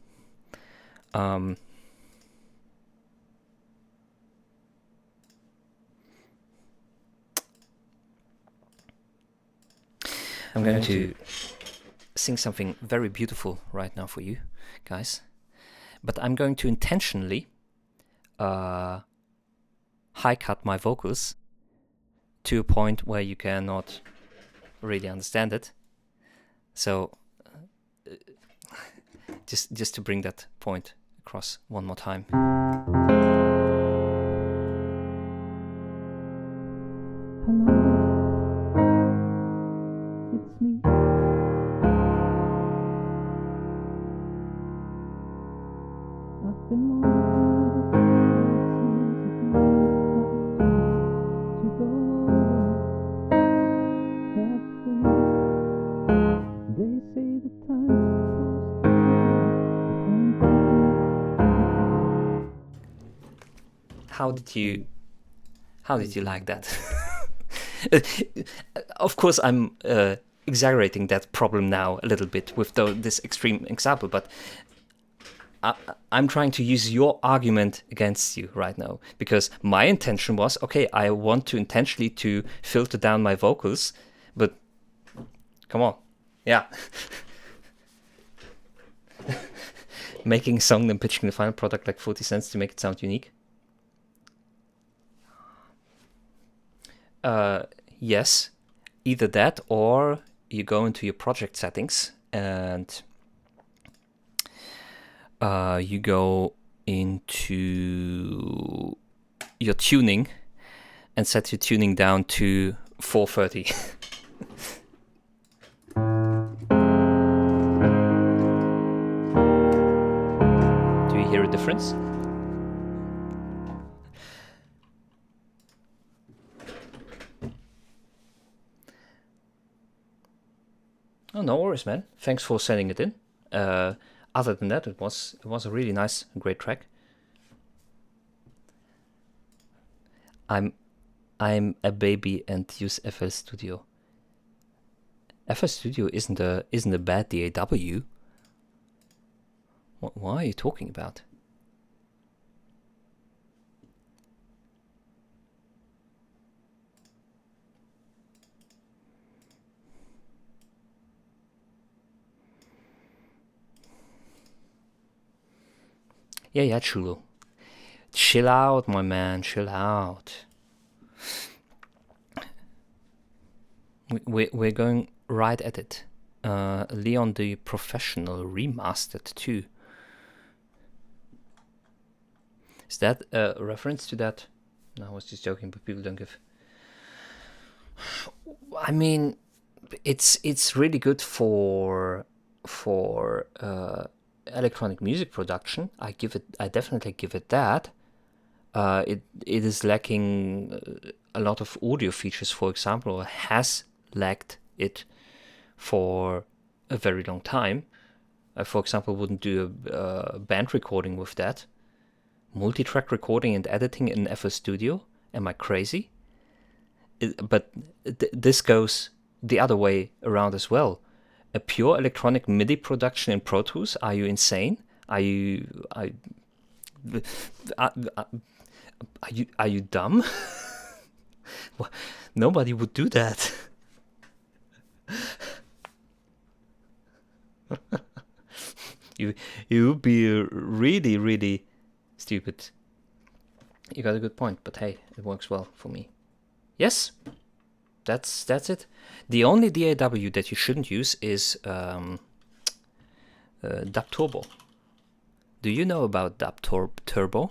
I'm going to sing something very beautiful right now for you guys, but I'm going to intentionally high cut my vocals to a point where you cannot really understand it. So just to bring that point across one more time. It's me. I've been to go everything. They say the How did you like that? Of course, I'm exaggerating that problem now a little bit with this extreme example, but I'm trying to use your argument against you right now, because my intention was, okay, I want to intentionally to filter down my vocals, but come on, yeah. Making a song and pitching the final product like 40 cents to make it sound unique. Yes, either that or you go into your project settings and you go into your tuning and set your tuning down to 430. Do you hear a difference? Oh, no worries, man. Thanks for sending it in. Other than that, it was a really nice, great track. I'm a baby and use FL Studio. FL Studio isn't a bad DAW. What are you talking about? Yeah, Chulo. Chill out, my man, chill out. We're going right at it. Leon the Professional Remastered 2. Is that a reference to that? No, I was just joking, but people don't give... I mean, it's really good for electronic music production. I definitely give it that. It is lacking a lot of audio features, for example, or has lacked it for a very long time. For example, wouldn't do a band recording with that. Multi-track recording and editing in FL Studio. Am I crazy? But this goes the other way around as well. A pure electronic MIDI production in Pro Tools? Are you insane? Are you dumb? Nobody would do that. You would be really, really stupid. You got a good point, but hey, it works well for me. Yes, that's it. The only DAW that you shouldn't use is Dub Turbo. Do you know about Dub Turbo?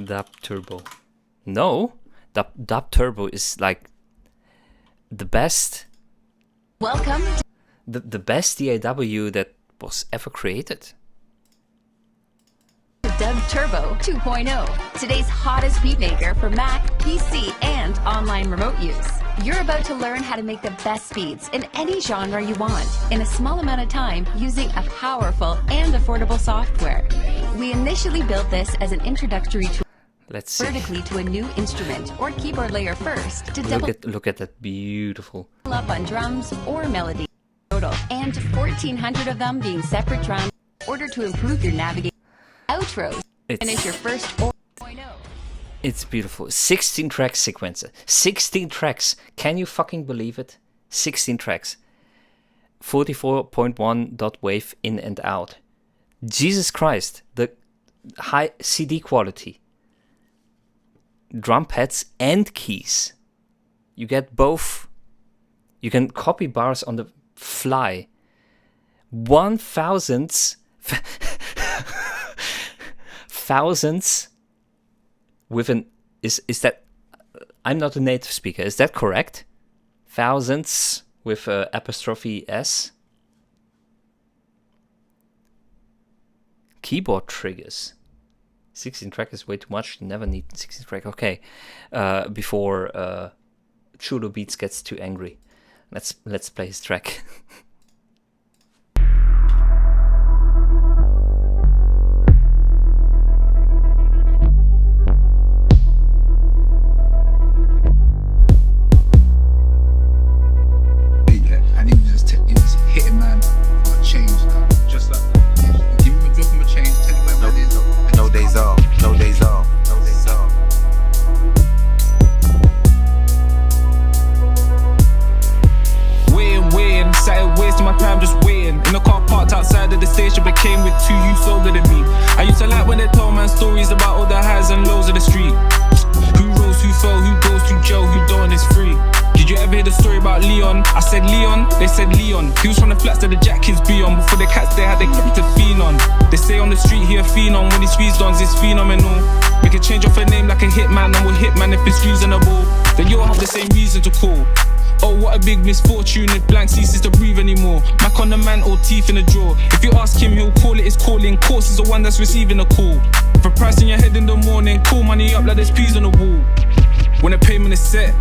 Dub Turbo. No, Dub Turbo is like the best. Welcome. The best DAW that was ever created. Dub Turbo 2.0, today's hottest beatmaker for Mac, PC, and online remote use. You're about to learn how to make the best beats in any genre you want in a small amount of time using a powerful and affordable software. We initially built this as an introductory tool. Let's see. Vertically to a new instrument or keyboard layer first to look at that beautiful up on drums or melody total, and 1,400 of them being separate drums. order to improve your navigation. Outros. Finish your first 4.0. It's beautiful. 16 track sequencer. 16 tracks. Can you fucking believe it? 16 tracks. 44.1 dot wave in and out. Jesus Christ. The high CD quality. Drum pads and keys. You get both. You can copy bars on the fly. 1,000s thousands with an is that, I'm not a native speaker, is that correct? Thousands with apostrophe S. Keyboard triggers. 16 track is way too much. You never need 16 track. Okay, before Chulo Beats gets too angry, let's play his track. And he was hitting man for a change, just like that. Give him a drop, him a change, tell him where man is. No days off, no days off, no days off. Waiting, started wasting my time just waiting. In the car parked outside of the station, became with 2 youths older than me. I used to like when they told man stories about all the highs and lows of the street. Who rose, who fell, who goes to jail, who don't is free. Did you ever hear the story about Leon? I said Leon, they said Leon. He was from the flats that the jack kids be on. Before the cats they had their character phenom. They say on the street he a phenom. When he squeezed on, it's phenomenal. Make a change off a name like a hitman, and we'll hitman if it's reasonable. Then you'll have the same reason to call. Oh, what a big misfortune if blank ceases to breathe anymore. Mac on the man or teeth in the drawer. If you ask him, he'll call it his calling. Course is the one that's receiving a call. For price in your head in the morning, call money up like there's peas on the wall. When the payment is set,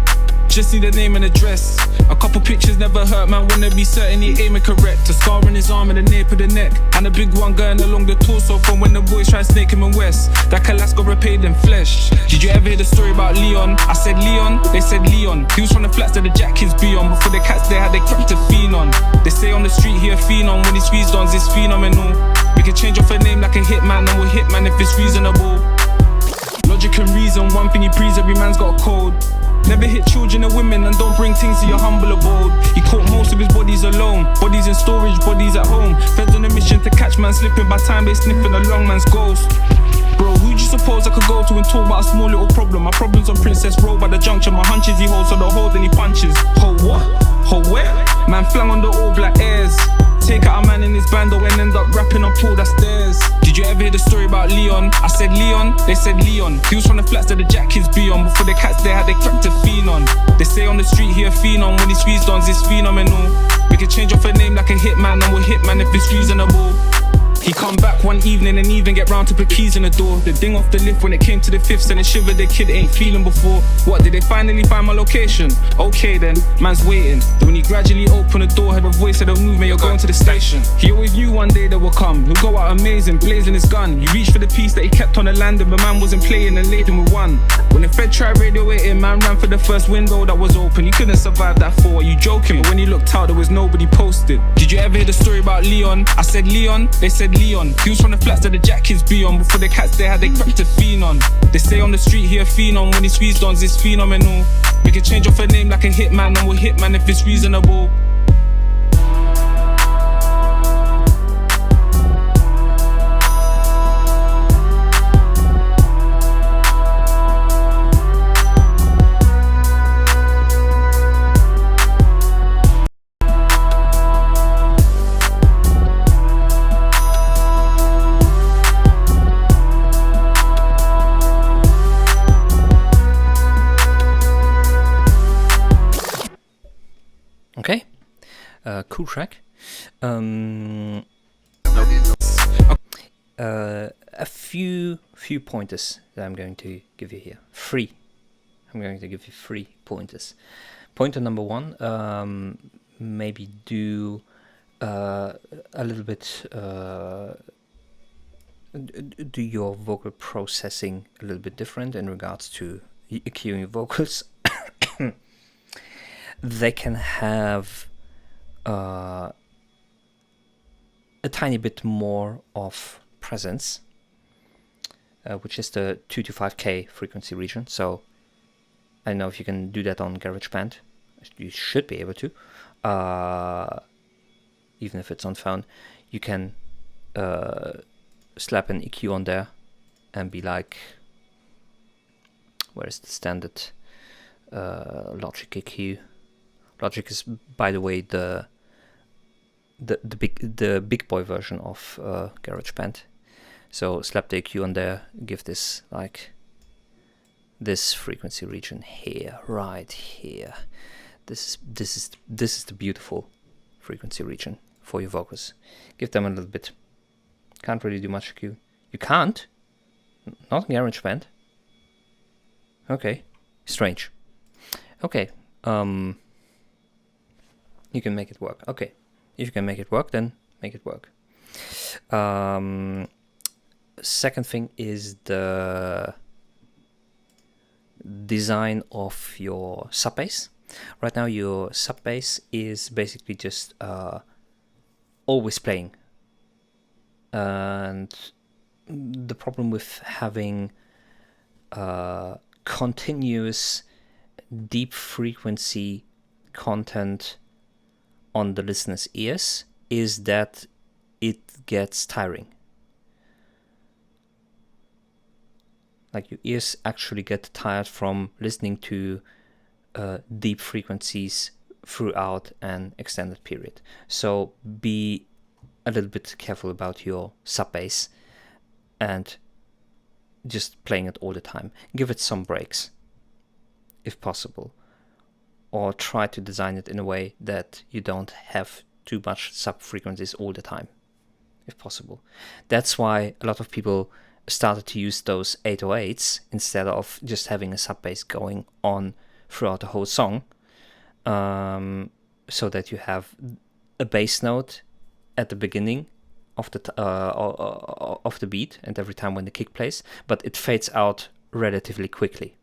just need a name and address. A couple pictures never hurt, man, wanna be certain he aiming correct. A scar on his arm and a nape of the neck, and a big one going along the torso from when the boys try to snake him in West. That Kalas got repaid in flesh. Did you ever hear the story about Leon? I said Leon, they said Leon. He was from the flats that the jack kids be on. Before the cats they had their character phenom. They say on the street he a phenom. When he squeezed on, it's phenomenal. We can change off a name like a hitman, and we'll hitman if it's reasonable. Logic and reason, one thing he prees, every man's got a code. Never hit children and women, and don't bring things to your humble abode. He caught most of his bodies alone. Bodies in storage, bodies at home. Feds on a mission to catch man slipping. By time they sniffing a long man's ghost. Bro, who'd you suppose I could go to and talk about a small little problem? My problem's on Princess Road by the junction. My hunches he holds, so the hold and he punches. Ho what? Ho where? Man flang on the all black airs. Take out a man in his bando and end up rapping on Paul, that's theirs. Did you ever hear the story about Leon? I said Leon, they said Leon. He was from the flats that the jack kids be on. Before the cats they had their character phenom. They say on the street he a phenom. When he squeezed on, it's phenomenal. We can change off a name like a hitman, and we'll hitman if it's reasonable. He come back one evening and even get round to put keys in the door. The ding off the lift when it came to the fifth, and it shivered the kid ain't feeling before. What, did they finally find my location? Okay then, man's waiting. Then when he gradually opened the door, heard a voice said, "Oh move, mate, you're going to the station." He always knew one day they would come. He'll go out amazing, blazing his gun. He reached for the piece that he kept on the landing, but man wasn't playing and laid him with one. When the Fed tried radio waiting, man ran for the first window that was open. He couldn't survive that fall, are you joking? But when he looked out, there was nobody posted. Did you ever hear the story about Leon? I said Leon, they said Leon. He was from the flats that the jack kids be on. Before the cats they had their character phenom. They say on the street he a phenom. When he squeezed on, it's phenomenal. We can change off a name like a hitman, and we'll hitman if it's reasonable. Okay, cool track. A few pointers that I'm going to give you here. I'm going to give you 3 pointers. Pointer number 1, maybe do a little bit, do your vocal processing a little bit different in regards to EQing your vocals. They can have a tiny bit more of presence, which is the 2 to 5K frequency region. So I don't know if you can do that on GarageBand. You should be able to, even if it's on phone. You can slap an EQ on there and be like, where is the standard Logic EQ? Logic is, by the way, the big boy version of GarageBand. So slap the EQ on there, give this like this frequency region here, right here. This is the beautiful frequency region for your vocals. Give them a little bit. Can't really do much EQ. You can't? Not in GarageBand. Okay, strange. Okay, you can make it work. Okay, if you can make it work, then make it work. Second thing is the design of your sub bass. Right now your sub bass is basically just always playing, and the problem with having continuous deep frequency content on the listener's ears is that it gets tiring. Like your ears actually get tired from listening to deep frequencies throughout an extended period. So be a little bit careful about your sub bass and just playing it all the time. Give it some breaks, if possible, or try to design it in a way that you don't have too much sub frequencies all the time, if possible. That's why a lot of people started to use those 808s instead of just having a sub bass going on throughout the whole song, so that you have a bass note at the beginning of the beat and every time when the kick plays, but it fades out relatively quickly.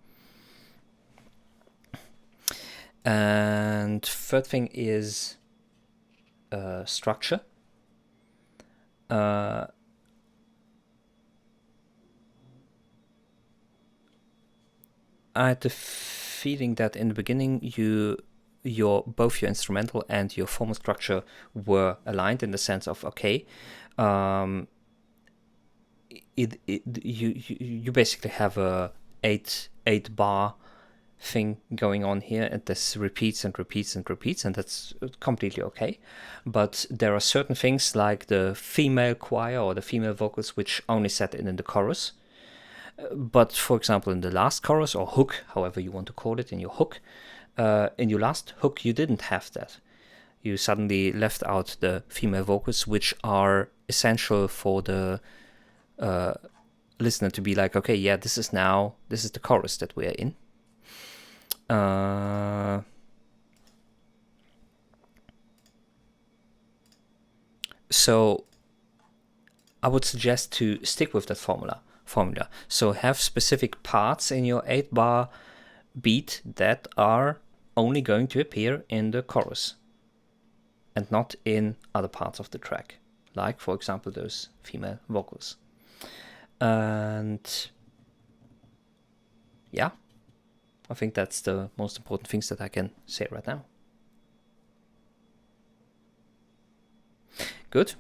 And third thing is structure. I had the feeling that in the beginning both your instrumental and your formal structure were aligned in the sense of you basically have a 8 bar thing going on here, and this repeats and repeats and repeats, and that's completely okay. But there are certain things like the female choir or the female vocals which only set in the chorus. But for example, in the last chorus or hook, however you want to call it, in your hook, in your last hook, you didn't have that. You suddenly left out the female vocals, which are essential for the listener to be like, okay, yeah, this is the chorus that we are in. So I would suggest to stick with that formula. So have specific parts in your 8 bar beat that are only going to appear in the chorus and not in other parts of the track, like for example those female vocals. And yeah, I think that's the most important things that I can say right now. Good.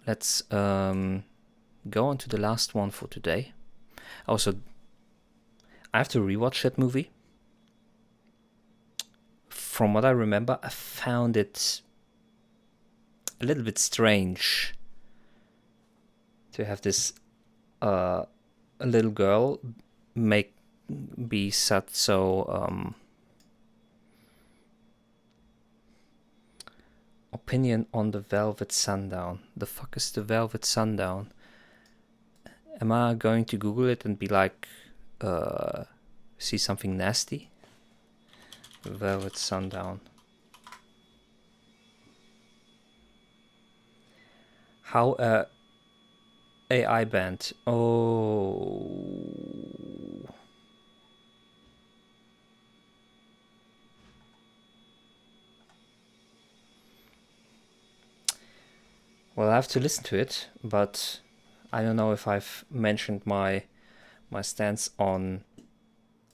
Let's go on to the last one for today. Also, I have to rewatch that movie. From what I remember, I found it a little bit strange to have this a little girl be such so opinion on the Velvet Sundown. The fuck is the Velvet Sundown? Am I going to Google it and be like, see something nasty? Velvet Sundown. How AI band. Oh. Well, I have to listen to it, but I don't know if I've mentioned my stance on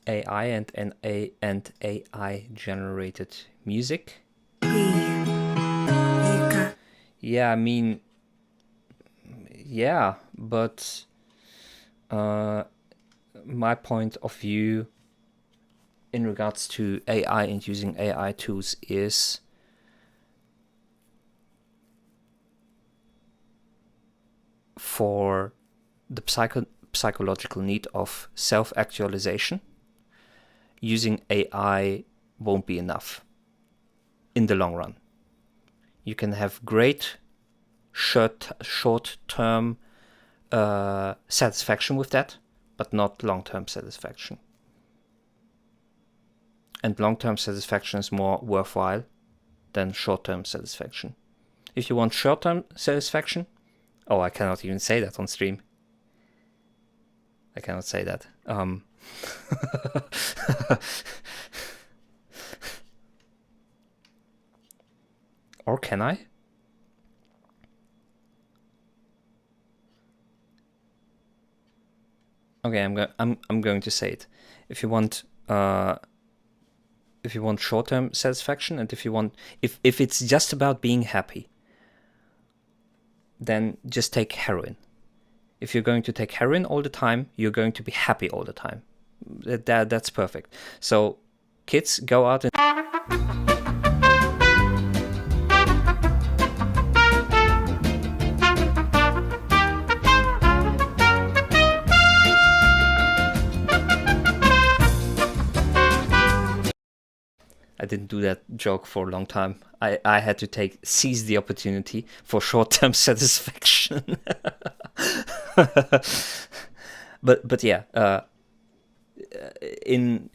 AI and AI generated music. Yeah, I mean, yeah, but my point of view in regards to AI and using AI tools is for the psychological need of self-actualization. Using AI won't be enough in the long run. You can have great short-term satisfaction with that, but not long-term satisfaction. And long-term satisfaction is more worthwhile than short-term satisfaction. If you want short-term satisfaction, I cannot even say that on stream. I cannot say that. Or can I? Okay, I'm going to say it. If you want short-term satisfaction, and if it's just about being happy, then just take heroin. If you're going to take heroin all the time, you're going to be happy all the time. That's perfect. So, kids, go out and I didn't do that joke for a long time. I had to seize the opportunity for short-term satisfaction. but yeah, in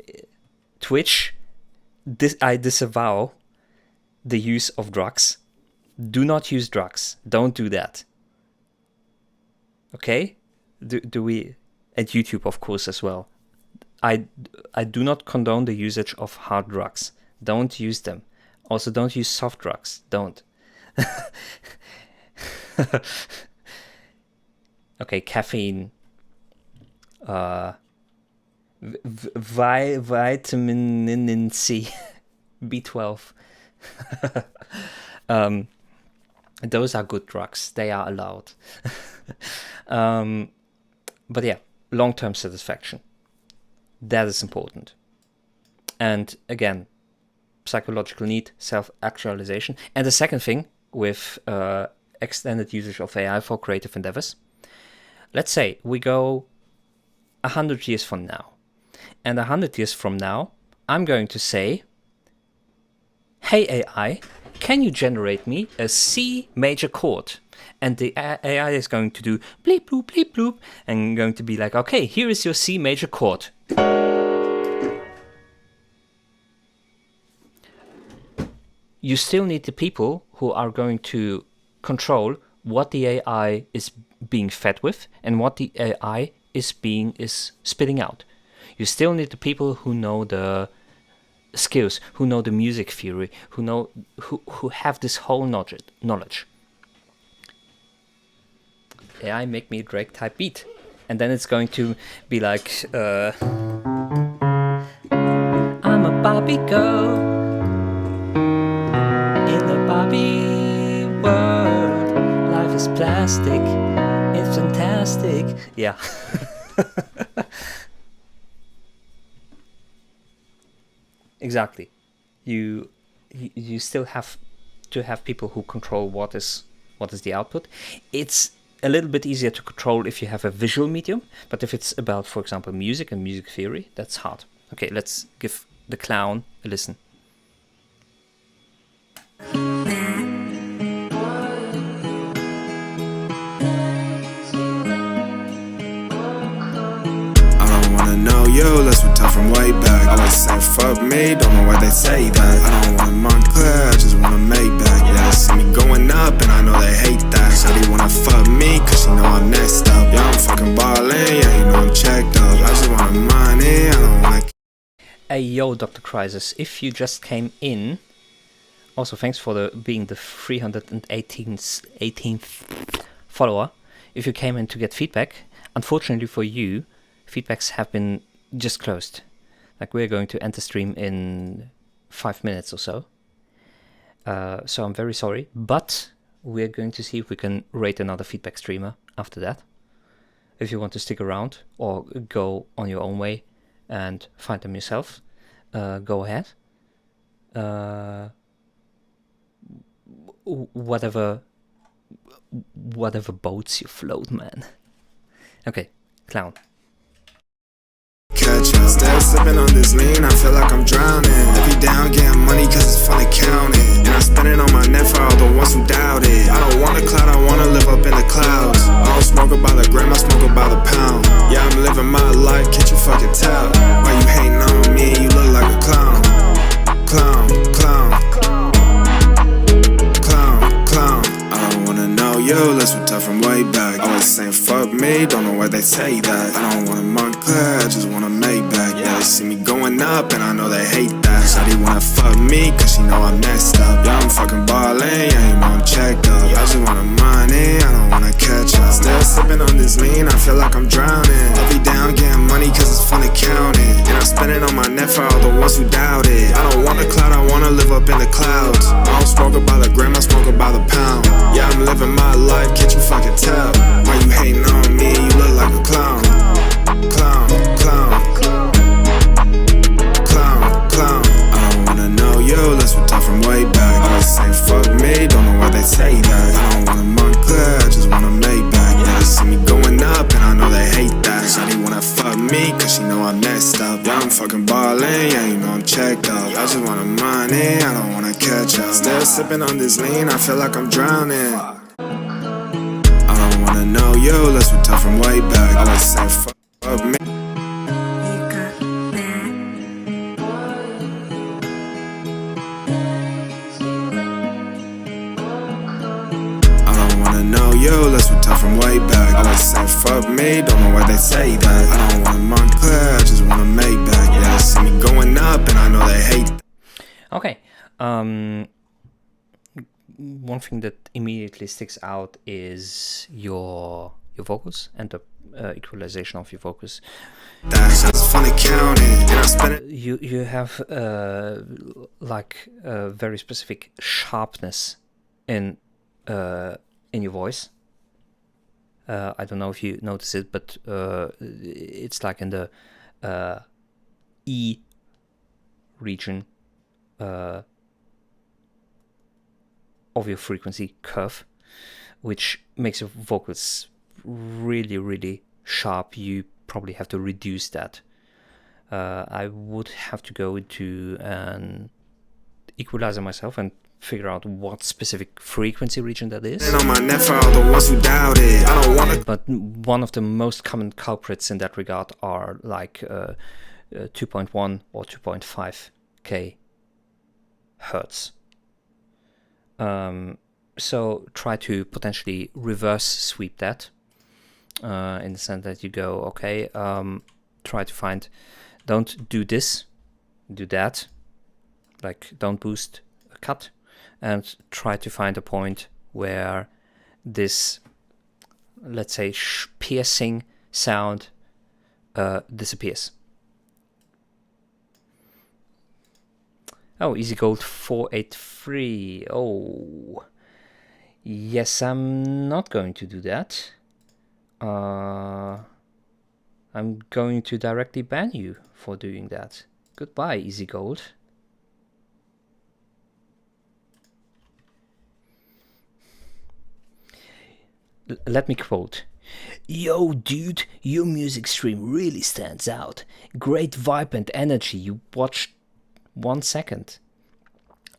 Twitch, I disavow the use of drugs. Do not use drugs. Don't do that. Okay? Do we? At YouTube, of course, as well. I do not condone the usage of hard drugs. Don't use them. Also, don't use soft drugs. Don't. Okay, caffeine. Vitamin C. B12. Those are good drugs. They are allowed. But yeah, long-term satisfaction. That is important. And again, psychological need, self-actualization. And the second thing with extended usage of AI for creative endeavors. Let's say we go 100 years from now. And 100 years from now, I'm going to say, hey AI, can you generate me a C major chord? And the AI is going to do bleep bloop bleep bloop and going to be like, okay, here is your C major chord. You still need the people who are going to control what the AI is being fed with and what the AI is spitting out. You still need the people who know the skills, who know the music theory, who have this whole knowledge. AI make me a Drake type beat, and then it's going to be like, I'm a Barbie girl in the Barbie world. Life is plastic, it's fantastic. Yeah. Exactly. You still have to have people who control what is the output. It's a little bit easier to control if you have a visual medium, but if it's about, for example, music and music theory, that's hard. Okay, let's give the clown a listen. Know you, let's retire from way back. Always say fuck me, don't know why they say that. I don't want a Montclair, I just want a Maybach. Yeah, they see me going up and I know they hate that. Shawty wanna fuck me cause she know I'm next up. Yeah, I'm fucking ballin', yeah, you know I'm checked up. I just want money, I don't wanna... Hey yo, Dr. Crisis, if you just came in, Also, thanks for being the 318th follower. If you came in to get feedback, unfortunately for you, feedbacks have been just closed. Like, we're going to end the stream in 5 minutes or so. So I'm very sorry, but we're going to see if we can rate another feedback streamer after that. If you want to stick around or go on your own way and find them yourself, go ahead. Whatever boats you float, man. Okay, clown. Catch up, still sipping on this lean, I feel like I'm drowning. If you down, getting money cause it's fun to count it. And I spend it on my net for all the ones who doubt it. I don't want a cloud, I wanna live up in the clouds. I don't smoke it by the gram, I smoke it by the pound. Yeah, I'm living my life, can't you fucking tell? Why you hating on me, you look like a clown. Clown, clown. Clown, clown. I don't wanna know you, let's retire from way back. Always saying fuck me, don't know why they say that. I don't wanna Montclair, I just wanna make back. Yeah, they see me going up and I know they hate that. Shawty wanna fuck me cause she know I'm messed up. Yeah, I'm fucking ballin', yeah, you know I'm checked up. I just wanna money, I don't wanna catch up. Still sipping on this lean, I feel like I'm drowning. I'll be down getting money cause it's fun to count it. And I spend it on my net for all the ones who doubt it. I don't want a cloud, I wanna live up in the clouds. I don't smoke it by the gram, I smoke it by the pound. Yeah, I'm living my life, can't you fucking tell? Why you hating on me, you look like a clown. Clown, clown. Clown, clown. I don't wanna know you, let's retire from way back. Always saying fuck me, don't know why they say that. I don't wanna Montclair, I just wanna make back. Yeah, they see me going up and I know they hate that. Shawty wanna fuck me cause she know I'm messed up. Yeah, I'm fucking ballin', yeah, you know I'm checked up. I just wanna money, I don't wanna catch up. Still sipping on this lean, I feel like I'm drowning. I don't wanna know you, let's retire from way back. Always saying fuck me. Know you, let's retire from way back. Always say fuck me, don't know why they say that. I don't want Montclair, I just wanna make back. Yeah, they see me going up and I know they hate that. Okay, one thing that immediately sticks out is your vocals and the equalization of your vocals. That's funny counting, and I spend it. You have like a very specific sharpness in your voice. I don't know if you notice it, but it's like in the E region of your frequency curve, which makes your vocals really, really sharp. You probably have to reduce that. I would have to go into an equalizer myself and figure out what specific frequency region that is. But one of the most common culprits in that regard are like 2.1 or 2.5k hertz. So try to potentially reverse sweep that in the sense that you go, okay, try to find, don't do this, do that, like don't boost, cut, and try to find a point where this, let's say, piercing sound disappears. Oh, Easy Gold 483. Oh, yes, I'm not going to do that. I'm going to directly ban you for doing that. Goodbye, Easy Gold. Let me quote. Yo, dude, your music stream really stands out. Great vibe and energy. You watched 1 second.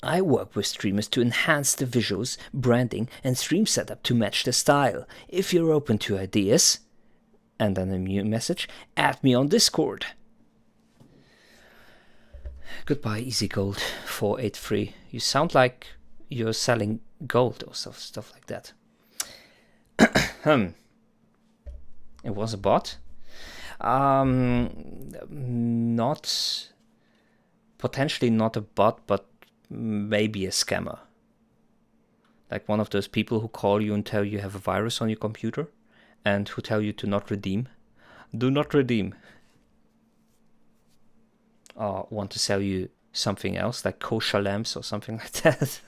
I work with streamers to enhance the visuals, branding, and stream setup to match the style. If you're open to ideas, and then a new message, add me on Discord. Goodbye, Easy Gold 483. You sound like you're selling gold or stuff like that. It was a bot. Potentially not a bot, but maybe a scammer. Like one of those people who call you and tell you have a virus on your computer and who tell you to not redeem. Do not redeem. Or want to sell you something else like kosher lamps or something like that.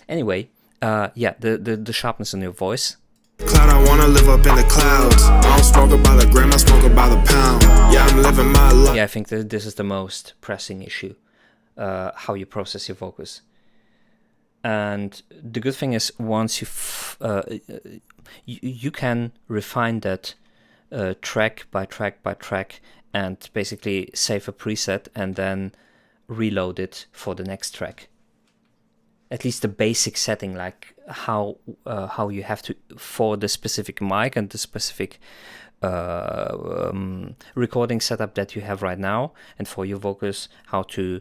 Anyway, yeah, the sharpness in your voice. Cloud, I wanna live up in the clouds. I don't smoke about the gram, I smoke about the pound. Yeah, I'm living my life. Yeah, I think that this is the most pressing issue. How you process your vocals. And the good thing is once you can refine that track by track by track and basically save a preset and then reload it for the next track. At least the basic setting, like how you have to, for the specific mic and the specific recording setup that you have right now, and for your vocals, how to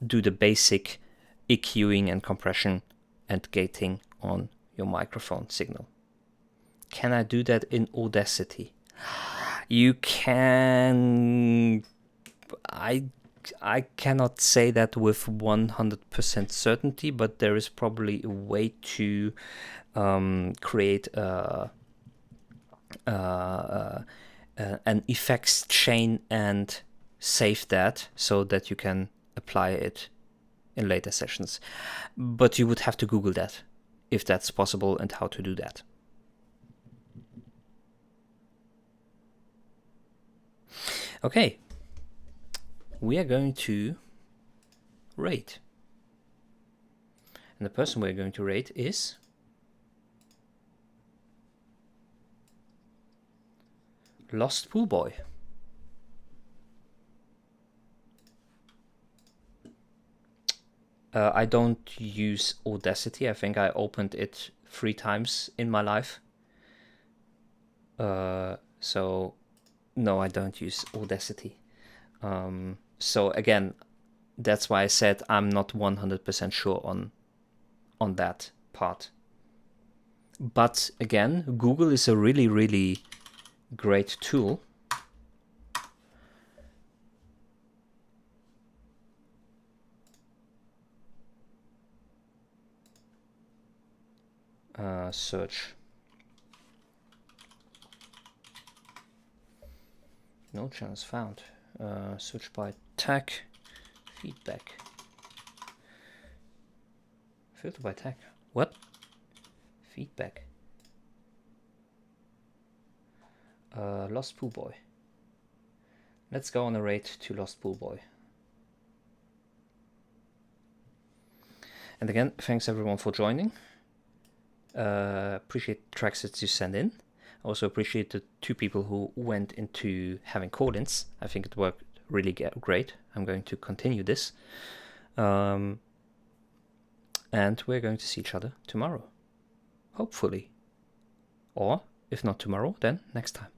do the basic EQing and compression and gating on your microphone signal. Can I do that in Audacity? You can. I cannot say that with 100% certainty, but there is probably a way to create an effects chain and save that so that you can apply it in later sessions. But you would have to Google that, if that's possible, and how to do that. Okay, we are going to rate. And the person we're going to rate is Lost Pool Boy. I don't use Audacity. I think I opened it 3 times in my life. So no, I don't use Audacity. So again, that's why I said I'm not 100% sure on that part. But again, Google is a really, really great tool. Search. No channels found. Search by tag. Feedback. Filter by tag. What? Feedback. Lost Pool Boy. Let's go on a rate to Lost Pool Boy. And again, thanks everyone for joining. Appreciate tracks that you send in. Also appreciate the 2 people who went into having call-ins. I think it worked really great. I'm going to continue this. And we're going to see each other tomorrow. Hopefully. Or, if not tomorrow, then next time.